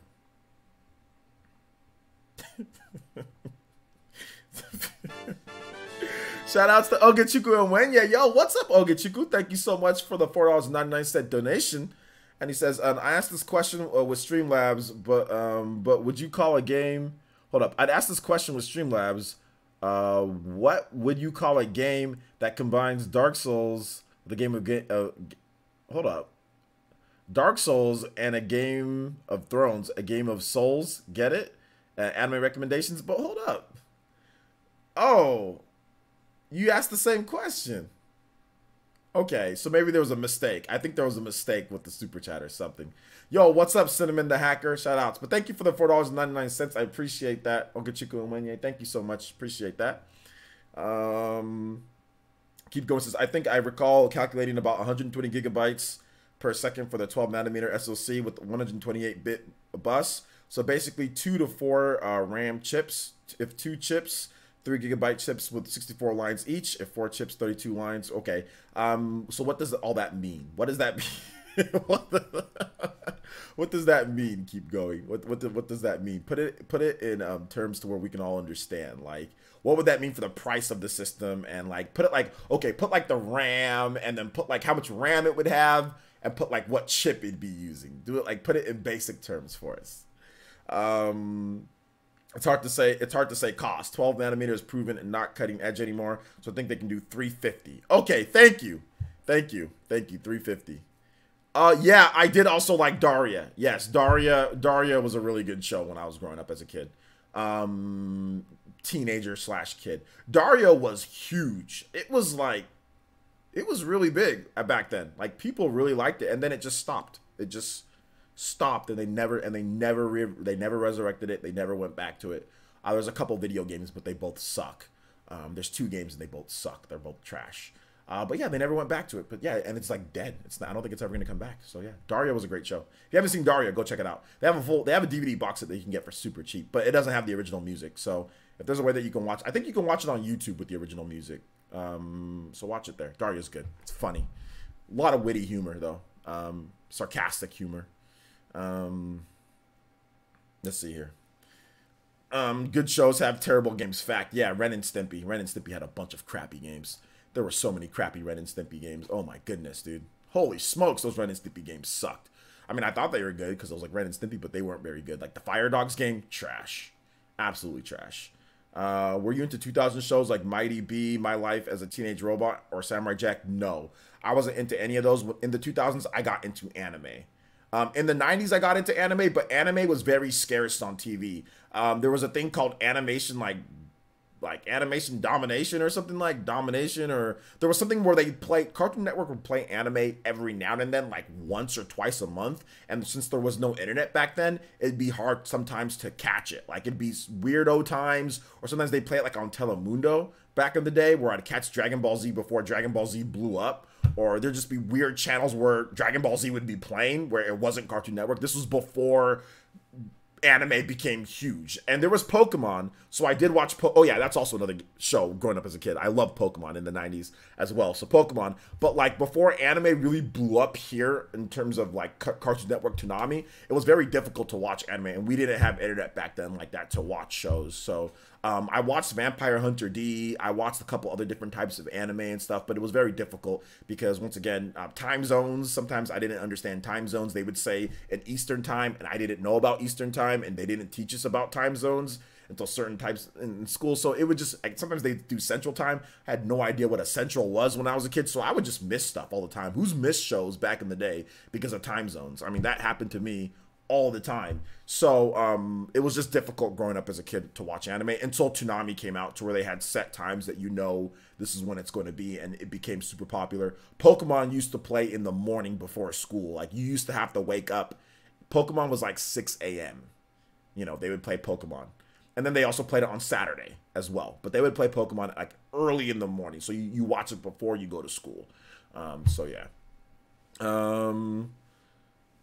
Speaker 1: Shout outs to Ogechuku and Wenya. Yo, what's up, Ogechuku? Thank you so much for the $4.99 donation. And he says, I asked this question with Streamlabs, but would you call a game... Hold up. I'd ask this question with Streamlabs. What would you call a game that combines Dark Souls, the game of... hold up. Dark Souls and a Game of Thrones, a Game of Souls. Get it? Anime recommendations. But hold up. Oh, you asked the same question. Okay, so maybe there was a mistake. I think there was a mistake with the super chat or something. Yo, what's up, Cinnamon the Hacker? Shout outs. But thank you for the $4.99. I appreciate that. Ogechiku and Wenye, thank you so much. Appreciate that. Keep going says, I think I recall calculating about 120 gigabytes per second for the 12 nanometer SoC with 128-bit bus. So basically 2 to 4 RAM chips. If 2 chips, 3 gigabyte chips with 64 lines each. If 4 chips, 32 lines. Okay. So what does all that mean? What does that mean? What does that mean? Keep going. What does that mean? Put it in terms to where we can all understand. Like, what would that mean for the price of the system? And like, put it like, okay, put like the RAM, and then put like how much RAM it would have, and put like what chip it'd be using. Do it like, put it in basic terms for us. It's hard to say. It's hard to say cost. 12 nanometer is proven and not cutting edge anymore, so I think they can do 350. Okay, thank you. 350. Yeah, I did also like Daria. Yes, Daria was a really good show when I was growing up as a kid. Teenager / kid. Daria was huge. It was really big back then. Like, people really liked it, and then it just stopped. It just stopped, and they never resurrected it. They never went back to it. There's a couple video games, but they both suck. There's 2 games and they both suck. They're both trash. But yeah, they never went back to it. But yeah, and it's like dead. I don't think it's ever gonna come back. So yeah, Daria was a great show. If you haven't seen Daria, go check it out. They have a DVD box that you can get for super cheap, but it doesn't have the original music. So if there's a way that you can watch, I think you can watch it on YouTube with the original music. So watch it there. Daria's good. It's funny. A lot of witty humor though. Sarcastic humor. Let's see here. Good shows have terrible games. Fact. Yeah, Ren and Stimpy. Ren and Stimpy had a bunch of crappy games. There were so many crappy Ren and Stimpy games. Oh my goodness, dude. Holy smokes, those Ren and Stimpy games sucked. I mean, I thought they were good because I was like Ren and Stimpy, but they weren't very good. Like the Fire Dogs game, trash. Absolutely trash. Were you into 2000 shows like Mighty B, My Life as a Teenage Robot, or Samurai Jack? No. I wasn't into any of those. In the 2000s, I got into anime. In the 90s, I got into anime, but anime was very scarce on TV. There was a thing called animation, like animation domination or something, like domination, or there was something where they play, Cartoon Network would play anime every now and then, like once or twice a month. And since there was no internet back then, it'd be hard sometimes to catch it. Like it'd be weirdo times, or sometimes they play it like on Telemundo back in the day, where I'd catch Dragon Ball Z before Dragon Ball Z blew up. Or there'd just be weird channels where Dragon Ball Z would be playing where it wasn't Cartoon Network. This was before anime became huge. And there was Pokemon, so I did watch oh yeah, that's also another show growing up as a kid. I loved Pokemon in the 90s as well. So Pokemon, but like before anime really blew up here in terms of like Cartoon Network, Toonami, it was very difficult to watch anime, and we didn't have internet back then like that to watch shows. So I watched Vampire Hunter D. I watched a couple other different types of anime and stuff, but it was very difficult because, once again, time zones. Sometimes I didn't understand time zones. They would say in Eastern time, and I didn't know about Eastern time, and they didn't teach us about time zones until certain types in school. So it would just, sometimes they do Central time. I had no idea what a Central was when I was a kid, so I would just miss stuff all the time. Who's missed shows back in the day because of time zones? I mean, that happened to me all the time. So it was just difficult growing up as a kid to watch anime until Toonami came out, to where they had set times that you know this is when it's going to be, and it became super popular. Pokemon used to play in the morning before school. Like, you used to have to wake up. Pokemon was like 6 a.m. You know, they would play Pokemon. And then they also played it on Saturday as well. But they would play Pokemon like early in the morning. So you watch it before you go to school. So yeah.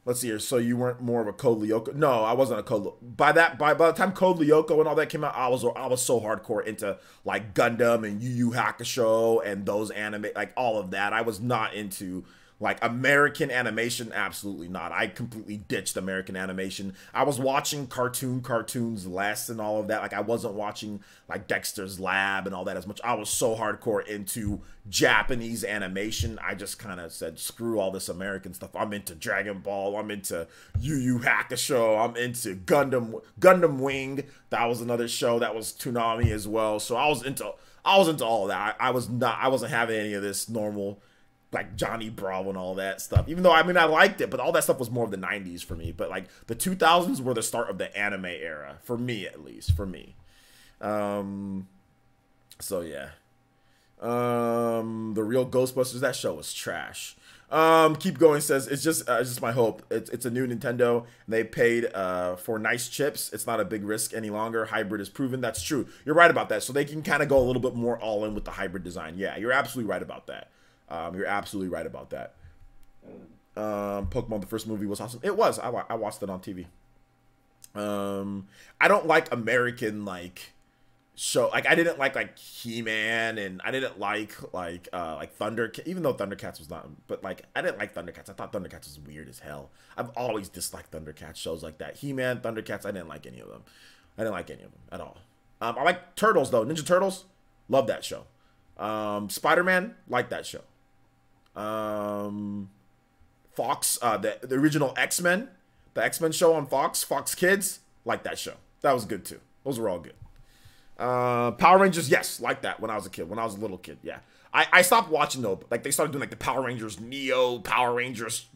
Speaker 1: Let's see here. So you weren't more of a Code Lyoko? No, I wasn't a Code. By the time Code Lyoko and all that came out, I was so hardcore into like Gundam and Yu Yu Hakusho and those anime, like all of that. I was not into like American animation. Absolutely not. I completely ditched American animation. I was watching cartoons less and all of that. Like, I wasn't watching like Dexter's Lab and all that as much. I was so hardcore into Japanese animation. I just kind of said, screw all this American stuff. I'm into Dragon Ball. I'm into Yu Yu Hakusho. I'm into Gundam Wing. That was another show that was Toonami as well. So I was into all of that. I wasn't having any of this normal, like Johnny Bravo and all that stuff. Even though, I mean, I liked it, but all that stuff was more of the 90s for me. But like the 2000s were the start of the anime era, for me at least, for me. So yeah. The real Ghostbusters, that show was trash. Keep going says it's just my hope. It's a new Nintendo. And they paid for nice chips. It's not a big risk any longer. Hybrid is proven. That's true. You're right about that. So they can kind of go a little bit more all in with the hybrid design. Yeah, you're absolutely right about that. You're absolutely right about that. Pokemon the first movie was awesome. It was. I watched it on TV. I don't like American like show, like I didn't like He-Man, and I didn't like Thundercats, even though Thundercats was not, but like I didn't like Thundercats. I thought Thundercats was weird as hell. I've always disliked Thundercats shows like that. He-Man, Thundercats, I didn't like any of them. I didn't like any of them at all. I like Turtles though. Ninja Turtles, love that show. Spider-Man, like that show. Fox, the original X-Men, the X-Men show on Fox Kids, like that show. That was good too. Those were all good. Power Rangers, yes, like that when I was a kid, when I was a little kid, yeah. I stopped watching though, like they started doing like the Power Rangers Neo, Power Rangers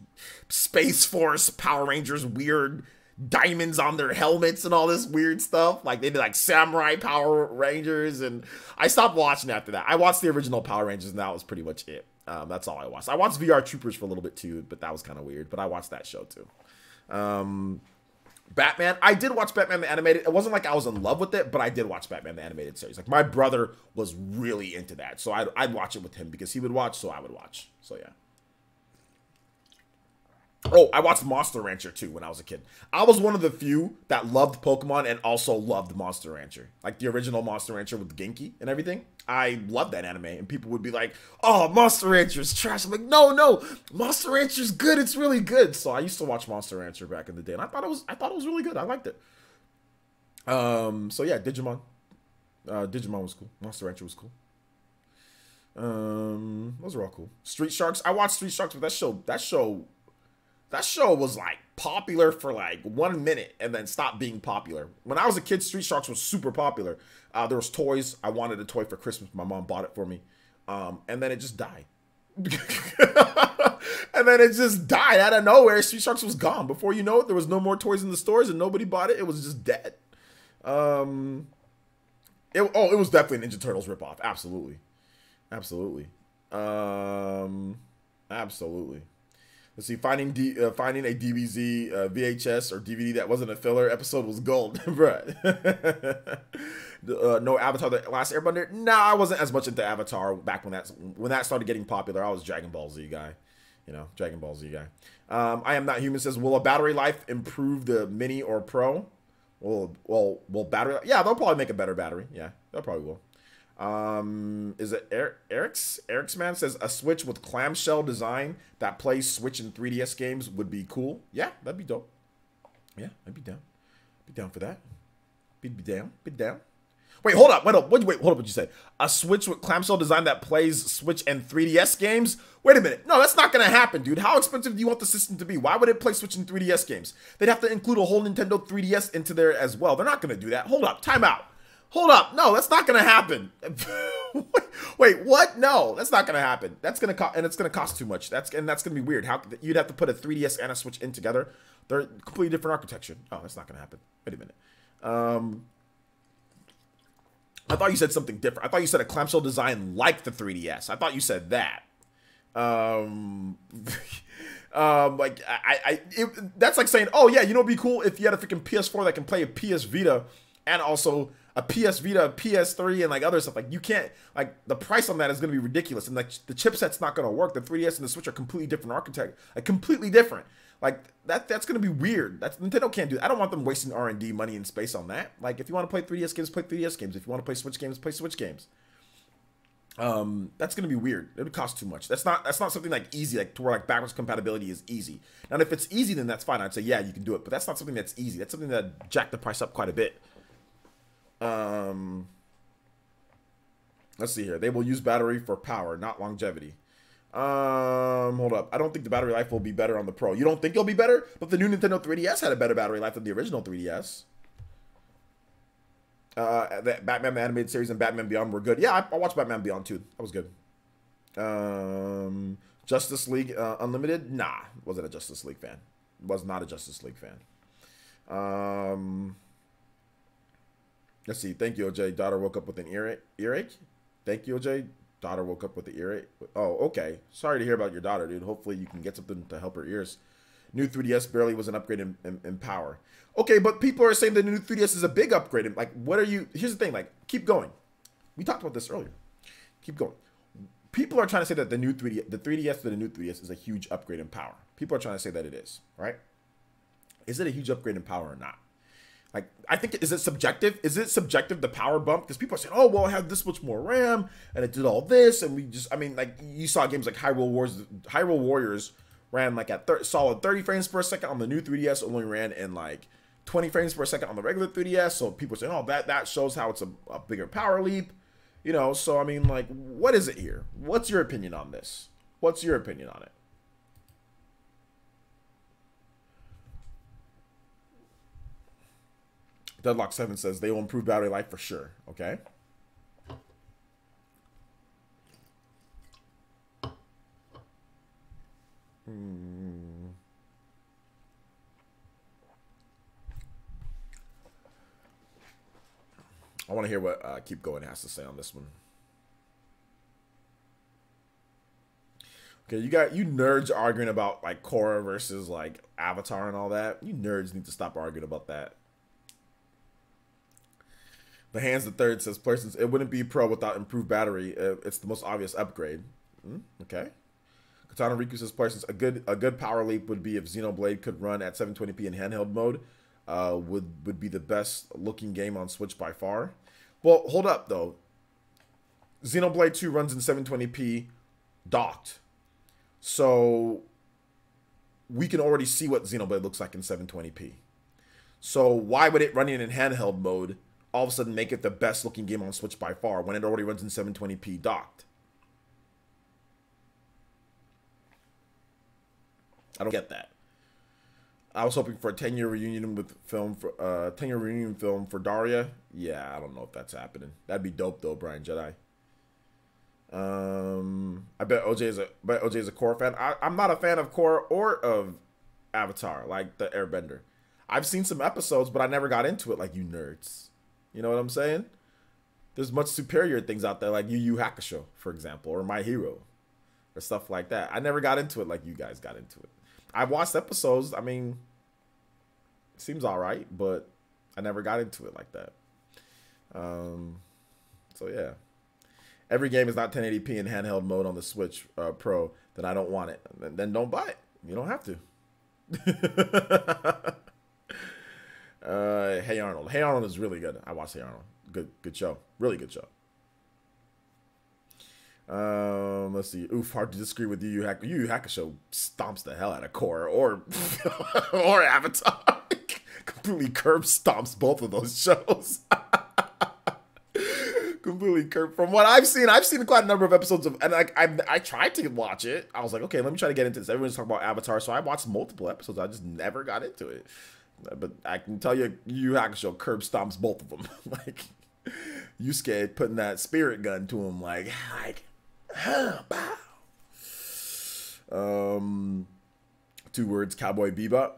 Speaker 1: Space Force, Power Rangers weird diamonds on their helmets and all this weird stuff. Like they did like Samurai Power Rangers, and I stopped watching after that. I watched the original Power Rangers and that was pretty much it. That's all I watched. I watched VR Troopers for a little bit too, but that was kind of weird, but I watched that show too. Batman, I did watch Batman the Animated. It wasn't like I was in love with it, but I did watch Batman the Animated series. Like my brother was really into that, so I'd watch it with him because he would watch, so I would watch. So yeah. Oh, I watched Monster Rancher too when I was a kid. I was one of the few that loved Pokemon and also loved Monster Rancher. Like the original Monster Rancher with Genki and everything. I loved that anime, and people would be like, oh, Monster Rancher is trash. I'm like, no, Monster Rancher is good. It's really good. So I used to watch Monster Rancher back in the day, and I thought it was really good. I liked it. So yeah, Digimon. Digimon was cool. Monster Rancher was cool. Those are all cool. Street Sharks. I watched Street Sharks, but that show was like popular for like 1 minute and then stopped being popular. When I was a kid, Street Sharks was super popular. There was toys. I wanted a toy for Christmas. My mom bought it for me. And then it just died. And then it just died out of nowhere. Street Sharks was gone. Before you know it, there was no more toys in the stores and nobody bought it. It was just dead. It was definitely a Ninja Turtles ripoff. Absolutely. Absolutely. Absolutely. Let's see, finding a DBZ, VHS, or DVD that wasn't a filler episode was gold, bruh. No Avatar: The Last Airbender. Nah, I wasn't as much into Avatar back when that started getting popular. I was Dragon Ball Z guy, Dragon Ball Z guy. I Am Not Human says, will a battery life improve the Mini or Pro? Well, battery? Yeah, they'll probably make a better battery. Yeah, they'll probably will. Is it Eric's man says a Switch with clamshell design that plays Switch and 3DS games would be cool. Yeah, that'd be dope. Yeah, I'd be down. Be down for that. Be down. Wait, hold up. Wait, hold up. What you say? A Switch with clamshell design that plays Switch and 3DS games? Wait a minute. No, that's not gonna happen, dude. How expensive do you want the system to be? Why would it play Switch and 3DS games? They'd have to include a whole Nintendo 3DS into there as well. They're not gonna do that. Hold up. Time out. Hold up. No, that's not going to happen. Wait, what? No, that's not going to happen. That's going to cost, and it's going to cost too much. That's going to be weird. How you'd have to put a 3DS and a Switch in together. They're completely different architecture. Oh, that's not going to happen. Wait a minute. I thought you said something different. I thought you said a clamshell design like the 3DS. I thought you said that. That's like saying, oh yeah, it'd be cool if you had a freaking PS4 that can play a PS Vita and also a PS Vita, a PS3, and like other stuff. Like you can't, like the price on that is going to be ridiculous, and like the chipset's not going to work. The 3DS and the Switch are completely different architect, like completely different. Like that's going to be weird. Nintendo can't do that. I don't want them wasting R&D money and space on that. Like if you want to play 3DS games, play 3DS games. If you want to play Switch games, play Switch games. That's going to be weird. It would cost too much. That's not something like easy, like to where like backwards compatibility is easy. Now if it's easy, then that's fine. I'd say yeah, you can do it, but that's not something that's easy. That's something that jacked the price up quite a bit. Let's see here. They will use battery for power, not longevity. Hold up. I don't think the battery life will be better on the Pro. You don't think it'll be better? But the new Nintendo 3DS had a better battery life than the original 3DS. The Batman the Animated Series and Batman Beyond were good. Yeah, I watched Batman Beyond too. That was good. Justice League Unlimited? Nah, wasn't a Justice League fan. Was not a Justice League fan. Let's see. Thank you, OJ. Daughter woke up with an earache. Thank you, OJ. Daughter woke up with the earache. Oh, okay. Sorry to hear about your daughter, dude. Hopefully you can get something to help her ears. New 3DS barely was an upgrade in power. Okay, but people are saying the new 3DS is a big upgrade. Like, what are you... Here's the thing. Like, keep going. We talked about this earlier. Keep going. People are trying to say that the 3DS to the new 3DS is a huge upgrade in power. People are trying to say that it is, right? Is it a huge upgrade in power or not? Like, I think, is it subjective? Is it subjective, the power bump? Because people are saying, oh, well, it had this much more RAM, and it did all this, and we just, I mean, like, you saw games like Hyrule Warriors ran, like, at solid 30 frames per second on the new 3DS, only ran in, like, 20 frames per second on the regular 3DS, so people are saying, oh, that shows how it's a bigger power leap, you know, so, I mean, like, what is it here? What's your opinion on this? What's your opinion on it? Deadlock 7 says they will improve battery life for sure. Okay. I want to hear what Keep Going has to say on this one. Okay, you nerds arguing about like Korra versus like Avatar and all that. You nerds need to stop arguing about that. The Hands the Third says, "Persons, it wouldn't be pro without improved battery. It's the most obvious upgrade." Okay. Katana Riku says, "Persons, a good power leap would be if Xenoblade could run at 720p in handheld mode. Would be the best looking game on Switch by far." Well, hold up though. Xenoblade 2 runs in 720p docked, so we can already see what Xenoblade looks like in 720p. So why would it running in handheld mode all of a sudden make it the best looking game on Switch by far when it already runs in 720p docked? I don't get that. I was hoping for a 10-year reunion film for Daria. Yeah, I don't know if that's happening. That'd be dope though, Brian Jedi. I bet OJ is a Korra fan. I'm not a fan of Korra or of Avatar, like the Airbender. I've seen some episodes, but I never got into it like you nerds. You know what I'm saying? There's much superior things out there like Yu Yu Hakusho, for example, or My Hero, or stuff like that. I never got into it like you guys got into it. I've watched episodes. I mean, it seems all right, but I never got into it like that. So yeah, every game is not 1080p in handheld mode on the Switch Pro. Then I don't want it. Then don't buy it. You don't have to. Hey Arnold. Hey Arnold is really good. I watched Hey Arnold. Good show. Really good show. Let's see. Oof, hard to disagree with Yu Yu Hakusho. Yu Yu Hakusho stomps the hell out of Korra or or Avatar. Completely curb stomps both of those shows. Completely curb. From what I've seen quite a number of episodes of, and like I tried to watch it. I was like, okay, let me try to get into this. Everyone's talking about Avatar, so I watched multiple episodes. I just never got into it. But I can tell you, Yu Yu Hakusho curb stomps both of them. Like, Yusuke putting that spirit gun to him, like, bow. 2 words, Cowboy Bebop.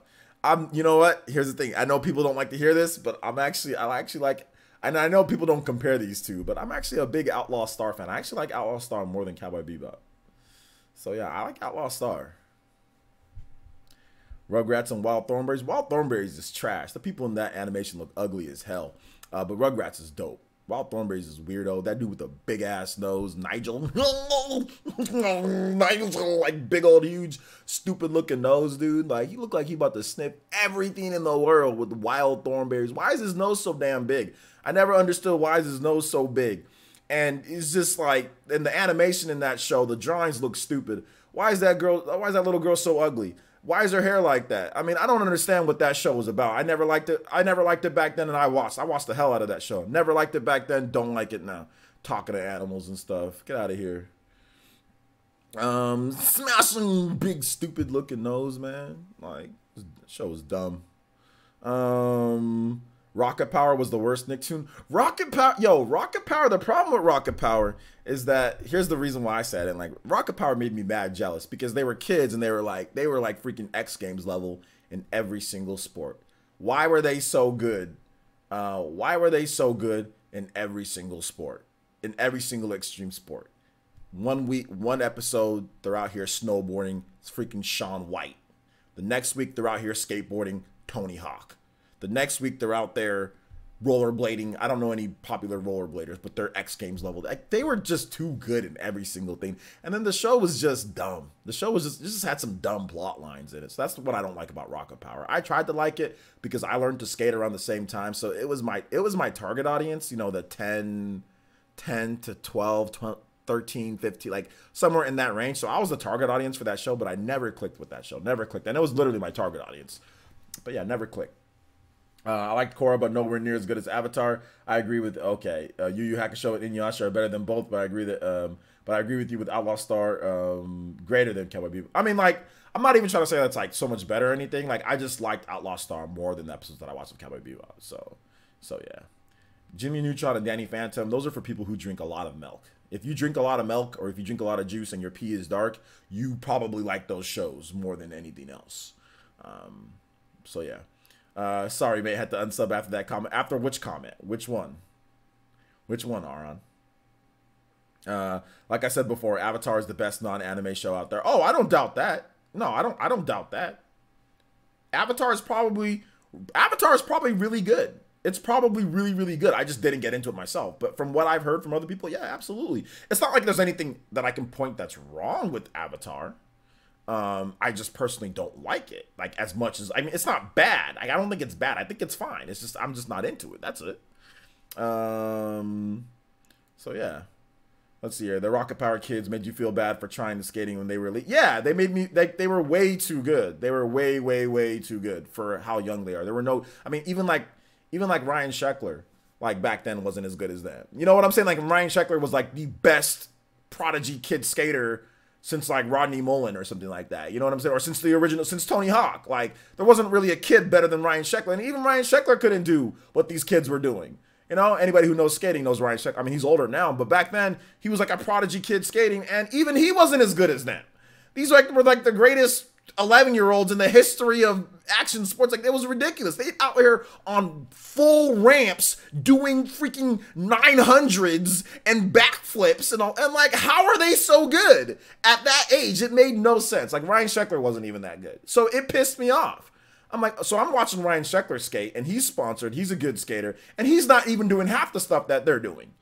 Speaker 1: You know what? Here's the thing. I know people don't like to hear this, but I actually like, and I know people don't compare these two, but I'm actually a big Outlaw Star fan. I actually like Outlaw Star more than Cowboy Bebop. So yeah, I like Outlaw Star. Rugrats and Wild Thornberries. Wild Thornberries is trash. The people in that animation look ugly as hell. But Rugrats is dope. Wild Thornberries is weirdo. That dude with the big ass nose, Nigel. Nigel's like big old huge stupid looking nose, dude. Like he looked like he about to sniff everything in the world with Wild Thornberries. Why is his nose so damn big? I never understood why is his nose so big. And it's just like in the animation in that show, the drawings look stupid. Why is that little girl so ugly? Why is her hair like that? I mean, I don't understand what that show was about. I never liked it. I never liked it back then, and I watched the hell out of that show. Never liked it back then. Don't like it now. Talking to animals and stuff. Get out of here. Smashing big stupid looking nose, man. Like this show was dumb. Rocket Power was the worst Nicktoon. Rocket Power, Rocket Power. The problem with Rocket Power is that here's the reason why I said it. Like Rocket Power made me mad jealous because they were kids and they were like freaking X Games level in every single sport. Why were they so good? Why were they so good in every single sport, in every single extreme sport? 1 week, 1 episode, they're out here snowboarding. It's freaking Shaun White. The next week, they're out here skateboarding. Tony Hawk. The next week, they're out there rollerblading. I don't know any popular rollerbladers, but they're X Games level. Like, they were just too good in every single thing. And then the show was just dumb. The show was just had some dumb plot lines in it. So that's what I don't like about Rocket Power. I tried to like it because I learned to skate around the same time. So it was my target audience, you know, the 10 to 12, 13, 15, like somewhere in that range. So I was the target audience for that show, but I never clicked with that show. Never clicked. And it was literally my target audience. But yeah, never clicked. I liked Korra, but nowhere near as good as Avatar. I agree with Yu Yu Hakusho and Inuyasha are better than both, but I agree with you with Outlaw Star greater than Cowboy Bebop. I mean, like, I'm not even trying to say that's like so much better or anything. Like, I just liked Outlaw Star more than the episodes that I watched of Cowboy Bebop. So yeah. Jimmy Neutron and Danny Phantom, those are for people who drink a lot of milk. If you drink a lot of milk or if you drink a lot of juice and your pee is dark, you probably like those shows more than anything else. So yeah. Sorry, mate. Had to unsub after that comment. After which comment? Which one? Which one, Aaron? Like I said before, Avatar is the best non-anime show out there. Oh, I don't doubt that. No, I don't doubt that. Avatar is probably really good. It's probably really, really good. I just didn't get into it myself. But from what I've heard from other people, yeah, absolutely. It's not like there's anything that I can point that's wrong with Avatar. I just personally don't like it, like, as much as, I mean, it's not bad. Like, I don't think it's bad. I think it's fine. It's just, I'm just not into it. That's it. So yeah, let's see here. The Rocket Power kids made you feel bad for trying the skating when they were yeah, they made me, like, they were way too good. They were way, way, way too good for how young they are. There were no, I mean, even like Ryan Sheckler, like, back then wasn't as good as them. You know what I'm saying? Like, Ryan Sheckler was like the best prodigy kid skater since like Rodney Mullen or something like that. You know what I'm saying? Or since Tony Hawk. Like, there wasn't really a kid better than Ryan Sheckler. And even Ryan Sheckler couldn't do what these kids were doing. You know, anybody who knows skating knows Ryan Sheckler. I mean, he's older now, but back then he was like a prodigy kid skating, and even he wasn't as good as them. These were like the greatest 11-year-olds in the history of action sports. Like, it was ridiculous. They out here on full ramps doing freaking 900s and backflips and all. And like, how are they so good at that age? It made no sense. Like, Ryan Sheckler wasn't even that good. So it pissed me off. I'm like, so I'm watching Ryan Sheckler skate, and he's sponsored. He's a good skater, and he's not even doing half the stuff that they're doing.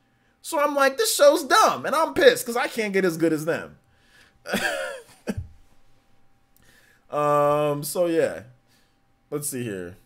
Speaker 1: So I'm like, this show's dumb, and I'm pissed because I can't get as good as them. So yeah, let's see here.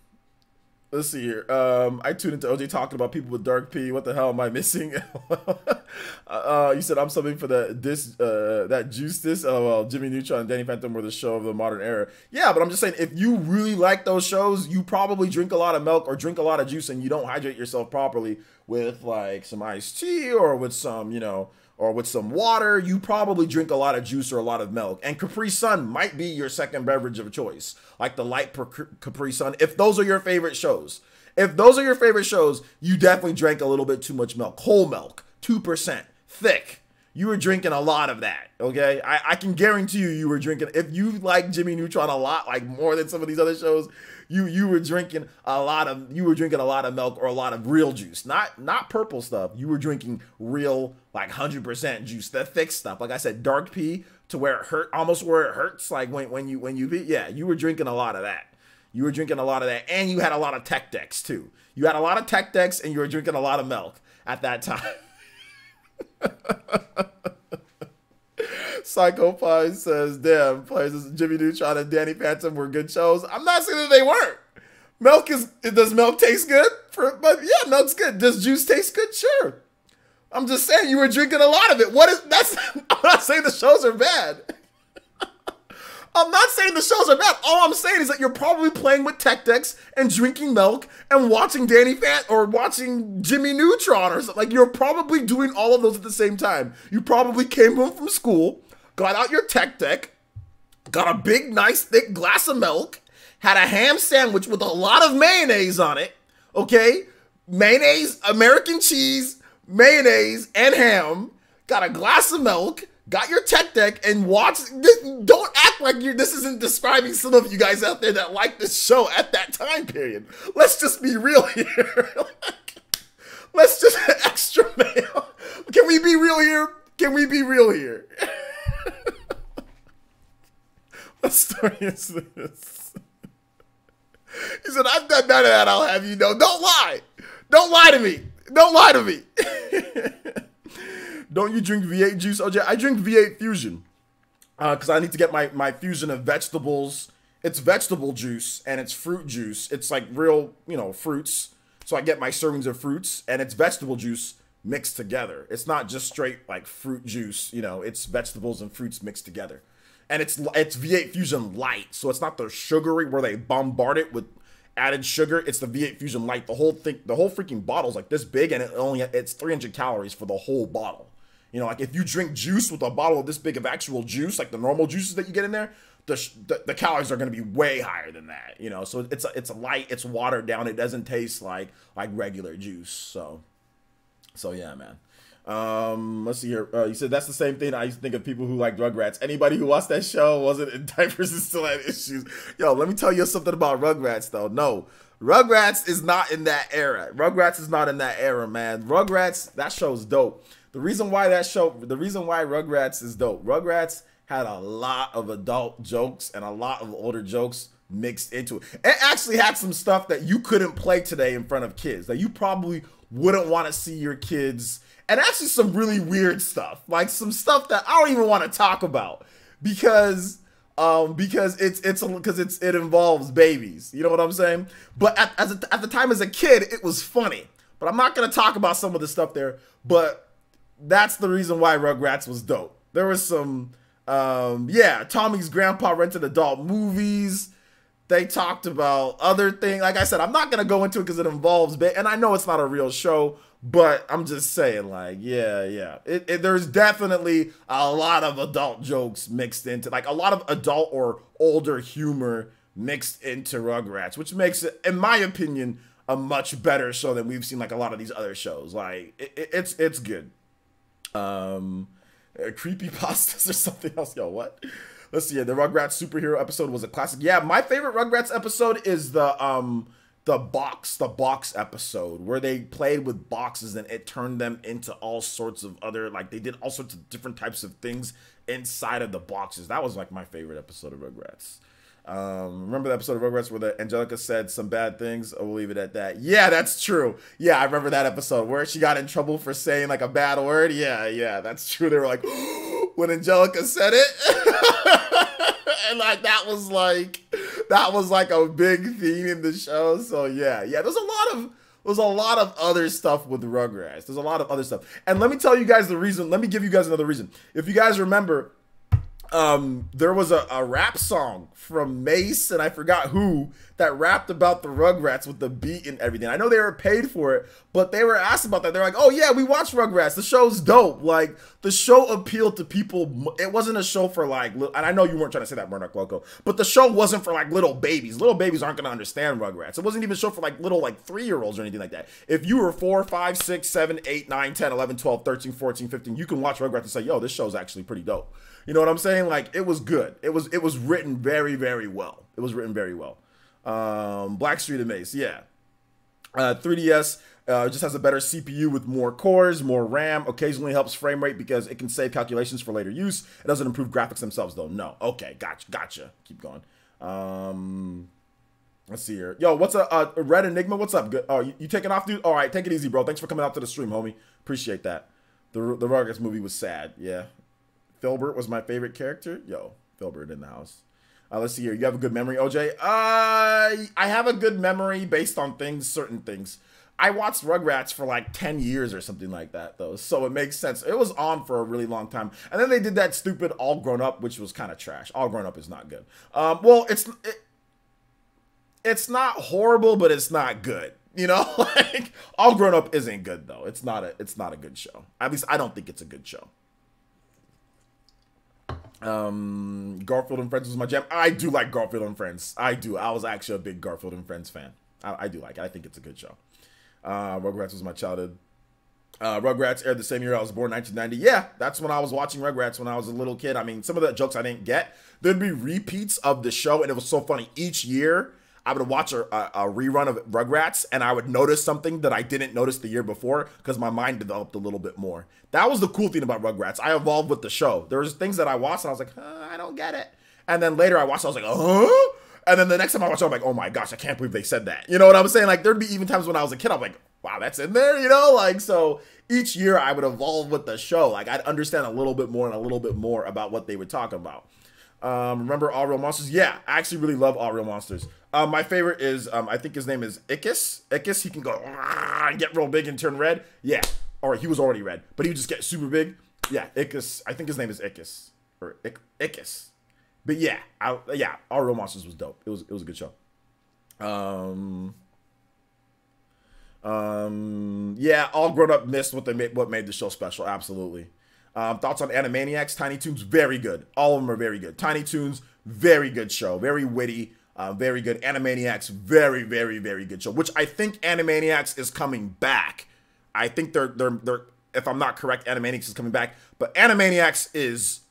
Speaker 1: I tuned into OJ talking about people with dark pee. What the hell am I missing? You said I'm something for that juice this. Oh, well, Jimmy Neutron and Danny Phantom were the show of the modern era. Yeah, but I'm just saying, if you really like those shows, you probably drink a lot of milk or drink a lot of juice, and you don't hydrate yourself properly with like some iced tea or with some, you know, or with some water. You probably drink a lot of juice or a lot of milk. And Capri Sun might be your second beverage of choice, like the light Capri Sun, if those are your favorite shows. If those are your favorite shows, you definitely drank a little bit too much milk. Whole milk, 2%, thick. You were drinking a lot of that, okay? I can guarantee you were drinking, if you like Jimmy Neutron a lot, like more than some of these other shows, you were drinking a lot of milk or a lot of real juice. Not purple stuff. You were drinking real, like 100% juice, the thick stuff. Like I said, dark pee to where it hurt, almost where it hurts, like when you pee. Yeah, you were drinking a lot of that. You were drinking a lot of that, and you had a lot of tech decks too. You had a lot of tech decks, and you were drinking a lot of milk at that time. Psycho Pie says, damn, players Jimmy Neutron and Danny Phantom were good shows. I'm not saying that they weren't. Does milk taste good? But yeah, milk's good. Does juice taste good? Sure. I'm just saying you were drinking a lot of it. I'm not saying the shows are bad. I'm not saying the shows are bad. All I'm saying is that you're probably playing with tech decks and drinking milk and watching Danny Phantom or watching Jimmy Neutron or something. Like, you're probably doing all of those at the same time. You probably came home from school, got out your tech deck, got a big, nice, thick glass of milk, had a ham sandwich with a lot of mayonnaise on it, okay? Mayonnaise, American cheese, mayonnaise, and ham, got a glass of milk, got your tech deck, and watched. Don't act like this isn't describing some of you guys out there that like this show at that time period. Let's just be real here. Let's just extra mail. Can we be real here? Can we be real here? What story is this? He said, I've done none of that, I'll have you know. Don't lie. Don't lie to me. Don't lie to me. Don't you drink V8 juice, OJ? I drink V8 Fusion because I need to get my fusion of vegetables. It's vegetable juice and it's fruit juice. It's like real, you know, fruits. So I get my servings of fruits and it's vegetable juice mixed together. It's not just straight like fruit juice, you know, it's vegetables and fruits mixed together. And it's V8 Fusion Light. So it's not the sugary where they bombard it with added sugar. It's the V8 Fusion Light. The whole freaking bottle's like this big and it's 300 calories for the whole bottle. You know, like if you drink juice with a bottle of this big of actual juice, like the normal juices that you get in there, the calories are going to be way higher than that, you know. So it's a light, it's watered down, it doesn't taste like regular juice. So yeah, man. Let's see here. You said that's the same thing. I used to think of people who like Rugrats. Anybody who watched that show wasn't in diapers and still had issues. Yo, let me tell you something about Rugrats though. No, Rugrats is not in that era. Rugrats is not in that era, man. Rugrats, that show's dope. The reason why Rugrats is dope. Rugrats had a lot of adult jokes and a lot of older jokes mixed into it. It actually had some stuff that you couldn't play today in front of kids, that you probably wouldn't want to see your kids, and actually some really weird stuff, like some stuff that I don't even want to talk about because it involves babies. You know what I'm saying? But at the time as a kid, it was funny. But I'm not gonna talk about some of the stuff there. But that's the reason why Rugrats was dope. There was some. Tommy's grandpa rented adult movies. They talked about other things. Like I said, I'm not going to go into it because it involves, and I know it's not a real show, but I'm just saying, like, yeah. There's definitely a lot of adult jokes mixed into, like a lot of adult or older humor mixed into Rugrats, which makes it, in my opinion, a much better show than we've seen like a lot of these other shows. Like, it's good. Creepypastas or something else. Yo, what? Let's see. The Rugrats superhero episode was a classic. Yeah, my favorite Rugrats episode is the box episode where they played with boxes and it turned them into all sorts of other, like they did all sorts of different types of things inside of the boxes. That was like my favorite episode of Rugrats. Remember the episode of Rugrats where the Angelica said some bad things? We'll leave it at that. Yeah, that's true. Yeah, I remember that episode where she got in trouble for saying like a bad word. Yeah, that's true. They were like, when Angelica said it, and like that was like a big theme in the show. So yeah. There's a lot of other stuff with Rugrats. There's a lot of other stuff. And let me tell you guys the reason. Let me give you guys another reason. If you guys remember, there was a rap song from Mace and I forgot who that rapped about the Rugrats with the beat and everything. I know they were paid for it, but they were asked about that. They're like, oh yeah, we watched Rugrats. The show's dope. Like the show appealed to people. It wasn't a show for like, and I know you weren't trying to say that, Murdoch Loco, but the show wasn't for like little babies. Little babies aren't going to understand Rugrats. It wasn't even a show for like little like 3-year-olds or anything like that. If you were 4, 5, 6, 7, 8, 9, 10, 11, 12, 13, 14, 15, you can watch Rugrats and say, yo, this show's actually pretty dope. You know what I'm saying? Like it was good. It was written very, very well. It was written very well. Blackstreet and Mace, yeah. 3DS just has a better CPU with more cores, more RAM. Occasionally helps frame rate because it can save calculations for later use. It doesn't improve graphics themselves though. No. Okay, gotcha. Keep going. Let's see here. Yo, what's a Red Enigma? What's up? Good. Oh, you taking off, dude? All right, take it easy, bro. Thanks for coming out to the stream, homie. Appreciate that. The Rugrats movie was sad. Yeah. Filbert was my favorite character. Yo, Filbert in the house. Let's see here. You have a good memory, OJ? I have a good memory based on certain things. I watched Rugrats for like 10 years or something like that, though. So it makes sense. It was on for a really long time. And then they did that stupid All Grown Up, which was kind of trash. All Grown Up is not good. Well, it's not horrible, but it's not good. You know, like All Grown Up isn't good, though. It's not a good show. At least I don't think it's a good show. Garfield and Friends was my jam. I do like Garfield and Friends. I do. I was actually a big Garfield and Friends fan. I do like it. I think it's a good show. Rugrats was my childhood. Rugrats aired the same year I was born, 1990. Yeah, that's when I was watching Rugrats when I was a little kid. I mean, some of the jokes I didn't get. There'd be repeats of the show, and it was so funny. Each year, I would watch a rerun of Rugrats, and I would notice something that I didn't notice the year before because my mind developed a little bit more. That was the cool thing about Rugrats. I evolved with the show. There was things that I watched, and I was like, I don't get it. And then later I watched, I was like, And then the next time I watched it, I'm like, oh my gosh, I can't believe they said that. You know what I'm saying? Like, there'd be even times when I was a kid, I'm like, wow, that's in there, you know? Like, so each year I would evolve with the show. Like, I'd understand a little bit more and a little bit more about what they were talking about. Remember All Real Monsters? Yeah, I actually really love All Real Monsters. My favorite is, I think his name is Ickis. Ickis, he can go and get real big and turn red. Yeah, or he was already red, but he would just get super big. Yeah, Ickis. I think his name is Ickis. Or Ickis. But yeah, All Real Monsters was dope. It was a good show. Yeah, All Grown Up missed what made the show special. Absolutely. Thoughts on Animaniacs? Tiny Toons, very good. All of them are very good. Tiny Toons, very good show. Very witty. Very good. Animaniacs, very, very, very good show. Which I think Animaniacs is coming back. I think they're if I'm not correct, Animaniacs is coming back. But Animaniacs is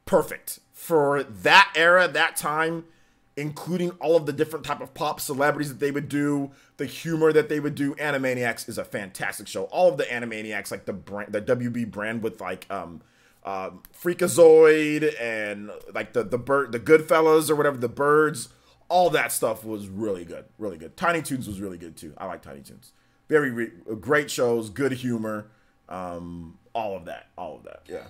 Speaker 1: perfect for that era, that time, including all of the different type of pop celebrities that they would do, the humor that they would do. Animaniacs is a fantastic show. All of the Animaniacs, like the WB brand with like Freakazoid and like the Goodfellas or whatever, the Birds, all that stuff was really good, really good. Tiny Toons was really good too. I like Tiny Toons. Very great shows, good humor, all of that, yeah.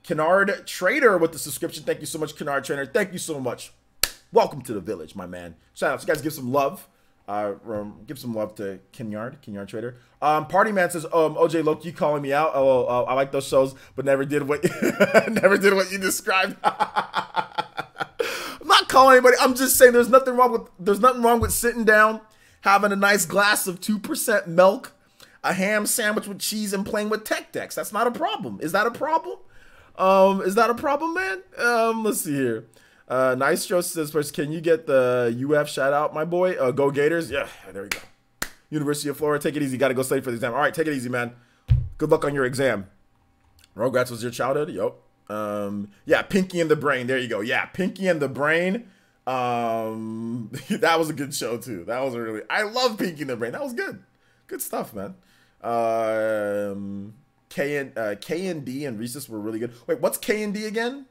Speaker 1: Kennard Trader with the subscription. Thank you so much, Kennard Trader. Thank you so much. Welcome to the village, my man. Shout out. You guys give some love. Give some love to Kennard Trader. Party Man says, OJ Loki calling me out. Oh, I like those shows, but never did what you described. I'm not calling anybody. I'm just saying there's nothing wrong with sitting down, having a nice glass of 2% milk, a ham sandwich with cheese, and playing with tech decks. That's not a problem. Is that a problem? Is that a problem, man? Let's see here. Nice Joe says first, can you get the UF shout out, my boy? Go Gators. Yeah, there we go. University of Florida, take it easy. Got to go study for the exam. All right, take it easy, man. Good luck on your exam. Rugrats was your childhood? Yup. Yeah, Pinky and the Brain. There you go. Yeah, Pinky and the Brain. That was a good show too. I love Pinky and the Brain. That was good. Good stuff, man. K and D and Recess were really good. Wait, what's K and D again?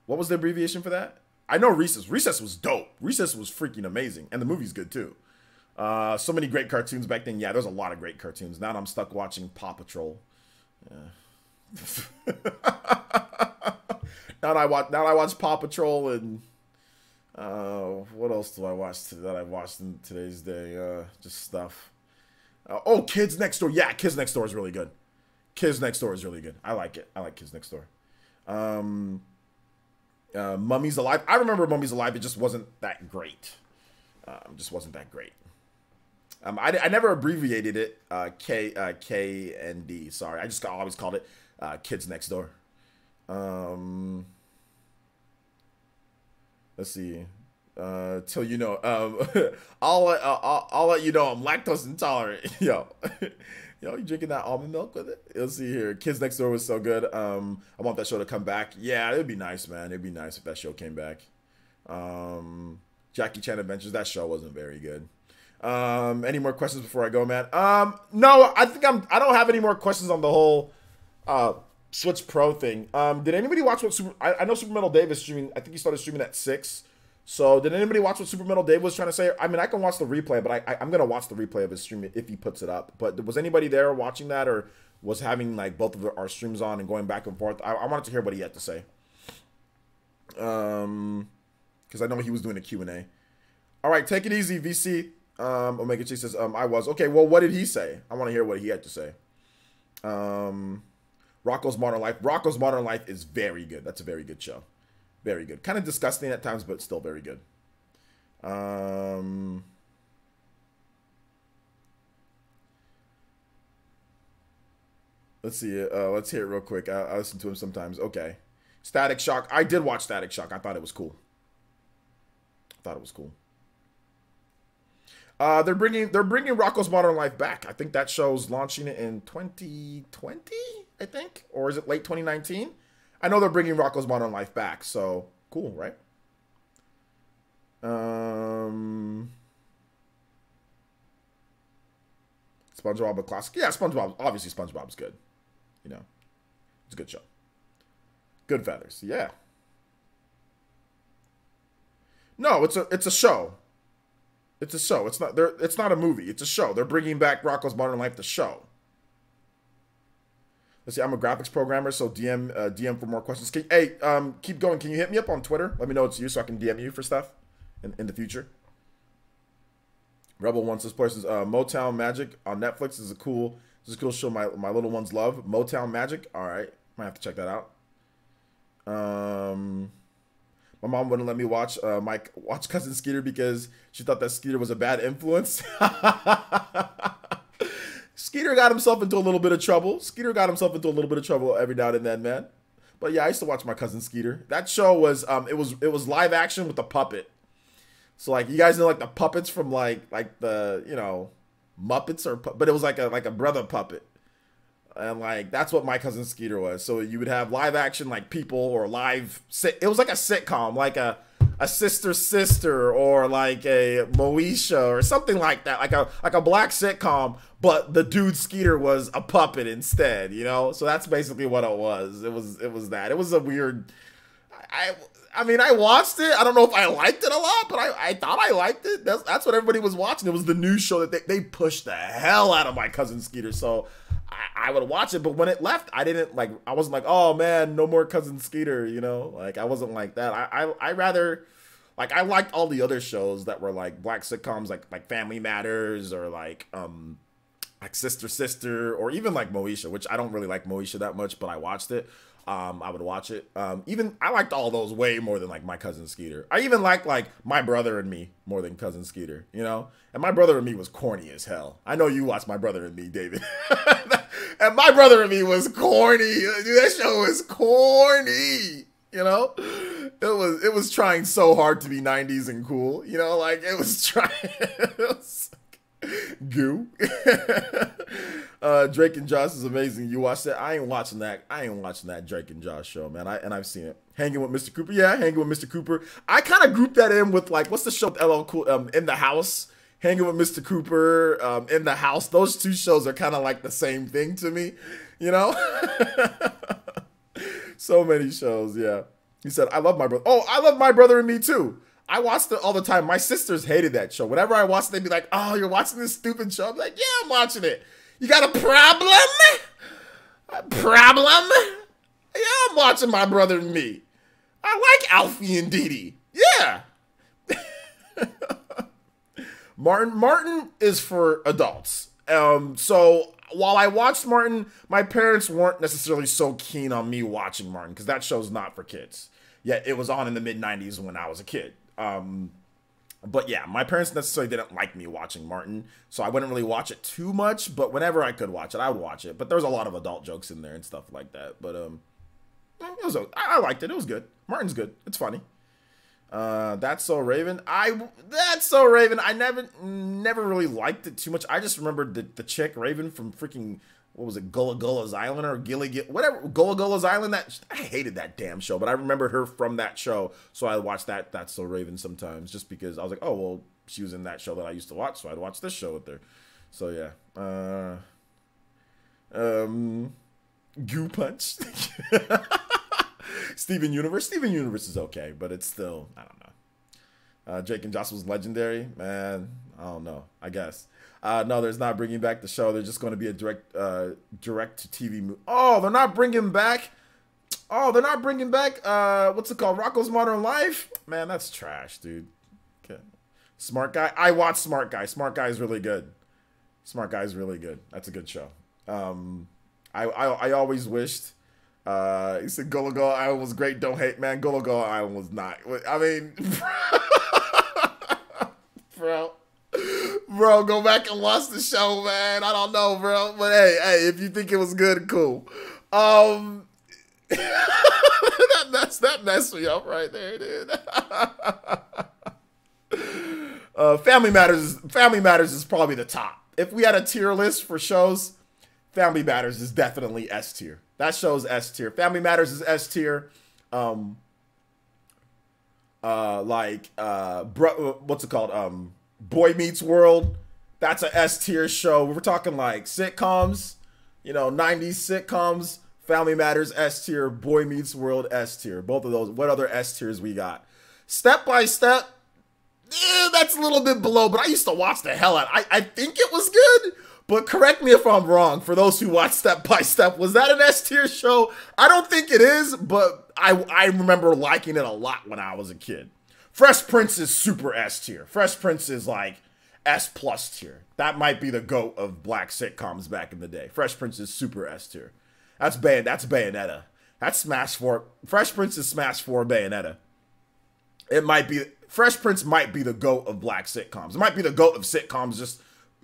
Speaker 1: What was the abbreviation for that? I know Recess. Recess was dope. Recess was freaking amazing, and the movie's good too. So many great cartoons back then. Yeah, there's a lot of great cartoons. Now I'm stuck watching Paw Patrol. Yeah. Now I watch Paw Patrol and what else do I watch that I watched in today's day? Just stuff. Kids Next Door. Yeah, Kids Next Door is really good. Kids Next Door is really good. I like it. I like Kids Next Door. Mummies Alive. I remember Mummies Alive. It just wasn't that great. I never abbreviated it. K and D. Sorry, I just always called it Kids Next Door. Let's see. Till you know. I'll let you know I'm lactose intolerant. Yo, you drinking that almond milk with it? Let's see here. Kids Next Door was so good. I want that show to come back. Yeah, it'd be nice, man. It'd be nice if that show came back. Jackie Chan Adventures. That show wasn't very good. Any more questions before I go, man? No, I don't have any more questions on the whole Switch Pro thing. Did anybody watch what I know Super Metal Dave is streaming. I think he started streaming at 6. So did anybody watch what Super Metal Dave was trying to say? I mean, I can watch the replay, but I'm gonna watch the replay of his stream if he puts it up. But was anybody there watching that, or was having like both of our streams on and going back and forth? I wanted to hear what he had to say. Because I know he was doing a Q&A. All right, take it easy, VC. Omega Chi says, I was. Okay, well, what did he say? I want to hear what he had to say. Rocko's Modern Life. Rocko's Modern Life is very good. That's a very good show. Very good. Kind of disgusting at times, but still very good. Let's see. Let's hear it real quick. I listen to him sometimes. Okay. Static Shock. I did watch Static Shock. I thought it was cool. They're bringing Rocko's Modern Life back. I think that show's launching it in 2020, I think, or is it late 2019? I know they're bringing Rocko's Modern Life back, so cool, right? SpongeBob a classic. Yeah, SpongeBob. Obviously, SpongeBob's good. You know, it's a good show. Good feathers. Yeah. No, it's a show. It's a show. It's not a movie. It's a show. They're bringing back Rocko's Modern Life, the show. Let's see. I'm a graphics programmer, so DM for more questions. Keep going. Can you hit me up on Twitter? Let me know it's you, so I can DM you for stuff in the future. Rebel wants this person's Motown Magic on Netflix. This is a cool show. My little ones love Motown Magic. All right, might have to check that out. My mom wouldn't let me watch Cousin Skeeter because she thought that Skeeter was a bad influence. Skeeter got himself into a little bit of trouble. Every now and then, man. But yeah, I used to watch My Cousin Skeeter. That show was it was live action with a puppet. So like you guys know like the puppets from like the, you know, Muppets, but it was like a brother puppet. And like that's what My Cousin Skeeter was. So you would have live action like people or it was like a sitcom, like a sister or like a Moesha or something like that, like a black sitcom, but the dude Skeeter was a puppet instead, you know? So that's basically what it was. It was that. It was a weird I mean, I watched it. I don't know if I liked it a lot, but I thought I liked it. That's what everybody was watching. It was the new show that they pushed the hell out of My Cousin Skeeter. So I would watch it, but when it left, I wasn't like, oh man, no more Cousin Skeeter, you know? Like I wasn't like that. I rather, like, I liked all the other shows that were like black sitcoms, like Family Matters or like Sister, or even like Moesha, which I don't really like Moesha that much, but I watched it. I would watch it. Even I liked all those way more than like My Cousin Skeeter. I even liked like My Brother and Me more than Cousin Skeeter, you know? And My Brother and Me was corny as hell. I know you watched My Brother and Me, David. And My Brother and Me was corny. Dude, that show was corny, you know? It was trying so hard to be 90s and cool, you know? Like it was trying. It was goo. Drake and Josh is amazing. You watched it? I ain't watching that Drake and Josh show, man. I've seen it. Hanging with Mr. Cooper. Yeah, Hanging with Mr. Cooper. I kind of grouped that in with like, what's the show with LL Cool, In the House? Hanging with Mr. Cooper, In the House. Those two shows are kind of like the same thing to me, you know? So many shows, yeah. He said, I love My Brother. Oh, I love My Brother and Me too. I watched it all the time. My sisters hated that show. Whenever I watched it, they'd be like, oh, you're watching this stupid show? I'm like, yeah, I'm watching it. You got a problem? A problem? Yeah, I'm watching My Brother and Me. I like Alfie and Dee Dee. Yeah. Martin is for adults. So while I watched Martin, my parents weren't necessarily so keen on me watching Martin because that show's not for kids. Yet it was on in the mid-90s when I was a kid. But yeah, my parents necessarily didn't like me watching Martin, so I wouldn't really watch it too much, but whenever I could watch it, I would watch it. But there was a lot of adult jokes in there and stuff like that. But I liked it. It was good. Martin's good. It's funny. That's So Raven. That's So Raven. I never really liked it too much. I just remembered the chick Raven from freaking, what was it, Gullah Gullah's Island or whatever, Gullah Gullah's Island. I hated that damn show, but I remember her from that show, so I watched That's So Raven sometimes, just because I was like, oh well, she was in that show that I used to watch, so I'd watch this show with her. So yeah, Goo Punch. Steven Universe is okay, but it's still, I don't know. Drake and Josh was legendary, man. I don't know. I guess. No, there's not bringing back the show. They're just going to be a direct to TV movie. Oh, they're not bringing back. What's it called? Rocko's Modern Life. Man, that's trash, dude. Okay. Smart Guy. I watched Smart Guy. Smart Guy is really good. That's a good show. I always wished. He said Gullah Gullah Island was great. Don't hate, man. Gullah Gullah Island was not. I mean, bro, go back and watch the show, man. I don't know, bro, but hey, if you think it was good, cool. that messed me up right there, dude. Family Matters is probably the top. If we had a tier list for shows, Family Matters is definitely S tier. That show's S tier. Family Matters is S tier. What's it called? Boy Meets World. That's a S tier show. We're talking like sitcoms, you know, 90s sitcoms. Family Matters S tier, Boy Meets World S tier. Both of those. What other S tiers we got? Step by Step. That's a little bit below, but I used to watch the hell out. I think it was good, but correct me if I'm wrong. For those who watch Step by Step, was that an S tier show? I don't think it is, but I remember liking it a lot when I was a kid. Fresh Prince is super S tier. Fresh Prince is like S plus tier. That might be the GOAT of black sitcoms back in the day. Fresh Prince is super S tier. That's Bayonetta. That's Smash 4. Fresh Prince is Smash 4 Bayonetta. It might be, Fresh Prince might be the GOAT of black sitcoms. It might be the GOAT of sitcoms, just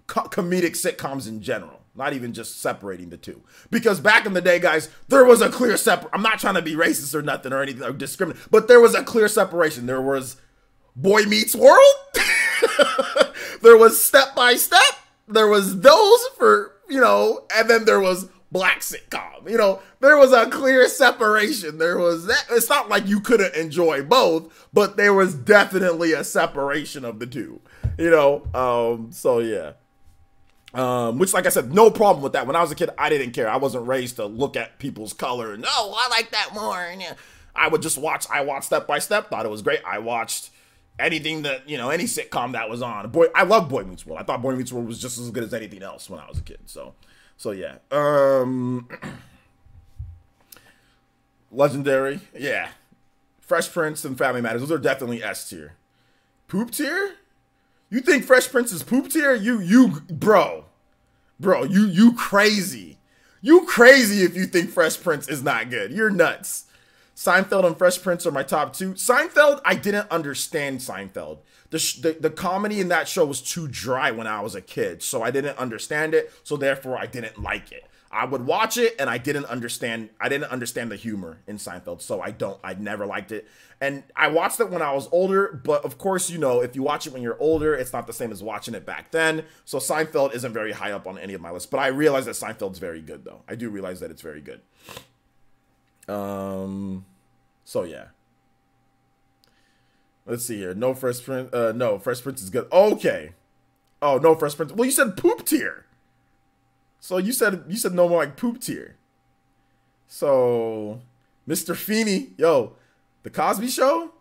Speaker 1: comedic sitcoms in general. Not even just separating the two. Because back in the day, guys, there was a clear I'm not trying to be racist or nothing or anything or discriminate, but there was a clear separation. There was Boy Meets World. There was Step by Step. There was those for, you know, and then there was black sitcom. You know, there was a clear separation. There was that. It's not like you couldn't enjoy both, but there was definitely a separation of the two. You know, so yeah. Which, like I said, no problem with that. When I was a kid, I didn't care. I wasn't raised to look at people's color and, oh, I like that more. And yeah, I would just watch. I watched Step by Step. Thought it was great. I watched anything that, you know, any sitcom that was on. I love Boy Meets World. I thought Boy Meets World was just as good as anything else when I was a kid. So yeah. Legendary. Yeah. Fresh Prince and Family Matters. Those are definitely S tier. Poop tier? You think Fresh Prince is poop tier? Bro, you crazy. You crazy if you think Fresh Prince is not good. You're nuts. Seinfeld and Fresh Prince are my top two. Seinfeld, I didn't understand Seinfeld. The comedy in that show was too dry when I was a kid, so I didn't understand it, so therefore I didn't like it. I would watch it and I didn't understand the humor in Seinfeld, so I never liked it. And I watched it when I was older, but of course, you know, if you watch it when you're older, it's not the same as watching it back then. So Seinfeld isn't very high up on any of my lists, but I realize that Seinfeld's very good though. I do realize that it's very good. So yeah. Let's see here. No Fresh Prince. No, Fresh Prince is good. Okay. Oh, no Fresh Prince. Well, you said poop tier. So you said no more like poop tier. So Mr. Feeney, yo, the Cosby Show.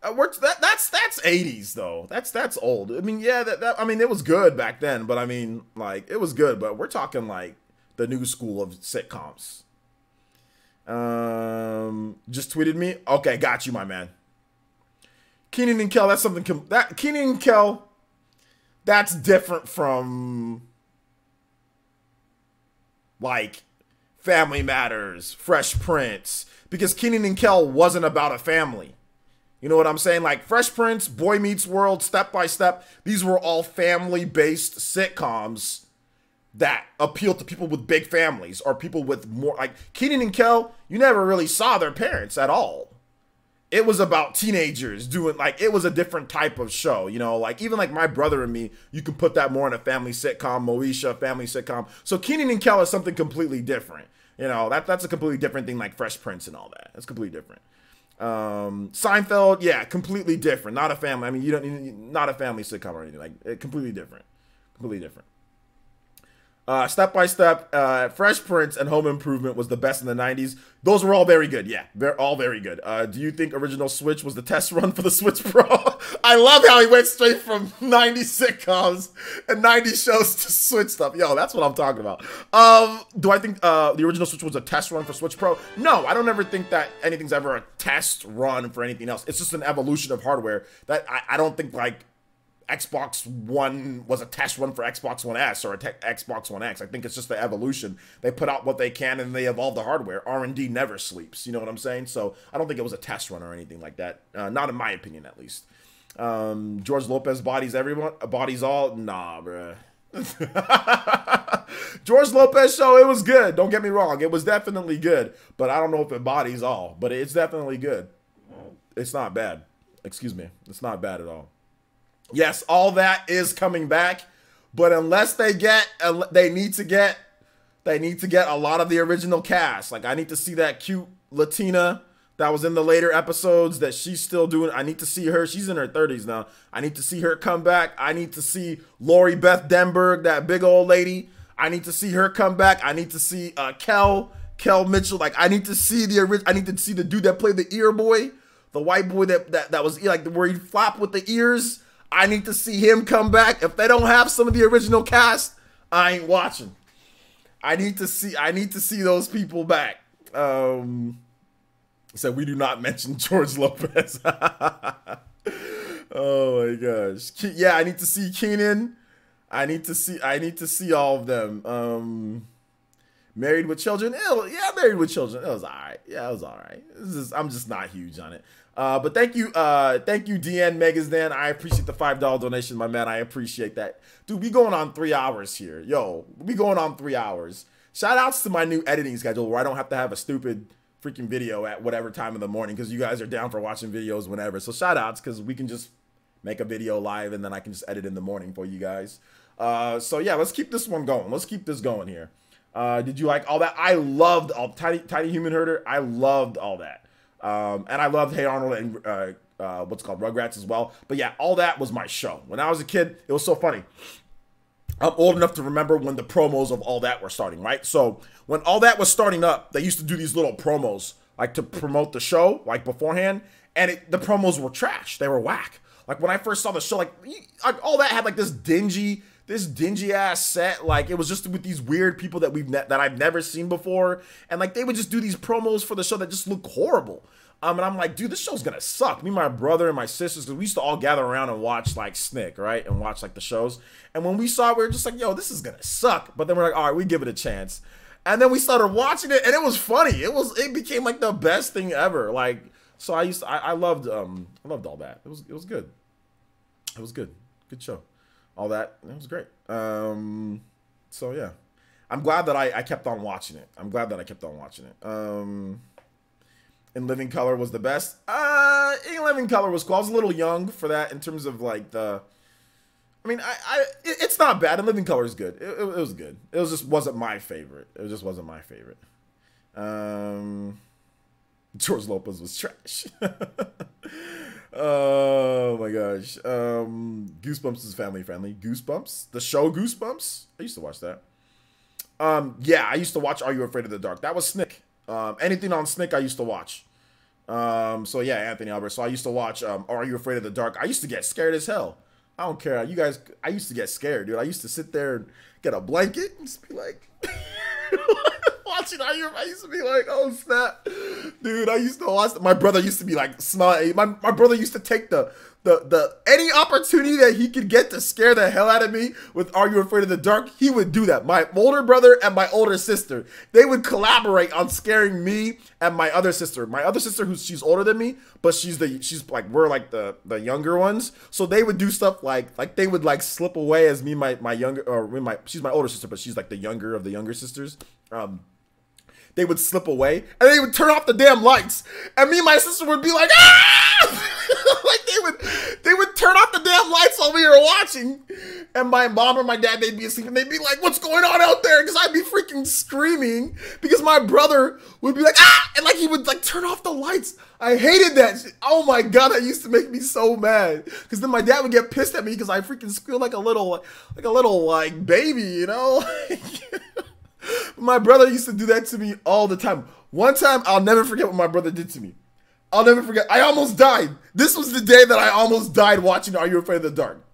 Speaker 1: That's 80s though. That's old. I mean, yeah, I mean, it was good back then, but I mean, like, it was good, but we're talking like the new school of sitcoms. Just tweeted me. Okay, got you, my man. Kenan and Kel, that's something Kenan and Kel, that's different from like Family Matters, Fresh Prince, because Kenan and Kel wasn't about a family. You know what I'm saying? Like Fresh Prince, Boy Meets World, Step by Step, these were all family-based sitcoms that appeal to people with big families or people with more, like Kenan and Kel, you never really saw their parents at all. It was about teenagers doing, like, it was a different type of show, you know, like even like My Brother and Me, you can put that more in a family sitcom, Moesha, family sitcom. So Kenan and Kel is something completely different. You know, that's a completely different thing, like Fresh Prince and all that. That's completely different. Seinfeld, yeah, completely different. Not a family. I mean, not a family sitcom or anything, like completely different. Completely different. Step by Step, Fresh Prince, and Home Improvement was the best in the 90s. Those were all very good. Yeah, they're all very good. Do you think Original Switch was the test run for the Switch Pro? I love how he went straight from 90s sitcoms and 90s shows to Switch stuff. Yo, that's what I'm talking about. Do I think the Original Switch was a test run for Switch Pro? No, I don't ever think that anything's ever a test run for anything else. It's just an evolution of hardware that I don't think, like, Xbox One was a test run for Xbox One S or Xbox One X. I think it's just the evolution. They put out what they can and they evolve the hardware. R&D never sleeps. You know what I'm saying? So I don't think it was a test run or anything like that. Not in my opinion, at least. George Lopez bodies everyone. Bodies all? Nah, bruh. George Lopez show, it was good. Don't get me wrong. It was definitely good. But I don't know if it bodies all. But it's definitely good. It's not bad. Excuse me. It's not bad at all. Yes, all that is coming back, but unless they need to get a lot of the original cast. Like, I need to see that cute Latina that was in the later episodes that she's still doing. I need to see her. She's in her 30s now. I need to see her come back. I need to see Lori Beth Denberg, that big old lady. I need to see her come back. I need to see Kel Mitchell. Like, I need to see I need to see the dude that played the ear boy, the white boy that was like where he flop with the ears. I need to see him come back. If they don't have some of the original cast, I ain't watching. I need to see those people back. So we do not mention George Lopez. Oh my gosh. Yeah, I need to see Keenan. I need to see all of them. Married with Children. Married with Children. It was all right. Yeah, it was all right. I'm just not huge on it. But thank you, DN Megasdan. I appreciate the $5 donation, my man. I appreciate that. Dude, we going on 3 hours here. Yo, we going on 3 hours. Shout outs to my new editing schedule where I don't have to have a stupid freaking video at whatever time of the morning because you guys are down for watching videos whenever. So shout outs because we can just make a video live and then I can just edit in the morning for you guys. So yeah, let's keep this one going. Let's keep this going here. Did you like all that? I loved all Tiny Human Herder. I loved all that. And I loved Hey Arnold and what's called Rugrats as well. But yeah, all that was my show. When I was a kid, it was so funny. I'm old enough to remember when the promos of all that were starting, right? So when all that was starting up, they used to do these little promos like to promote the show like beforehand. And the promos were trash. They were whack. Like when I first saw the show, like all that had like this dingy ass set. Like it was just with these weird people that I've never seen before. And like they would just do these promos for the show that just look horrible. And I'm like, dude, this show's gonna suck. Me, my brother, and my sisters, because we used to all gather around and watch like Snick, right? And watch like the shows. And when we saw it, we were just like, yo, this is gonna suck. But then we're like, all right, we give it a chance. And then we started watching it, and it was funny. It became like the best thing ever. Like, so I loved all that. It was good. It was good. Good show. All that. It was great. So yeah. I'm glad that I kept on watching it. In Living Color was the best. In Living Color was cool. I was a little young for that in terms of like the. I mean, it's not bad. In Living Color is good. It was good. It was just wasn't my favorite. It just wasn't my favorite. George Lopez was trash. Oh my gosh. Goosebumps is family friendly. Goosebumps, the show Goosebumps. I used to watch that. Yeah, I used to watch Are You Afraid of the Dark? That was Snick. Anything on Snick I used to watch. So yeah, Anthony Albert. So I used to watch Are You Afraid of the Dark? I used to get scared as hell. I don't care. You guys, I used to get scared, dude. I used to sit there and get a blanket and just be like watching Are You. I used to be like, oh snap. Dude, I used to watch. My brother used to be like, my brother used to take the any opportunity that he could get to scare the hell out of me with Are You Afraid of the Dark, he would do that. My older brother and my older sister, they would collaborate on scaring me and my other sister. My other sister, she's older than me, but she's like, we're like the younger ones. So they would do stuff like they would like slip away as me, my younger, or she's my older sister, but she's like the younger of the younger sisters. They would slip away and they would turn off the damn lights. And me and my sister would be like, ah! Like they would turn off the damn lights while we were watching. And my mom or my dad, they'd be asleep and they'd be like, what's going on out there? Because I'd be freaking screaming because my brother would be like, ah! And like he would like turn off the lights. I hated that shit. Oh my God, that used to make me so mad. Because then my dad would get pissed at me because I freaking squealed like a little like baby, you know? My brother used to do that to me all the time. One time, I'll never forget what my brother did to me. I'll never forget. I almost died. This was the day that I almost died watching Are You Afraid of the Dark?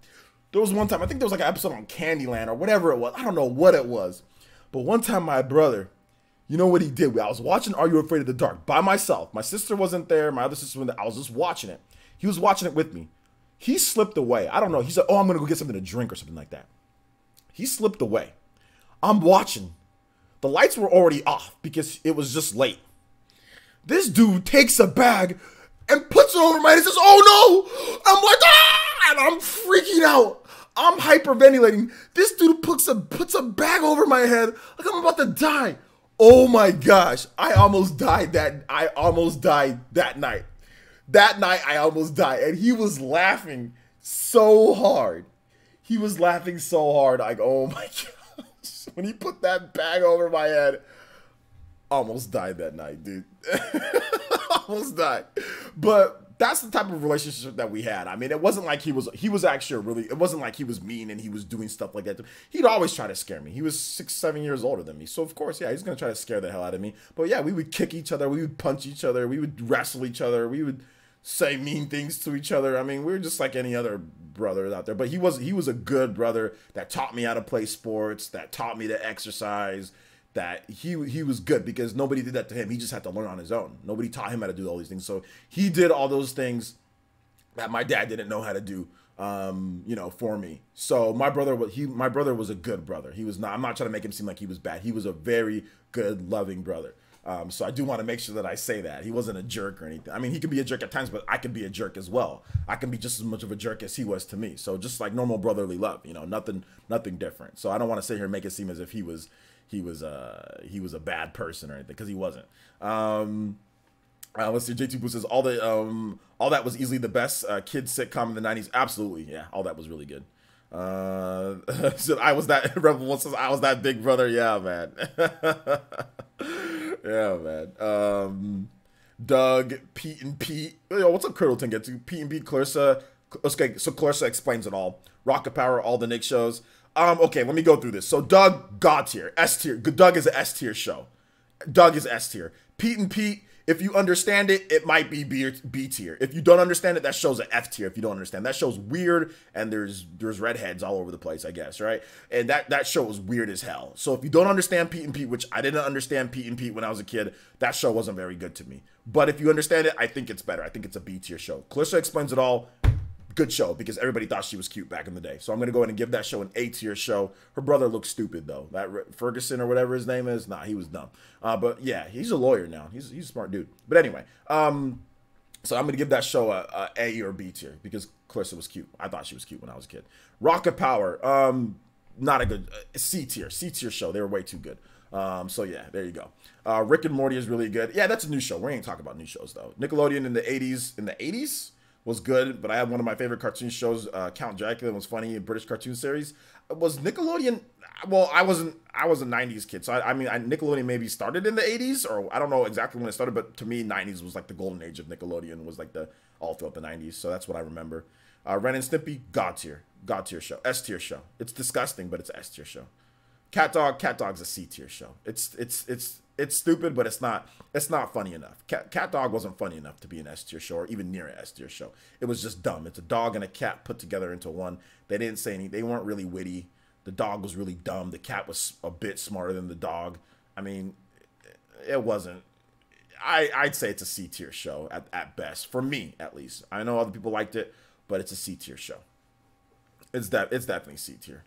Speaker 1: There was one time, I think there was like an episode on Candyland or whatever it was. I don't know what it was. But one time my brother, you know what he did? I was watching Are You Afraid of the Dark by myself. My sister wasn't there. My other sister wasn't there. I was just watching it. He was watching it with me. He slipped away. I don't know. He said, oh, I'm going to go get something to drink or something like that. He slipped away. I'm watching. The lights were already off because it was just late. This dude takes a bag and puts it over my head and says, oh no! I'm like, ah! And I'm freaking out. I'm hyperventilating. This dude puts a bag over my head like I'm about to die. Oh my gosh. I almost died that night. That night I almost died. And he was laughing so hard. Like, oh my God. When he put that bag over my head, almost died that night, dude. Almost died. But that's the type of relationship that we had. I mean, it wasn't like he was actually really, it wasn't like he was mean and he was doing stuff like that. He'd always try to scare me. He was 6, 7 years older than me. So of course, yeah, he's going to try to scare the hell out of me. But yeah, we would kick each other. We would punch each other. We would wrestle each other. We would say mean things to each other. I mean, we were just like any other brother out there. But he was a good brother that taught me how to play sports, that taught me to exercise, that he was good because nobody did that to him. He just had to learn on his own. Nobody taught him how to do all these things. So he did all those things that my dad didn't know how to do, you know, for me. So my brother was a good brother. He was not, I'm not trying to make him seem like he was bad. He was a very good, loving brother. So I do want to make sure that I say that. He wasn't a jerk or anything. I mean, he could be a jerk at times, but I could be a jerk as well. I can be just as much of a jerk as he was to me. So just like normal brotherly love, you know, nothing different. So I don't want to sit here and make it seem as if he was a bad person or anything, because he wasn't. Let's see. JT Boo says all that was easily the best kids sitcom in the 90s. Absolutely, yeah, all that was really good. So I was that Rebel One says I was that big brother. Yeah, man. Yeah, man. Doug, Pete and Pete. Yo, what's up, Curdleton? Get to Pete and Pete, Clarissa. Okay, so Clarissa explains it all. Rocket Power, all the Nick shows. Okay, let me go through this. So Doug, God tier, S tier. Doug is an S tier show. Doug is S tier. Pete and Pete, if you understand it, it might be B tier. If you don't understand it, that show's an F tier. If you don't understand, that show's weird, and there's redheads all over the place, I guess, right? And that show was weird as hell. So if you don't understand Pete and Pete, which I didn't understand Pete and Pete when I was a kid, that show wasn't very good to me. But if you understand it, I think it's better. I think it's a B tier show. Clarissa Explains It All. Good show, because everybody thought she was cute back in the day. So I'm going to go ahead and give that show an A tier show. Her brother looks stupid, though. That Ferguson or whatever his name is, nah, he was dumb. But yeah, he's a lawyer now. He's a smart dude. But anyway, so I'm going to give that show a A or B tier, because Clarissa was cute. I thought she was cute when I was a kid. Rocket Power, not a good C tier show. They were way too good. So yeah, there you go. Rick and Morty is really good. Yeah, that's a new show. We ain't talking about new shows, though. Nickelodeon in the 80s was good, but I had one of my favorite cartoon shows, Count Dracula, was funny, a British cartoon series. Was Nickelodeon, well, I was a 90s kid, so I mean, Nickelodeon maybe started in the 80s, or I don't know exactly when it started, but to me, 90s was like the golden age of Nickelodeon, was like all throughout the 90s, so that's what I remember. Ren and Stimpy, God tier show, S tier show. It's disgusting, but it's an S tier show. Cat Dog's a C tier show. It's stupid, but it's not funny enough. Cat Dog wasn't funny enough to be an S tier show, or even near an S tier show. It was just dumb. It's a dog and a cat put together into one. They didn't say anything. They weren't really witty. The dog was really dumb. The cat was a bit smarter than the dog. I mean, it wasn't. I'd say it's a C tier show at best, for me at least. I know other people liked it, but it's a C tier show. It's definitely C tier.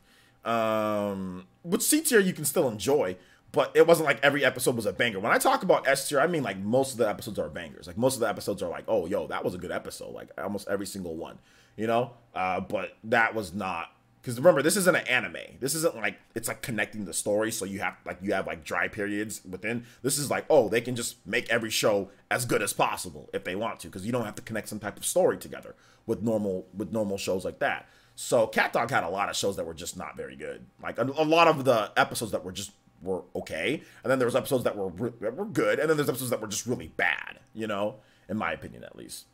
Speaker 1: With C tier you can still enjoy, but it wasn't like every episode was a banger. When I talk about S tier, I mean like most of the episodes are bangers. Like most of the episodes are like, oh, yo, that was a good episode. Like almost every single one, you know? But that was not, because remember, this isn't an anime. This isn't like, it's like connecting the story. So you have like dry periods within. This is like, oh, they can just make every show as good as possible if they want to, because you don't have to connect some type of story together with normal shows like that. So Cat Dog had a lot of shows that were just not very good. Like a lot of the episodes that were okay, and then there was episodes that were good, and then there's episodes that were just really bad, you know, in my opinion at least.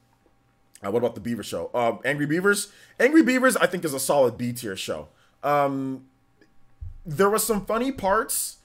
Speaker 1: What about the Beaver show? Angry Beavers? Angry Beavers I think is a solid B tier show. There was some funny parts,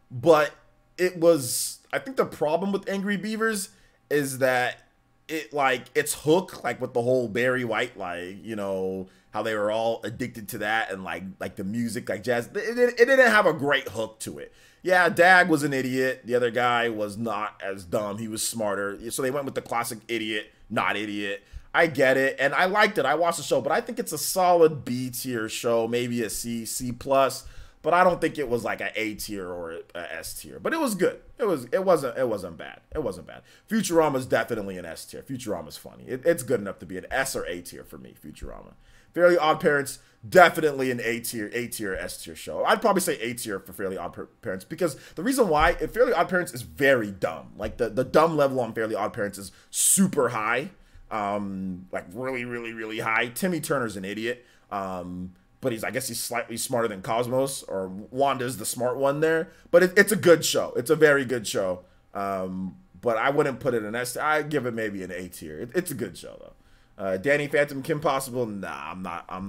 Speaker 1: but it was, I think the problem with Angry Beavers is that its hook, like with the whole Barry White, like, you know, how they were all addicted to that, and like the music, like jazz, it didn't have a great hook to it. Yeah, Dag was an idiot. The other guy was not as dumb. He was smarter. So they went with the classic idiot, not idiot. I get it, and I liked it. I watched the show, but I think it's a solid B tier show, maybe a C plus. But I don't think it was like an A tier or a S tier. But it was good. It wasn't bad. It wasn't bad. Futurama's definitely an S tier. Futurama's funny. It's good enough to be an S or A tier for me. Futurama. Fairly Odd Parents, definitely an A tier, S tier show. I'd probably say A tier for Fairly Odd Parents, because the reason why, Fairly Odd Parents is very dumb. Like the dumb level on Fairly Odd Parents is super high. Like really high. Timmy Turner's an idiot. But I guess he's slightly smarter than Cosmos, or Wanda's the smart one there. But it's a good show. It's a very good show. But I wouldn't put it in S tier. I'd give it maybe an A tier. It's a good show though. Danny Phantom, Kim Possible. Nah, I'm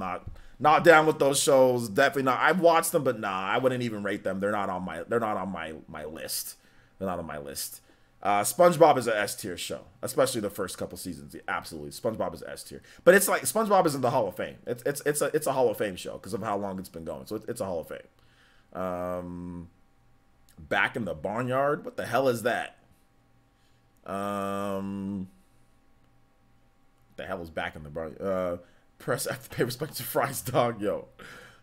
Speaker 1: not down with those shows. Definitely not. I've watched them, but nah, I wouldn't even rate them. They're not on my list. They're not on my list. SpongeBob is an S tier show, especially the first couple seasons. Yeah, absolutely, SpongeBob is S tier. But it's like SpongeBob is in the Hall of Fame. It's a Hall of Fame show because of how long it's been going. So it's a Hall of Fame. Back in the Barnyard. What the hell is that? The hell is Back in the Barnyard? Press F to pay respect to Fry's dog, yo.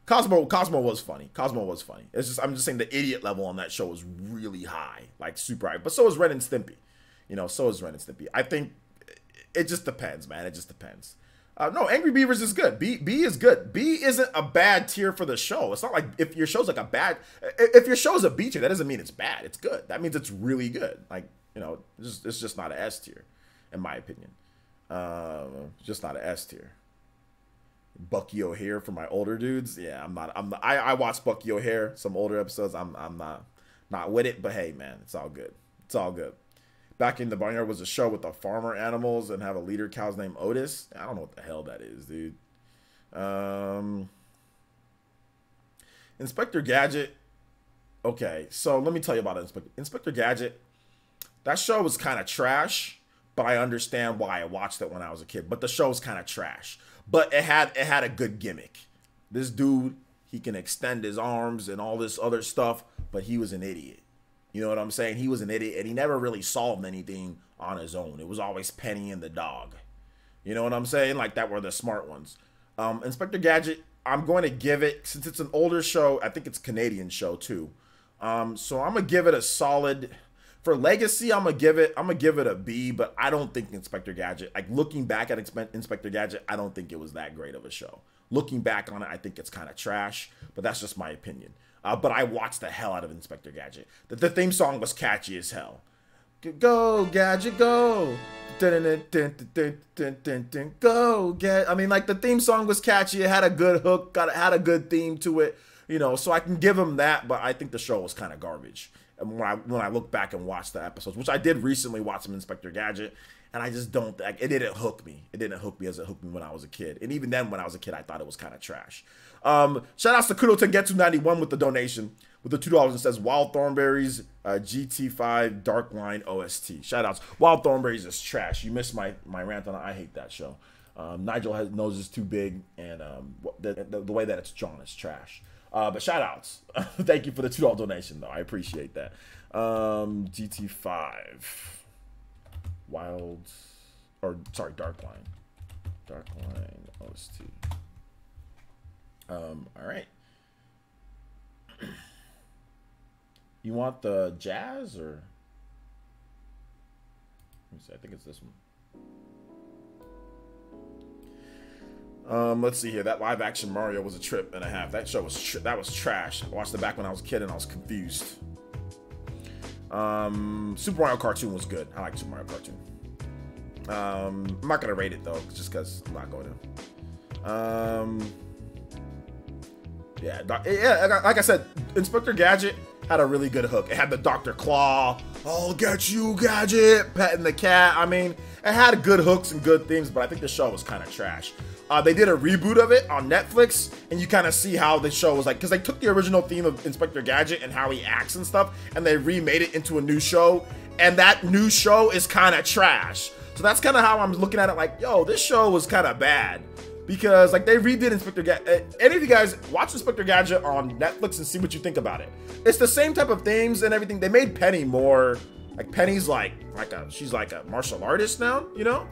Speaker 1: Cosmo was funny. Cosmo was funny. It's just I'm just saying the idiot level on that show was really high, like super high. But so is Ren and Stimpy, you know. So is Ren and Stimpy. I think it just depends, man. It just depends. No, Angry Beavers is good. B is good. B isn't a bad tier for the show. It's not like if your show's like a bad. If your show is a B tier, that doesn't mean it's bad. It's good. That means it's really good. Like, you know, it's just not an S tier, in my opinion. Just not an S tier. Bucky O'Hare for my older dudes. Yeah, I watched Bucky O'Hare, some older episodes. I'm not with it, but hey, man, it's all good. It's all good. Back in the Barnyard was a show with the farmer animals and have a leader cows named Otis. I don't know what the hell that is, dude. Inspector Gadget. Okay, so let me tell you about Inspector Gadget. That show was kind of trash, but I understand why I watched it when I was a kid. But the show was kind of trash. But it had a good gimmick. This dude, he can extend his arms and all this other stuff, but he was an idiot. You know what I'm saying? He was an idiot, and he never really solved anything on his own. It was always Penny and the dog. You know what I'm saying? Like, that were the smart ones. Inspector Gadget, I'm going to give it, since it's an older show, I think it's a Canadian show too. So I'm going to give it a solid, for legacy, I'm gonna give it a B, but I don't think Inspector Gadget, like looking back at Inspector Gadget, I don't think it was that great of a show. Looking back on it, I think it's kind of trash, but that's just my opinion. But I watched the hell out of Inspector Gadget. The theme song was catchy as hell. Go, Gadget, go. Go, Gadget. I mean, like, the theme song was catchy. It had a good hook, had a good theme to it, you know, so I can give him that, but I think the show was kind of garbage. And when I look back and watch the episodes, which I did recently watch some Inspector Gadget, and I just don't, like, it didn't hook me. It didn't hook me as it hooked me when I was a kid. And even then, when I was a kid, I thought it was kind of trash. Shout outs to Kudo Tengetsu91 with the donation, with the $2, and says Wild Thornberries, GT5 Dark Line OST. Shout outs. Wild Thornberries is trash. You missed my rant on it. I hate that show. Nigel has nose is too big, and the way that it's drawn is trash. But shout outs. Thank you for the $2 donation, though. I appreciate that. GT5 Dark Line. Dark Line OST. All right. You want the jazz or? Let me see. I think it's this one. Let's see here. That live action Mario was a trip and a half. That show was trash. I watched it back when I was a kid and I was confused. Super Mario Cartoon was good. I like Super Mario Cartoon. I'm not gonna rate it though, just because I'm not going to. Yeah, like I said, Inspector Gadget had a really good hook. It had the Dr. Claw, I'll get you, Gadget, petting the cat. I mean, it had good hooks and good themes, but I think the show was kind of trash. They did a reboot of it on Netflix, and you kind of see how the show was like, because they took the original theme of Inspector Gadget and how he acts and stuff, and they remade it into a new show, and that new show is kind of trash. So that's kind of how I'm looking at it, like, yo, this show was kind of bad. Because, like, they redid Inspector Gadget. Any of you guys watch Inspector Gadget on Netflix and see what you think about it. It's the same type of themes and everything. They made Penny more, like, Penny's she's like a martial artist now, you know?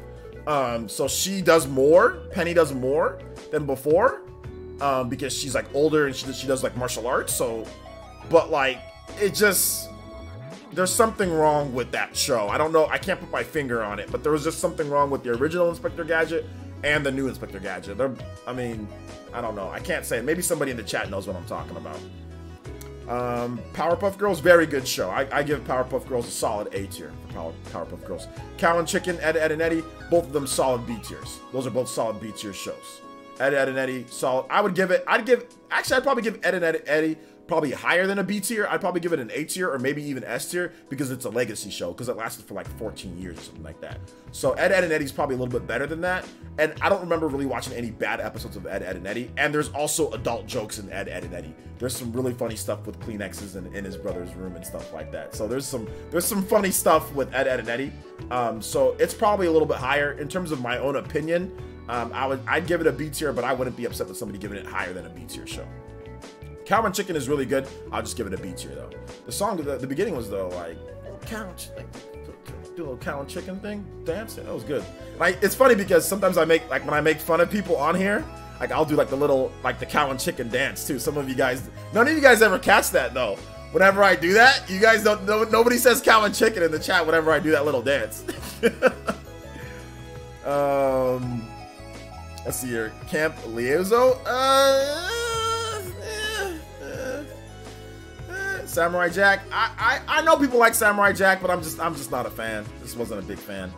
Speaker 1: So she does more, Penny does more than before, because she's, like, older and she does, like, martial arts, so, but, like, it just, there's something wrong with that show. I don't know, I can't put my finger on it, but there was just something wrong with the original Inspector Gadget and the new Inspector Gadget. I mean, I don't know. I can't say it. Maybe somebody in the chat knows what I'm talking about. Powerpuff Girls, very good show. I give Powerpuff Girls a solid A tier for Powerpuff Girls. Cow and Chicken, Ed, Ed, and Eddie, both of them solid B tiers. Those are both solid B tier shows. Ed, Ed, and Eddie, solid. I'd probably give Ed, Ed, and Eddie probably higher than a B tier. I'd probably give it an A tier or maybe even S tier because it's a legacy show because it lasted for like 14 years or something like that. So Ed, Edd, and Eddy's probably a little bit better than that. And I don't remember really watching any bad episodes of Ed, Edd, and Eddy. And there's also adult jokes in Ed, Edd, and Eddy. There's some really funny stuff with Kleenexes in his brother's room and stuff like that. So there's some funny stuff with Ed, Edd, and Eddy. So it's probably a little bit higher in terms of my own opinion. I'd give it a B tier, but I wouldn't be upset with somebody giving it higher than a B tier show. Cow and Chicken is really good. I'll just give it a B tier though. The song, the beginning was though like cow, like do a little cow and chicken thing, dancing. That was good. Like it's funny because sometimes I make when I make fun of people on here, like I'll do like the little the cow and chicken dance too. Some of you guys, none of you guys ever catch that though. Whenever I do that, you guys don't. Nobody says cow and chicken in the chat whenever I do that little dance. Let's see here. Camp Liezo. Samurai Jack. I know people like Samurai Jack, but I'm just not a fan. This wasn't a big fan.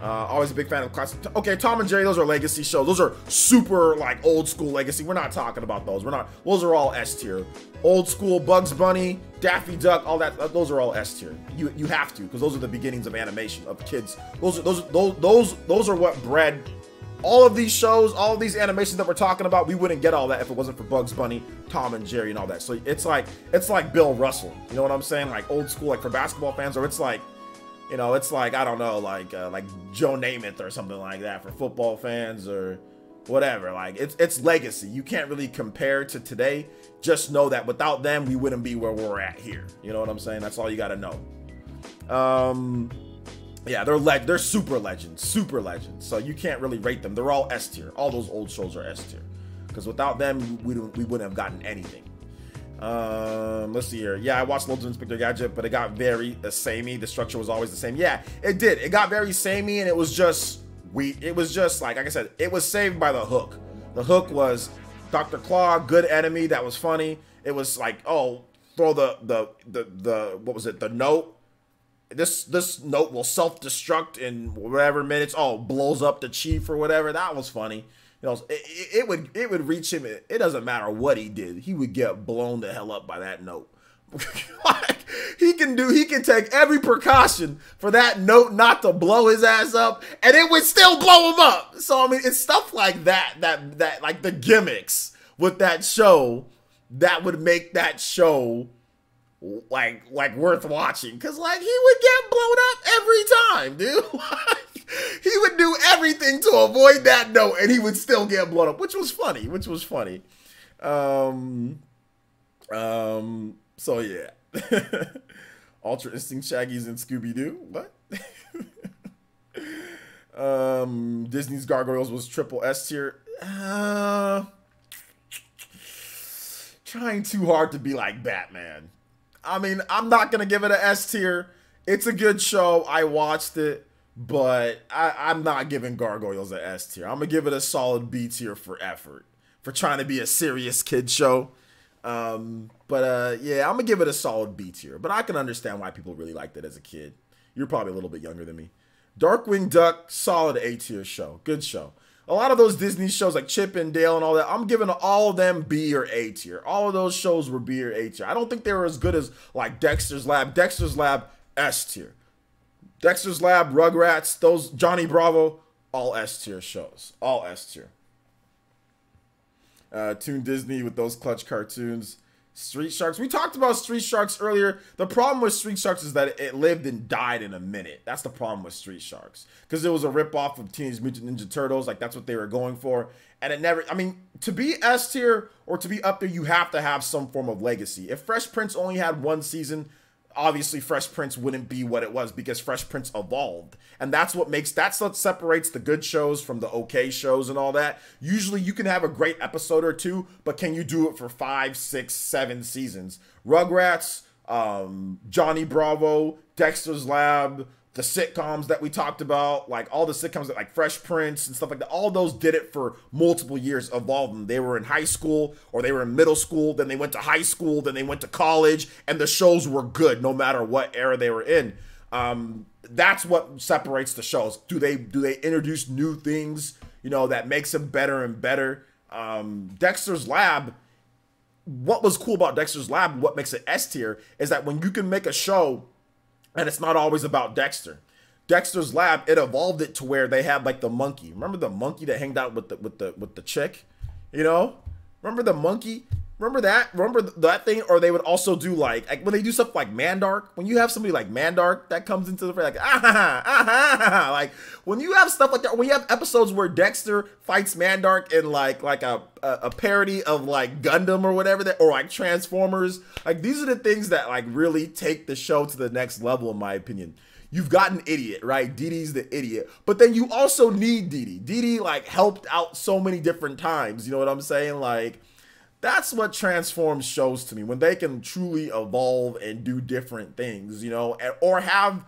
Speaker 1: Always a big fan of classic. Okay, Tom and Jerry. Those are legacy shows. Those are super like old school legacy. We're not talking about those. We're not. Those are all S tier. Old school Bugs Bunny, Daffy Duck, all that. Those are all S tier. You have to because those are the beginnings of animation of kids. Those are what bred all of these shows, all of these animations that we're talking about. We wouldn't get all that if it wasn't for Bugs Bunny, Tom and Jerry, and all that. So it's like Bill Russell. You know what I'm saying? Like old school, like for basketball fans, or it's like, you know, it's like I don't know, like Joe Namath or something like that for football fans or whatever. Like it's legacy. You can't really compare to today. Just know that without them, we wouldn't be where we're at here. You know what I'm saying? That's all you got to know. Yeah, they're super legends, so you can't really rate them. They're all S tier. All those old shows are S tier, because without them, we wouldn't have gotten anything. Let's see here. Yeah, I watched loads of Inspector Gadget, but it got very samey. The structure was always the same. Yeah, it did. It got very samey, and it was just like I said, it was saved by the hook. The hook was Dr. Claw, good enemy. That was funny. It was like, oh, throw the what was it? The note. This note will self-destruct in whatever minutes. Oh, blows up the chief or whatever. That was funny. You know, it would reach him. It doesn't matter what he did. He would get blown the hell up by that note. Like, he can take every precaution for that note not to blow his ass up, and it would still blow him up. So I mean, it's stuff like that like the gimmicks with that show that would make that show like worth watching, because like he would get blown up every time, dude. Like, he would do everything to avoid that note, and he would still get blown up, which was funny. So yeah. Ultra Instinct, Shaggy's, and Scooby-Doo. What? Disney's Gargoyles was triple S tier. Trying too hard to be like Batman. I mean, I'm not going to give it an S tier. It's a good show. I watched it, but I'm not giving Gargoyles an S tier. I'm going to give it a solid B tier for effort, for trying to be a serious kid show. Yeah, I'm going to give it a solid B tier, but I can understand why people really liked it as a kid. You're probably a little bit younger than me. Darkwing Duck, solid A tier show. Good show. A lot of those Disney shows like Chip and Dale and all that, I'm giving all of them B or A tier. All of those shows were B or A tier. I don't think they were as good as like Dexter's Lab. Dexter's Lab, S tier. Dexter's Lab, Rugrats, those Johnny Bravo, all S tier shows. All S tier. Toon Disney with those clutch cartoons. Street Sharks. We talked about Street Sharks earlier. The problem with Street Sharks is that it lived and died in a minute. That's the problem with Street Sharks. Because it was a ripoff of Teenage Mutant Ninja Turtles. Like, that's what they were going for. And it never... I mean, to be S tier or to be up there, you have to have some form of legacy. If Fresh Prince only had one season, obviously Fresh Prince wouldn't be what it was because Fresh Prince evolved. And that's what separates the good shows from the okay shows and all that. Usually you can have a great episode or two, but can you do it for 5, 6, 7 seasons? Rugrats, Johnny Bravo, Dexter's Lab, the sitcoms that we talked about, like all the sitcoms that like Fresh Prince and stuff like that, all those did it for multiple years, evolving. They were in high school or they were in middle school, then they went to high school, then they went to college, and the shows were good no matter what era they were in. That's what separates the shows. Do they introduce new things, you know, that makes them better and better? Dexter's Lab, what was cool about Dexter's Lab, what makes it S tier, is that when you can make a show and it's not always about Dexter. Dexter's Lab, it evolved it to where they had like the monkey. Remember the monkey that hanged out with the chick? You know? Remember the monkey? Remember that? Remember that thing? Or they would also do like when they do stuff like Mandark, when you have somebody like Mandark that comes into the like like when you have stuff like that, when you have episodes where Dexter fights Mandark in like a parody of like Gundam or whatever that, or like Transformers, like these are the things that like really take the show to the next level in my opinion. You've got an idiot, right? Dee Dee's the idiot. But then you also need Dee Dee. Dee Dee like helped out so many different times. You know what I'm saying? Like, that's what transforms shows to me, when they can truly evolve and do different things, you know, or have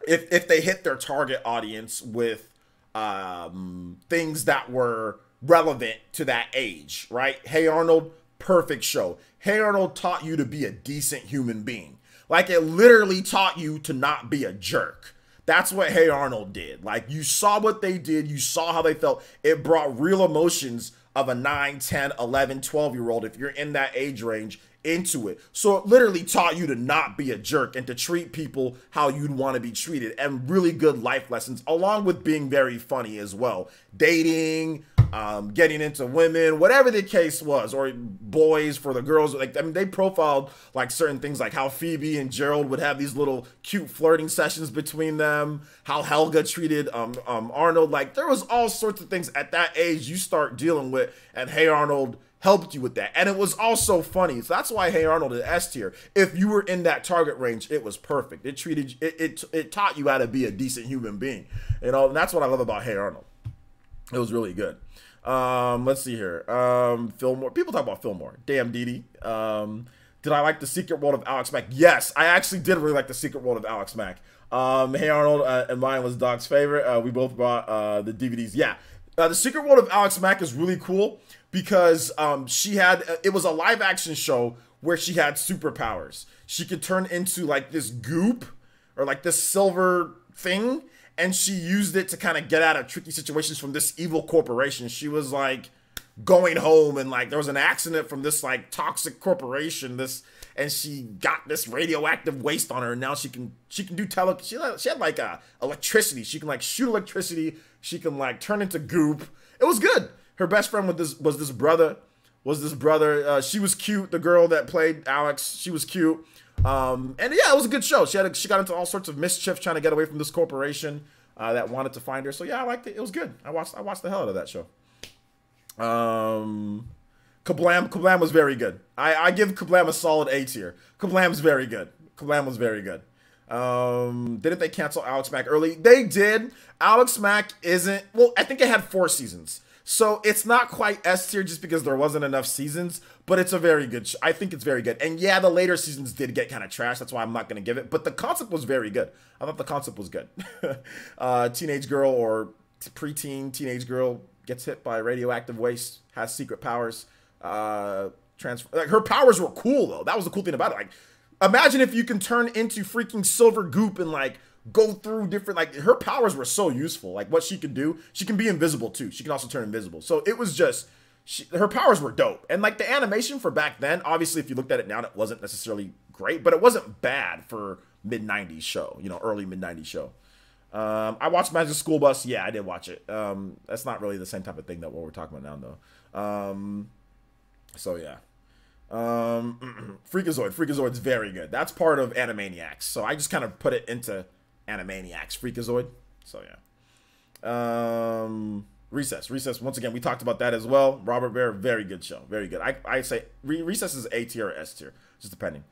Speaker 1: if they hit their target audience with things that were relevant to that age, right? Hey Arnold, perfect show. Hey Arnold taught you to be a decent human being. Like, it literally taught you to not be a jerk. That's what Hey Arnold did. Like, you saw what they did. You saw how they felt. It brought real emotions of a 9, 10, 11, 12-year-old, if you're in that age range, into it. So it literally taught you to not be a jerk and to treat people how you'd want to be treated, and really good life lessons, along with being very funny as well. Dating, getting into women, whatever the case was, or boys for the girls. Like, I mean, they profiled like certain things, like how Phoebe and Gerald would have these little cute flirting sessions between them, how Helga treated Arnold. Like, there was all sorts of things at that age you start dealing with, and Hey Arnold helped you with that. And it was also funny. So that's why Hey Arnold is S tier. If you were in that target range, it was perfect. It treated it taught you how to be a decent human being. You know, and that's what I love about Hey Arnold. It was really good. Let's see here. Fillmore. People talk about Fillmore. Damn, Dee Dee. Did I like The Secret World of Alex Mack? Yes, I actually did really like The Secret World of Alex Mack. Hey Arnold and mine was Doc's favorite. We both bought the DVDs. Yeah. The Secret World of Alex Mack is really cool because she had, it was a live action show where she had superpowers. She could turn into like this goop or like this silver thing, and she used it to kind of get out of tricky situations from this evil corporation. She was like going home, and like there was an accident from this like toxic corporation, and she got this radioactive waste on her, and now she can do she had like electricity. She can like shoot electricity. She can like turn into goop. It was good. Her best friend was this brother. She was cute. The girl that played Alex, she was cute. And yeah, it was a good show. She got into all sorts of mischief trying to get away from this corporation that wanted to find her. So yeah, I liked it. It was good. I watched the hell out of that show. Kablam was very good. I give Kablam a solid A tier. Kablam's very good. Kablam was very good. Didn't they cancel Alex Mack early? They did. Alex Mack isn't, well, I think it had 4 seasons. So it's not quite S tier just because there wasn't enough seasons, but it's a very good I think it's very good. And yeah, the later seasons did get kind of trash. That's why I'm not going to give it. But the concept was very good. I thought the concept was good. Teenage girl or preteen teenage girl gets hit by radioactive waste, has secret powers. Like, her powers were cool, though. That was the cool thing about it. Like, imagine if you can turn into freaking silver goop and like go through different, like, her powers were so useful. Like, what she could do, she can be invisible too. She can also turn invisible. So it was just, her powers were dope. And like the animation for back then, obviously if you looked at it now, it wasn't necessarily great, but it wasn't bad for mid-90s show, you know, early mid-90s show. I watched Magic School Bus. Yeah, I did watch it. That's not really the same type of thing that what we're talking about now, though. So yeah. Freakazoid's very good. That's part of Animaniacs. So I just kind of put it into Animaniacs. Freakazoid. So yeah. Recess. Once again, we talked about that as well. Robert Bear, very good show. Very good. I say Recess is A tier or S tier, just depending.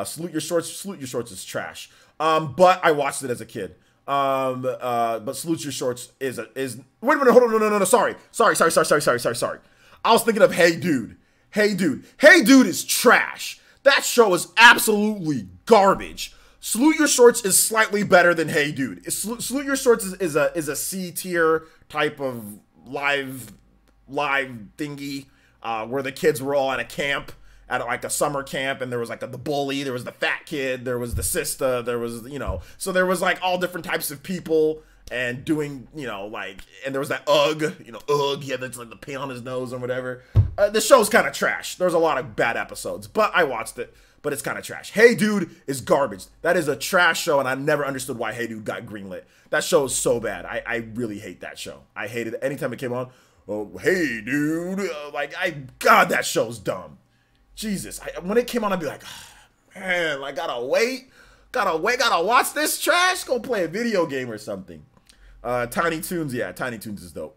Speaker 1: Salute Your Shorts is trash. But I watched it as a kid. But Salute Your Shorts is wait a minute, hold on, no, sorry. I was thinking of Hey Dude. Hey Dude is trash. That show is absolutely garbage. Salute Your Shorts is slightly better than Hey Dude. Salute Your Shorts is a C tier type of live thingy where the kids were all at a camp, at like a summer camp, and there was like the bully, there was the fat kid, there was the sister, there was, you know, so there was like all different types of people, and doing, you know, like, and there was that he had like the paint on his nose or whatever. The show's kind of trash. There's a lot of bad episodes, but I watched it, but it's kind of trash. Hey Dude is garbage. That is a trash show, and I never understood why Hey Dude got greenlit. That show is so bad. I really hate that show. I hated it anytime it came on. Oh, Hey Dude. God, that show's dumb. Jesus. When it came on, I'd be like, oh, man, I gotta wait. Gotta watch this trash. Go play a video game or something. Tiny Toons, yeah, Tiny Toons is dope.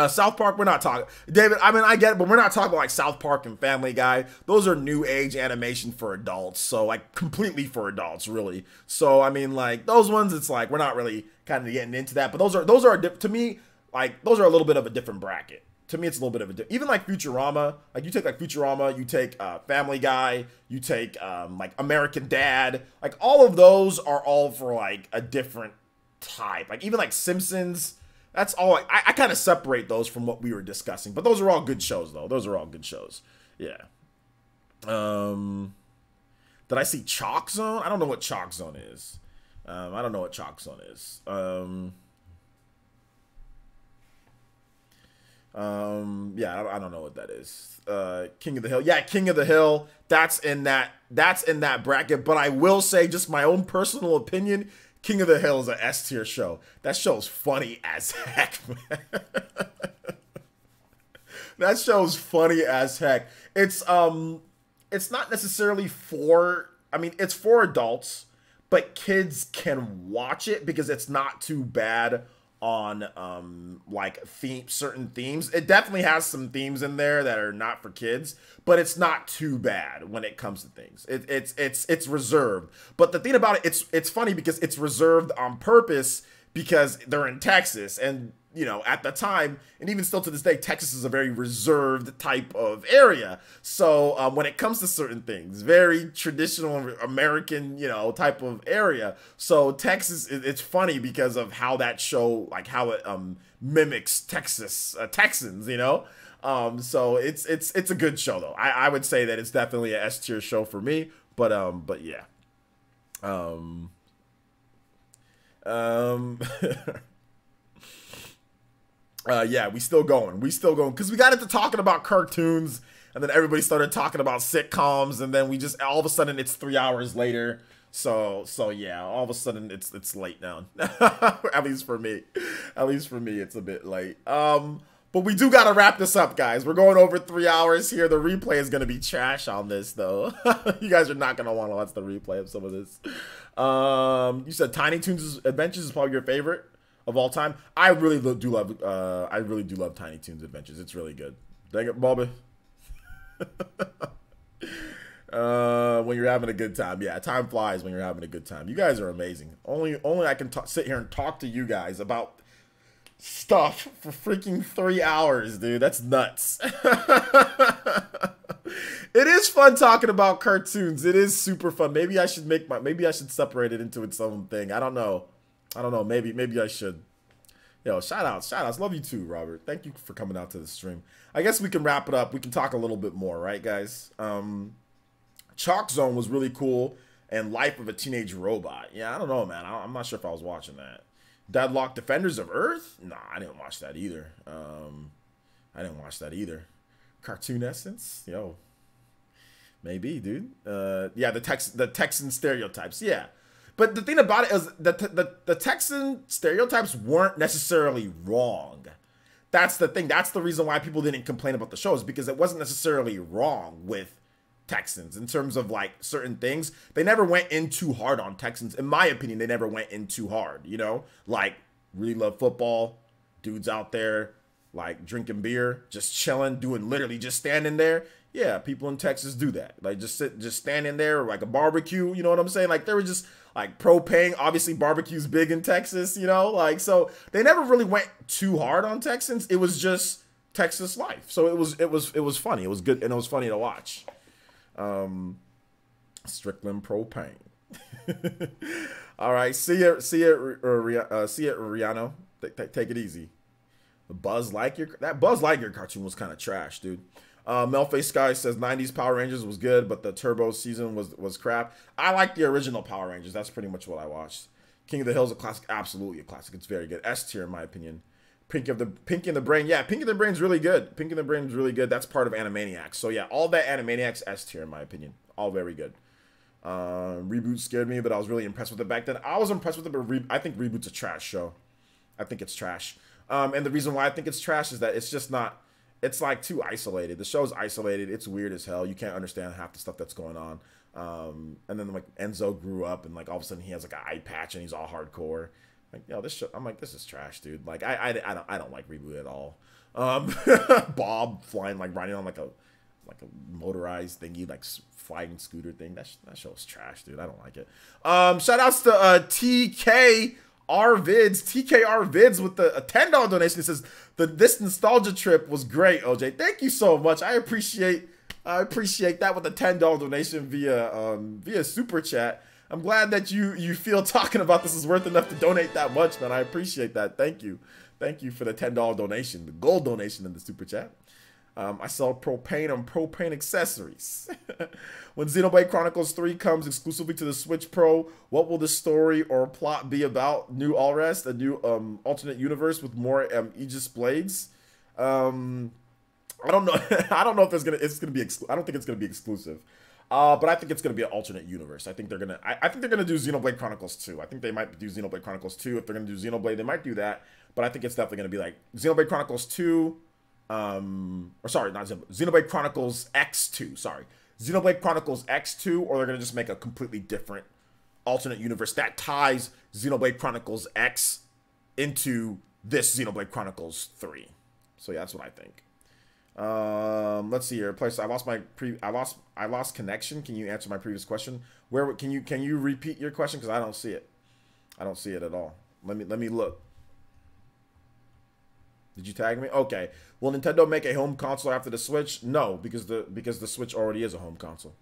Speaker 1: South Park, we're not talking. David, I mean, I get it, but we're not talking about like South Park and Family Guy. Those are new age animation for adults. So like completely for adults, really. So I mean, like those ones, it's like we're not really kind of getting into that. But those are to me, like those are a little bit of a different bracket. To me, it's a little bit of a even like Futurama. Like you take like Futurama, you take Family Guy, you take like American Dad. Like all of those are all for like a different type. Like even like Simpsons. That's all. I kind of separate those from what we were discussing, but those are all good shows, though. Those are all good shows. Yeah. Did I see Chalk Zone? I don't know what Chalk Zone is. I don't know what Chalk Zone is. Yeah, I don't know what that is. King of the Hill. Yeah, King of the Hill. That's in that bracket. But I will say, just my own personal opinion. King of the Hill is an S tier show. That show's funny as heck, man. That show's funny as heck. It's not necessarily for, I mean, it's for adults, but kids can watch it because it's not too bad on like certain themes. It definitely has some themes in there that are not for kids, but it's not too bad when it comes to things. It's reserved. But the thing about it, it's funny because it's reserved on purpose because they're in Texas, and you know, at the time, and even still to this day, Texas is a very reserved type of area. So when it comes to certain things, very traditional American, you know, type of area. So Texas, it's funny because of how that show, like how it mimics Texans, you know. So it's a good show though. I would say that it's definitely a S tier show for me. But yeah. Yeah, we still going because we got into talking about cartoons, and then everybody started talking about sitcoms, and then we just all of a sudden it's 3 hours later. So yeah, all of a sudden it's late now. At least for me, it's a bit late. But we do gotta wrap this up, guys. We're going over 3 hours here. The replay is gonna be trash on this though. You guys are not gonna want to watch the replay of some of this. You said Tiny Toons Adventures is probably your favorite of all time. I really do love Tiny Toons Adventures. It's really good. Dang it, Bobby. When you're having a good time. Yeah, time flies when you're having a good time. You guys are amazing. Only I can sit here and talk to you guys about stuff for freaking 3 hours, dude. That's nuts. It is fun talking about cartoons. It is super fun. Maybe I should separate it into its own thing. I don't know. Maybe I should. Yo, shout outs. Love you too, Robert. Thank you for coming out to the stream. I guess we can wrap it up. We can talk a little bit more, right, guys? Chalk Zone was really cool, and Life of a Teenage Robot. Yeah, I don't know, man. I'm not sure if I was watching that. Deadlock Defenders of Earth? Nah, I didn't watch that either. Cartoon Essence? Yo. Maybe, dude. Yeah, the Texan stereotypes. Yeah. But the thing about it is that the Texan stereotypes weren't necessarily wrong. That's the thing. That's the reason why people didn't complain about the show, is because it wasn't necessarily wrong with Texans in terms of like certain things. They never went in too hard on Texans. In my opinion, they never went in too hard, you know? Like, really love football, dudes out there like drinking beer, just chilling, literally just standing there. Yeah, people in Texas do that. Like just standing there, like a barbecue, you know what I'm saying? Like they were just like propane. Obviously barbecue's big in Texas, you know? Like, so they never really went too hard on Texans. It was just Texas life. So it was funny. It was good, and it was funny to watch. Strickland propane. All right, see ya, Rihanna. Take it easy. Buzz Lightyear. That Buzz Lightyear cartoon was kind of trash, dude. Melface Sky says 90s Power Rangers was good, but the Turbo season was crap. I like the original Power Rangers. That's pretty much what I watched. King of the Hill is a classic. Absolutely a classic. It's very good. S tier in my opinion. Pinky in the Brain. Yeah, Pinky in the Brain's really good. Pinky in the Brain's really good. That's part of Animaniacs. So yeah, all that Animaniacs S tier in my opinion. All very good. Reboot scared me, but I was really impressed with it back then. I was impressed with it, but I think Reboot's a trash show. I think it's trash. And the reason why I think it's trash is that it's just not. It's like too isolated. The show's isolated. It's weird as hell. You can't understand half the stuff that's going on. And then like Enzo grew up and like all of a sudden he has like an eye patch and he's all hardcore. Like, yo, this show, I'm like, this is trash, dude. Like I don't like Reboot at all. Bob flying, like riding on like a motorized thingy, like flying scooter thing. That show's trash, dude. I don't like it. Shout outs to TKR Vids with the $10 donation. It says this nostalgia trip was great, OJ. Thank you so much. I appreciate that with a $10 donation via super chat. I'm glad that you feel talking about this is worth enough to donate that much, man. I appreciate that. Thank you for the $10 donation, the gold donation in the super chat. I sell propane and propane accessories. When Xenoblade Chronicles 3 comes exclusively to the Switch Pro, what will the story or plot be about? New Allrest, a new alternate universe with more Aegis blades. I don't know. I don't know if it's gonna be. I don't think it's gonna be exclusive. But I think it's gonna be an alternate universe. I think they're gonna. I think they're gonna do Xenoblade Chronicles 2. I think they might do Xenoblade Chronicles 2. If they're gonna do Xenoblade, they might do that. But I think it's definitely gonna be like Xenoblade Chronicles 2. Or sorry, not Xenoblade Chronicles X2. Sorry, Xenoblade Chronicles X2, or they're gonna just make a completely different alternate universe that ties Xenoblade Chronicles X into this Xenoblade Chronicles 3. So yeah, that's what I think. Let's see here. Place. I lost connection. Can you answer my previous question? Where can you repeat your question? Because I don't see it. I don't see it at all. Let me look. Did you tag me? Okay. Will Nintendo make a home console after the Switch? No, because the Switch already is a home console.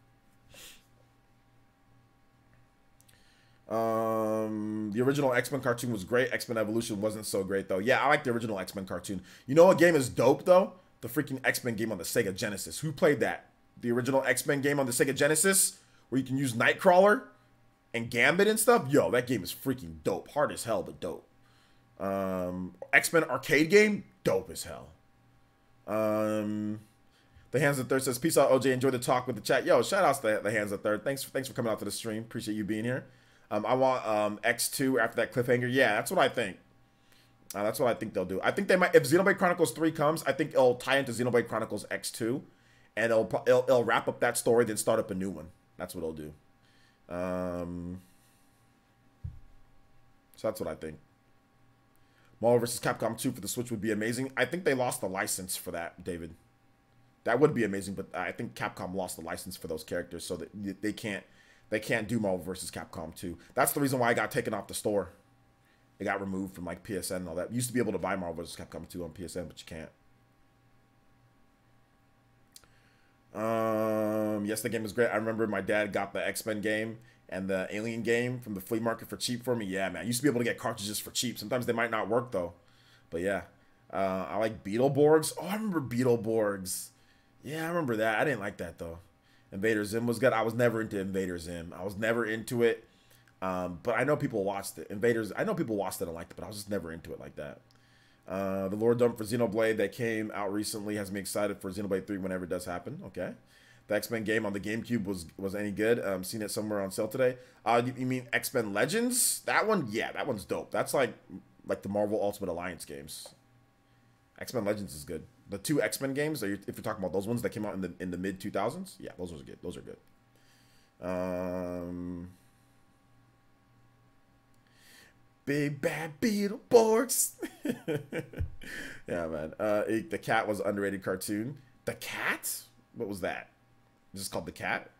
Speaker 1: The original X-Men cartoon was great. X-Men Evolution wasn't so great though. Yeah, I like the original X-Men cartoon. You know what game is dope though? The freaking X-Men game on the Sega Genesis. Who played that? The original X-Men game on the Sega Genesis, where you can use Nightcrawler and Gambit and stuff. Yo, that game is freaking dope. Hard as hell, but dope. X-Men arcade game, dope as hell. The Hands of Third says, peace out, OJ. Enjoy the talk with the chat. Yo, shout outs to the Hands of Third. Thanks for coming out to the stream. Appreciate you being here. I want X2 after that cliffhanger. Yeah, that's what I think. That's what I think they'll do. I think they might, if Xenoblade Chronicles 3 comes, I think it'll tie into Xenoblade Chronicles X2, and it'll wrap up that story, then start up a new one. That's what it'll do. So that's what I think. Marvel vs. Capcom 2 for the Switch would be amazing. I think they lost the license for that, David. That would be amazing, but I think Capcom lost the license for those characters, so that they can't do Marvel vs. Capcom 2. That's the reason why I got taken off the store. It got removed from like PSN and all that. You used to be able to buy Marvel vs. Capcom 2 on PSN, but you can't. Yes, the game is great. I remember my dad got the X-Men game and the Alien game from the flea market for cheap for me. Yeah, man. I used to be able to get cartridges for cheap. Sometimes they might not work, though. But yeah. I like Beetleborgs. Oh, I remember Beetleborgs. Yeah, I remember that. I didn't like that, though. Invader Zim was good. I was never into Invader Zim. I was never into it. But I know people watched it. I know people watched it and liked it, but I was just never into it like that. The lore dump for Xenoblade that came out recently has me excited for Xenoblade 3 whenever it does happen. Okay. The X-Men game on the GameCube was any good. Seen it somewhere on sale today. You mean X-Men Legends? That one? Yeah, that one's dope. That's like the Marvel Ultimate Alliance games. X-Men Legends is good. The two X-Men games, if you're talking about those ones that came out in the mid 2000s, yeah, those are good. Those are good. Big bad Beetleborgs. Yeah, man. The Cat was an underrated cartoon. The Cat? What was that? Is this called The Cat?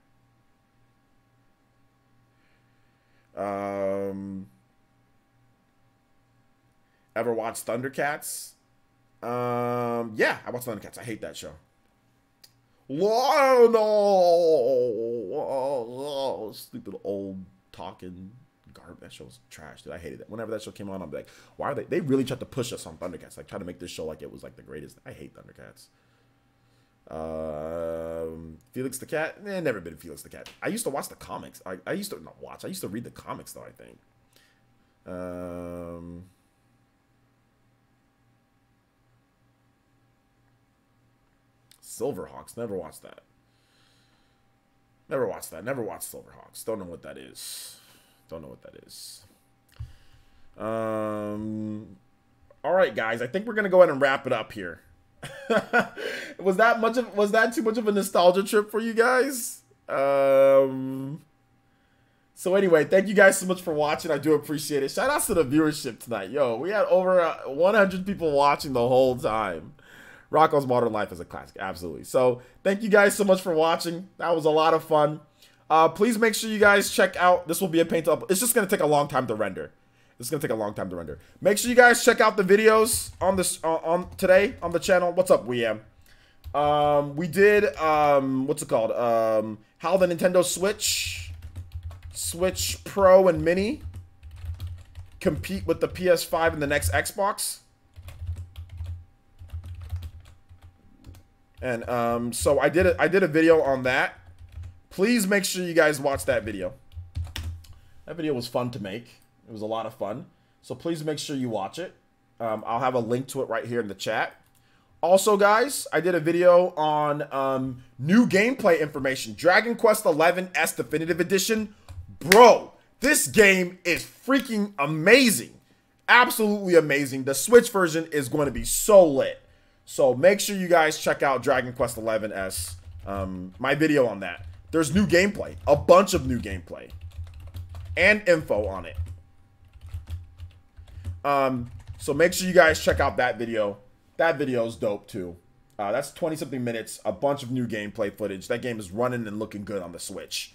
Speaker 1: Ever watched Thundercats? Yeah, I watched Thundercats. I hate that show. No, stupid old talking garbage. That show was trash, dude. I hated it. Whenever that show came on, I'm like, why are they really tried to push us on Thundercats, like try to make this show like it was like the greatest. I hate Thundercats. Felix the Cat? Never been Felix the Cat. I used to watch the comics. I used to not watch. I used to read the comics though, I think. Silverhawks. Never watched that. Never watched that. Never watched Silverhawks. Don't know what that is. Don't know what that is. All right, guys. I think we're gonna go ahead and wrap it up here. Was that too much of a nostalgia trip for you guys? So anyway, thank you guys so much for watching. I do appreciate it. Shout outs to the viewership tonight. Yo, we had over 100 people watching the whole time. Rocco's Modern Life is a classic, absolutely. So thank you guys so much for watching. That was a lot of fun. Please make sure you guys check out. This will be a paint up. It's just gonna take a long time to render. It's gonna take a long time to render. Make sure you guys check out the videos on this on today on the channel. What's up, Weam? We did what's it called? How the Nintendo Switch Pro and Mini compete with the PS5 and the next Xbox. And so I did a video on that. Please make sure you guys watch that video. That video was fun to make. It was a lot of fun. So please make sure you watch it. I'll have a link to it right here in the chat. Also, guys, I did a video on new gameplay information. Dragon Quest XI S Definitive Edition. Bro, this game is freaking amazing. Absolutely amazing. The Switch version is going to be so lit. So make sure you guys check out Dragon Quest XI S. My video on that. There's new gameplay. A bunch of new gameplay. And info on it. So make sure you guys check out that video. That video is dope too. That's 20-something minutes. A bunch of new gameplay footage. That game is running and looking good on the Switch.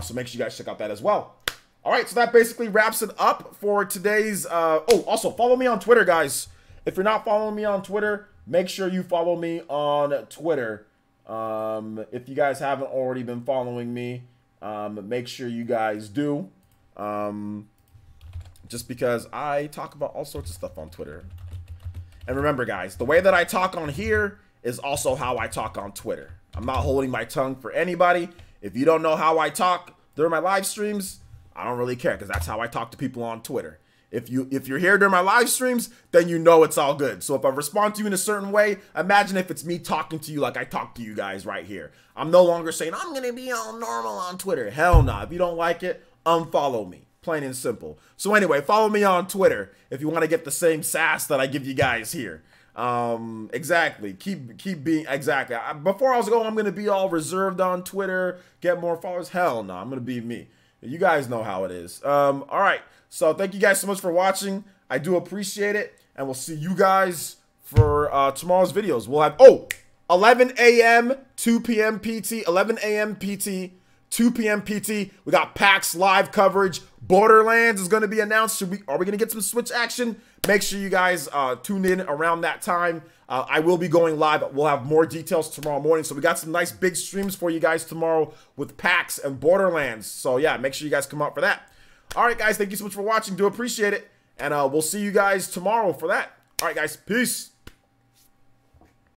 Speaker 1: So make sure you guys check out that as well. All right, so that basically wraps it up for today's... oh, also, follow me on Twitter, guys. If you're not following me on Twitter, make sure you follow me on Twitter. If you guys haven't already been following me, make sure you guys do. Just because I talk about all sorts of stuff on Twitter. And remember, guys, the way that I talk on here is also how I talk on Twitter. I'm not holding my tongue for anybody. If you don't know how I talk during my live streams, I don't really care, because that's how I talk to people on Twitter. If you're here during my live streams, then you know it's all good. So if I respond to you in a certain way, imagine if it's me talking to you like I talk to you guys right here. I'm no longer saying, I'm going to be all normal on Twitter. Hell no. If you don't like it, unfollow me. Plain and simple. So anyway, follow me on Twitter if you want to get the same sass that I give you guys here. Exactly. Keep being exactly. Before I was going, I'm going to be all reserved on Twitter, get more followers. Hell no. I'm going to be me. You guys know how it is. All right. So thank you guys so much for watching. I do appreciate it. And we'll see you guys for tomorrow's videos. We'll have, 11 a.m., 2 p.m. PT, 11 a.m. PT, 2 p.m. PT. We got PAX live coverage. Borderlands is going to be announced. Are we going to get some Switch action? Make sure you guys tune in around that time. I will be going live. We'll have more details tomorrow morning. So we got some nice big streams for you guys tomorrow with PAX and Borderlands. So yeah, make sure you guys come out for that. All right, guys. Thank you so much for watching. Do appreciate it. And we'll see you guys tomorrow for that. All right, guys. Peace.